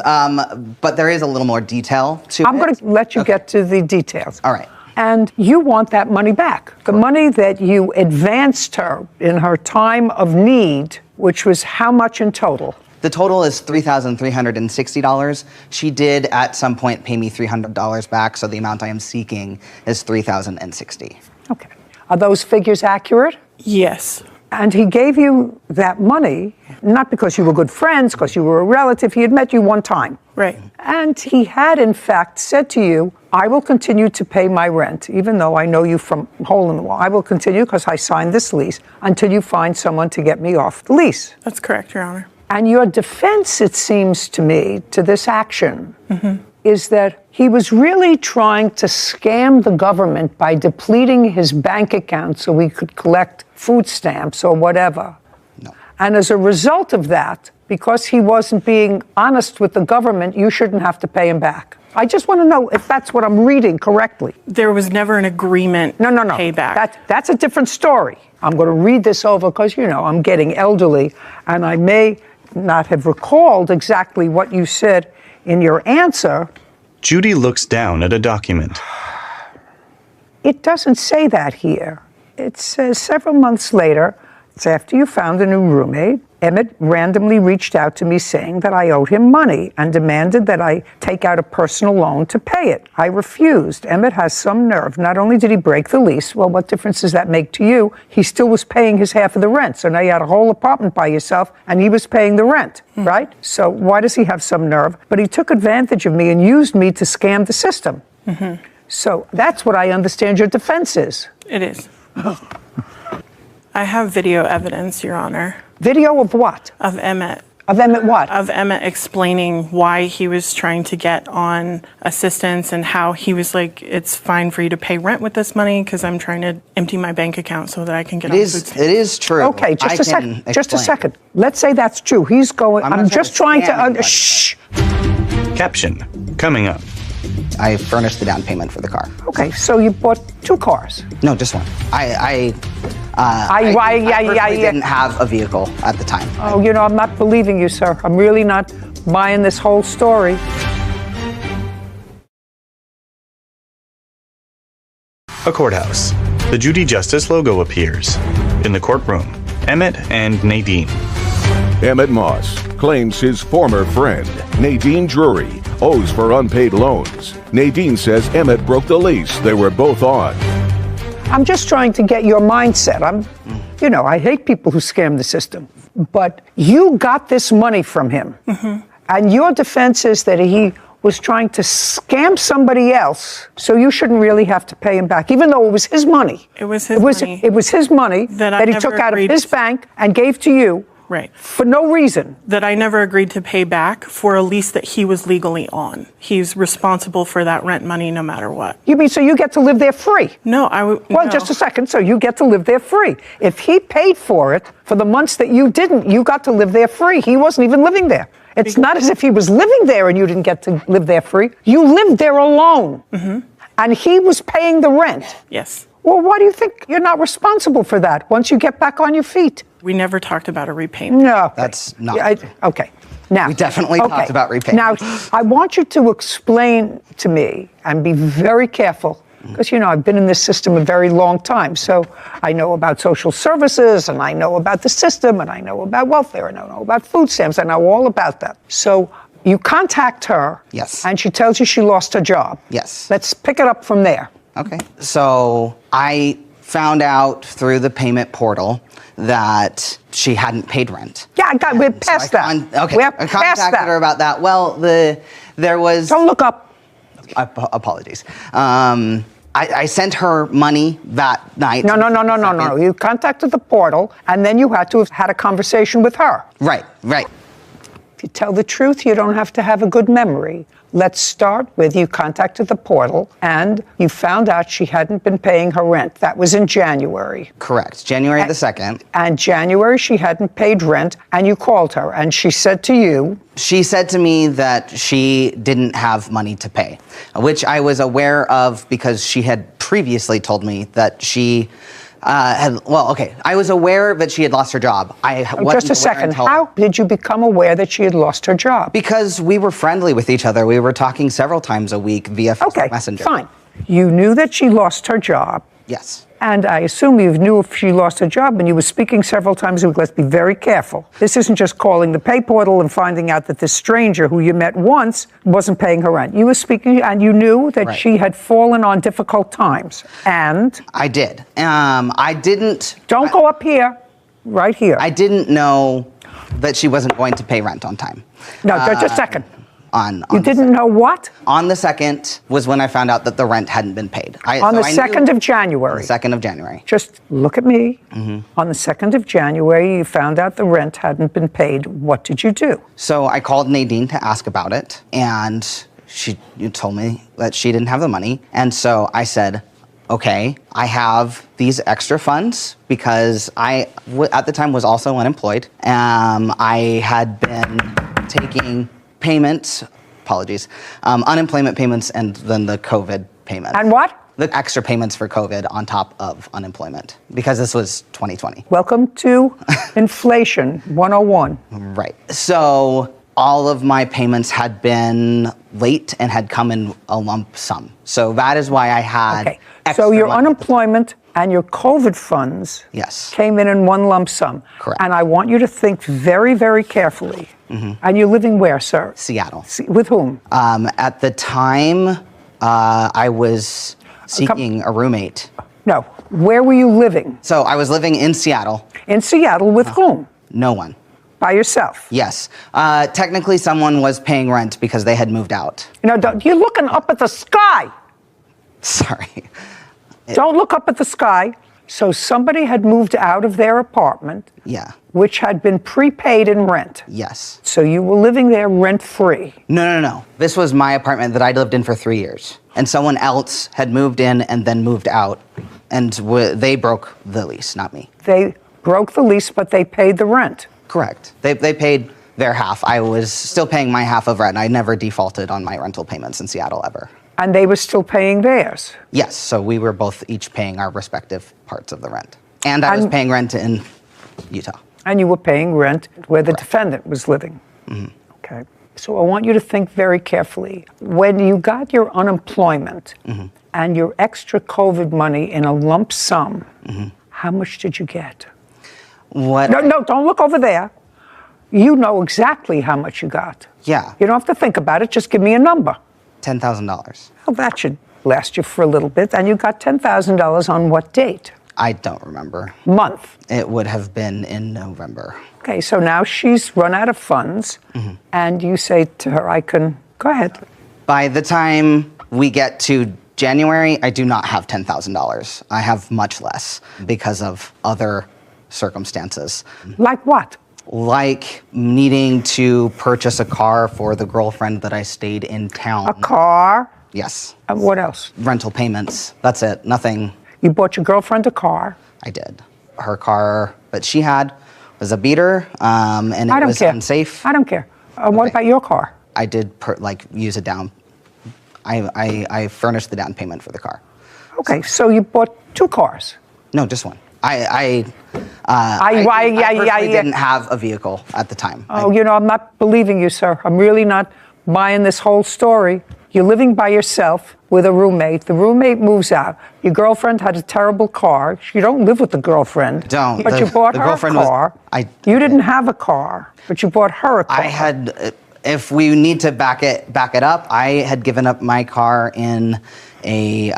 but there is a little more detail to it. I'm going to let you get to the details. All right. And you want that money back. The money that you advanced her in her time of need, which was how much in total? The total is $3,360. She did at some point pay me $300 back, so the amount I am seeking is $3,060. Okay. Are those figures accurate? Yes. And he gave you that money, not because you were good friends, because you were a relative. He had met you one time. Right. And he had, in fact, said to you, I will continue to pay my rent, even though I know you from hole in the wall. I will continue because I signed this lease until you find someone to get me off the lease. That's correct, Your Honor. And your defense, it seems to me, to this action is that he was really trying to scam the government by depleting his bank account so he could collect food stamps or whatever. No. And as a result of that, because he wasn't being honest with the government, you shouldn't have to pay him back. I just want to know if that's what I'm reading correctly. There was never an agreement to pay back. That's a different story. I'm going to read this over because, you know, I'm getting elderly, and I may not have recalled exactly what you said in your answer. Judy looks down at a document. It doesn't say that here. It says several months later, it's after you found a new roommate, Emmett randomly reached out to me saying that I owed him money and demanded that I take out a personal loan to pay it. I refused. Emmett has some nerve. Not only did he break the lease, well, what difference does that make to you? He still was paying his half of the rent. So now you had a whole apartment by yourself and he was paying the rent, right? So why does he have some nerve? But he took advantage of me and used me to scam the system. So that's what I understand your defense is. It is. I have video evidence, Your Honor. Video of what? Of Emmett. Of Emmett what? Of Emmett explaining why he was trying to get on assistance and how he was like, it's fine for you to pay rent with this money because I'm trying to empty my bank account so that I can get on food stamps. It is true. Okay, just a second. Just a second. Let's say that's true. He's going, I'm just trying to, shh. Caption, coming up. I furnished the down payment for the car. Okay, so you bought 2 cars? No, just one. I didn't have a vehicle at the time. Oh, you know, I'm not believing you, sir. I'm really not buying this whole story. A courthouse. The Judy Justice logo appears. In the courtroom, Emmett and Nadine. Emmett Moss claims his former friend, Nadine Drury, owes for unpaid loans. Nadine says Emmett broke the lease they were both on. I'm just trying to get your mindset. I hate people who scam the system. But you got this money from him. And your defense is that he was trying to scam somebody else, so you shouldn't really have to pay him back, even though it was his money. It was his money. It was his money that he took out of his bank and gave to you. Right. For no reason. That I never agreed to pay back for a lease that he was legally on. He's responsible for that rent money no matter what. You mean so you get to live there free? No, Well, just a second. So you get to live there free. If he paid for it for the months that you didn't, you got to live there free. He wasn't even living there. It's not as if he was living there and you didn't get to live there free. You lived there alone. And he was paying the rent. Yes. Well, why do you think you're not responsible for that once you get back on your feet? We never talked about a repayment. No. That's not. Okay. Now, we definitely talked about repayment. Now, I want you to explain to me and be very careful because, I've been in this system a very long time. So I know about social services and I know about the system and I know about welfare and I know about food stamps. I know all about that. So you contact her. Yes. And she tells you she lost her job. Yes. Let's pick it up from there. Okay. So I found out through the payment portal that she hadn't paid rent. Yeah, we're past that. Okay. We're I past contacted that. her about that. Well, there was. Don't look up. Apologies. I sent her money that night. No. You contacted the portal, and then you had to have had a conversation with her. Right. If you tell the truth, you don't have to have a good memory. Let's start with you contacted the portal, and you found out she hadn't been paying her rent. That was in January. Correct. January the 2nd. And January, she hadn't paid rent, and you called her, and she said to you... She said to me that she didn't have money to pay, which I was aware of because she had previously told me that she I was aware that she had lost her job. Just a second. How did you become aware that she had lost her job? Because we were friendly with each other. We were talking several times a week via Facebook Messenger. Fine. You knew that she lost her job. Yes. And I assume you knew if she lost her job and you were speaking several times a week. Let's be very careful. This isn't just calling the pay portal and finding out that this stranger who you met once wasn't paying her rent. You were speaking and you knew that she had fallen on difficult times. And? I did. I didn't. Don't go up here. Right here. I didn't know that she wasn't going to pay rent on time. No, just a second. You didn't know what? On the 2nd was when I found out that the rent hadn't been paid. On the 2nd of January? On the 2nd of January. Just look at me. On the 2nd of January, you found out the rent hadn't been paid. What did you do? So I called Nadine to ask about it, and you told me that she didn't have the money. And so I said, okay, I have these extra funds because I, at the time, was also unemployed. I had been taking payments, unemployment payments, and then the COVID payment. And what? The extra payments for COVID on top of unemployment, because this was 2020. Welcome to Inflation 101. Right. So all of my payments had been late and had come in a lump sum. So that is why I had Okay. extra So your money. unemployment and your COVID funds came in one lump sum. Correct. And I want you to think very, very carefully. And you're living where, sir? Seattle. With whom? At the time, I was seeking a roommate. No. Where were you living? So I was living in Seattle. In Seattle with whom? No one. By yourself? Yes. Technically, someone was paying rent because they had moved out. You're looking up at the sky. Sorry. Don't look up at the sky. So somebody had moved out of their apartment, Yeah. which had been prepaid in rent. Yes. So you were living there rent-free. No. This was my apartment that I'd lived in for 3 years. And someone else had moved in and then moved out. And they broke the lease, not me. They broke the lease, but they paid the rent. Correct. They paid their half. I was still paying my half of rent. I never defaulted on my rental payments in Seattle ever. And they were still paying theirs. Yes, so we were both each paying our respective parts of the rent. And I was paying rent in Utah. And you were paying rent where the defendant was living. Okay. So I want you to think very carefully. When you got your unemployment and your extra COVID money in a lump sum, how much did you get? What? No, don't look over there. You know exactly how much you got. Yeah. You don't have to think about it. Just give me a number. $10,000. Well, that should last you for a little bit. And you got $10,000 on what date? I don't remember. Month. It would have been in November. Okay, so now she's run out of funds, and you say to her, go ahead. By the time we get to January, I do not have $10,000. I have much less because of other circumstances. Like what? Like needing to purchase a car for the girlfriend that I stayed in town. A car? Yes. And what else? Rental payments. That's it. Nothing. You bought your girlfriend a car? I did. Her car that she had was a beater, and it was unsafe. I don't care. What about your car? I did use a down. I furnished the down payment for the car. Okay, so you bought 2 cars? No, just one. I didn't have a vehicle at the time. Oh, I'm not believing you, sir. I'm really not buying this whole story. You're living by yourself with a roommate. The roommate moves out. Your girlfriend had a terrible car. You don't live with the girlfriend. Don't. But you bought her a car. You didn't have a car, but you bought her a car. I had, if we need to back it up, I had given up my car in a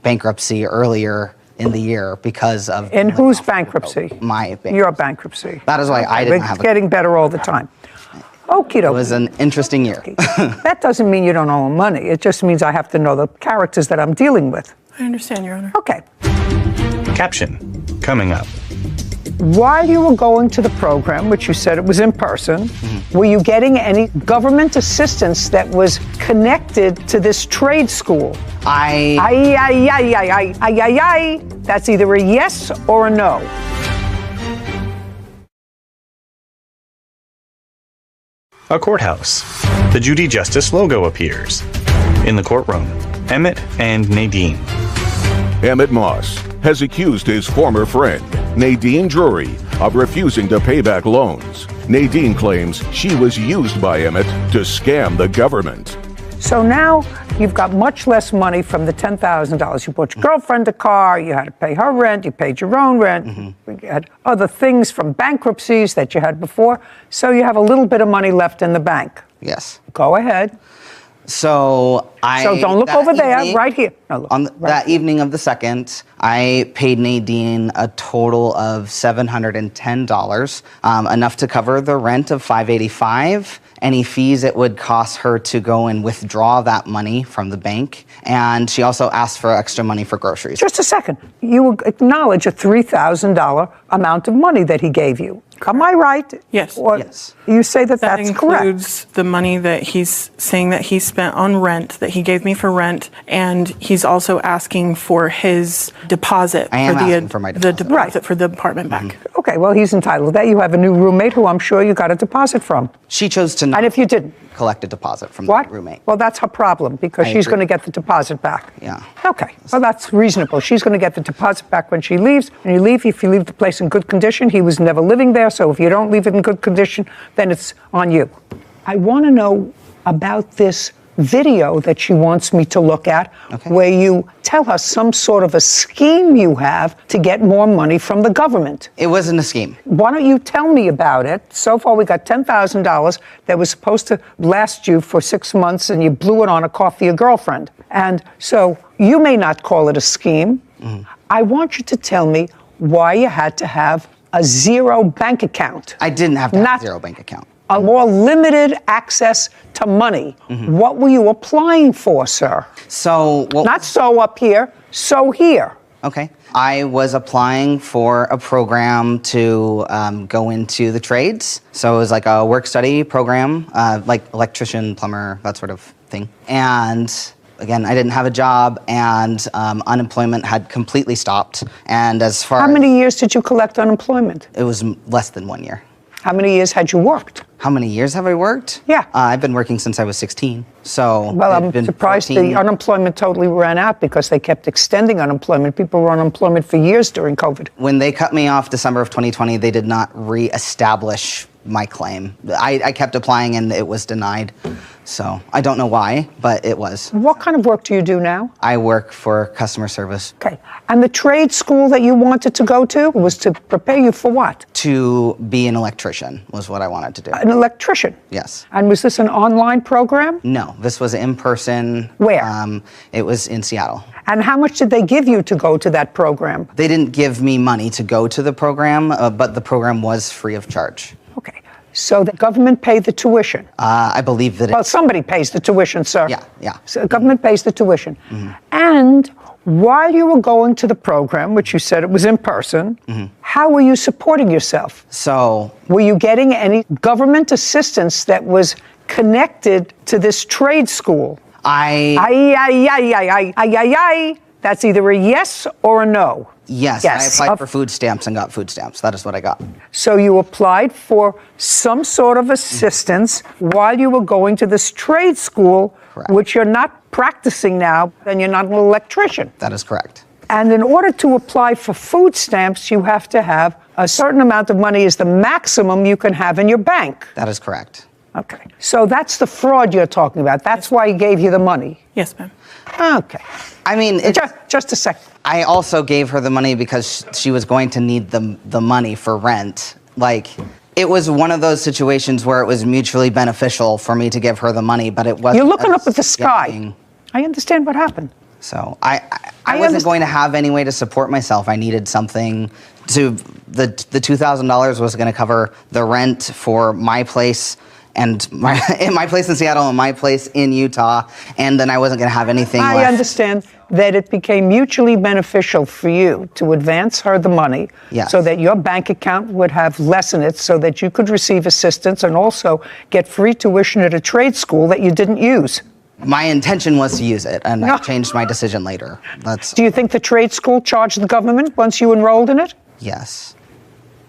bankruptcy earlier in the year because of... In whose bankruptcy? My bankruptcy. Your bankruptcy. That is why I didn't have a car. It's getting better all the time. Okie dokie. It was an interesting year. That doesn't mean you don't owe money. It just means I have to know the characters that I'm dealing with. I understand, Your Honor. Okay. Caption coming up. While you were going to the program, which you said it was in person, were you getting any government assistance that was connected to this trade school? That's either a yes or a no. A courthouse. The Judy Justice logo appears. In the courtroom, Emmett and Nadine. Emmett Moss has accused his former friend, Nadine Drury, of refusing to pay back loans. Nadine claims she was used by Emmett to scam the government. So now you've got much less money from the $10,000. You bought your girlfriend a car, you had to pay her rent, you paid your own rent, you had other things from bankruptcies that you had before, so you have a little bit of money left in the bank. Yes. Go ahead. So don't look over there, right here. No, look, on that evening of the 2nd, I paid Nadine a total of $710, enough to cover the rent of $585, any fees it would cost her to go and withdraw that money from the bank, and she also asked for extra money for groceries. Just a second. You acknowledge a $3,000 amount of money that he gave you. Am I right? Yes. Yes. You say that That that's includes the money that he's saying that he spent on rent, that he gave me for rent, and he's also asking for his deposit. I am asking for my deposit. The deposit for the apartment back. Okay, well, he's entitled to that. You have a new roommate who I'm sure you got a deposit from. She chose to not And if you didn't? collect a deposit from What? the roommate. Well, that's her problem because I she's agree. going to get the deposit back. Yeah. Okay, well, that's reasonable. She's going to get the deposit back when she leaves. When you leave, if you leave the place in good condition, he was never living there, so if you don't leave it in good condition, then it's on you. I want to know about this video that she wants me to look at, where you tell us some sort of a scheme you have to get more money from the government. It wasn't a scheme. Why don't you tell me about it? So far, we got $10,000 that was supposed to last you for 6 months, and you blew it on a coffee a girlfriend. And so you may not call it a scheme. I want you to tell me why you had to have a zero bank account. I didn't have to have a zero bank account. A more limited access to money. What were you applying for, sir? So, not so up here, so here. Okay. I was applying for a program to go into the trades. So it was like a work study program, like electrician, plumber, that sort of thing. And again, I didn't have a job, and unemployment had completely stopped. And as far How many years did you collect unemployment? It was less than 1 year. How many years had you worked? How many years have I worked? Yeah. I've been working since I was 16. So well, I'm surprised 14. the unemployment totally ran out because they kept extending unemployment. People were on unemployment for years during COVID. When they cut me off December of 2020, they did not reestablish my claim. I kept applying and it was denied. So I don't know why, but it was. What kind of work do you do now? I work for customer service. Okay. And the trade school that you wanted to go to was to prepare you for what? To be an electrician was what I wanted to do. An electrician? Yes. And was this an online program? No, this was in person. Where? It was in Seattle. And how much did they give you to go to that program? They didn't give me money to go to the program, but the program was free of charge. Okay. So the government paid the tuition? I believe that Well, somebody pays the tuition, sir. Yeah. So the government pays the tuition. And while you were going to the program, which you said it was in person, how were you supporting yourself? So, were you getting any government assistance that was connected to this trade school? That's either a yes or a no. Yes. I applied for food stamps and got food stamps. That is what I got. So you applied for some sort of assistance while you were going to this trade school, which you're not practicing now, then you're not an electrician. That is correct. And in order to apply for food stamps, you have to have a certain amount of money is the maximum you can have in your bank. That is correct. Okay. So that's the fraud you're talking about. That's why he gave you the money. Yes, ma'am. Okay. I mean, just a second. I also gave her the money because she was going to need the money for rent. Like, it was one of those situations where it was mutually beneficial for me to give her the money, but it wasn't. You're looking up at the sky. I understand what happened. So I wasn't going to have any way to support myself. I needed something to, the $2,000 was going to cover the rent for my place and my place in Seattle and my place in Utah, and then I wasn't going to have anything left. I understand that it became mutually beneficial for you to advance her the money so that your bank account would have less in it so that you could receive assistance and also get free tuition at a trade school that you didn't use. My intention was to use it, and I changed my decision later. Do you think the trade school charged the government once you enrolled in it? Yes.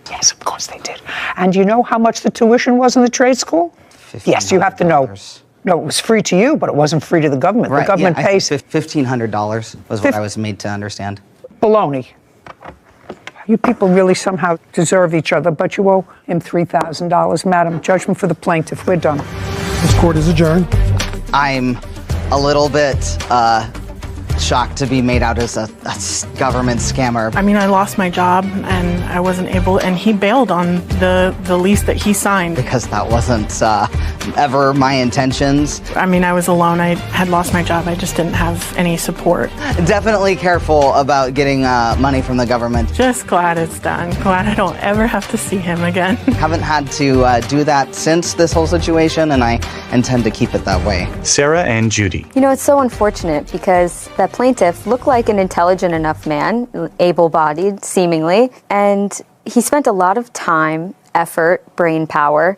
Yes, of course they did. And you know how much the tuition was in the trade school? Yes, you have to know. No, it was free to you, but it wasn't free to the government. Right, the government pays. $1,500 was what I was made to understand. Baloney. You people really somehow deserve each other, but you owe him $3,000. Madam, judgment for the plaintiff. We're done. This court is adjourned. I'm a little bit shocked to be made out as a government scammer. I mean, I lost my job and I wasn't able, and he bailed on the lease that he signed. Because that wasn't ever my intentions. I mean, I was alone. I had lost my job. I just didn't have any support. Definitely careful about getting money from the government. Just glad it's done. Glad I don't ever have to see him again. Haven't had to do that since this whole situation, and I intend to keep it that way. Sarah and Judy. You know, it's so unfortunate because that plaintiff looked like an intelligent enough man, able-bodied, seemingly, and he spent a lot of time, effort, brain power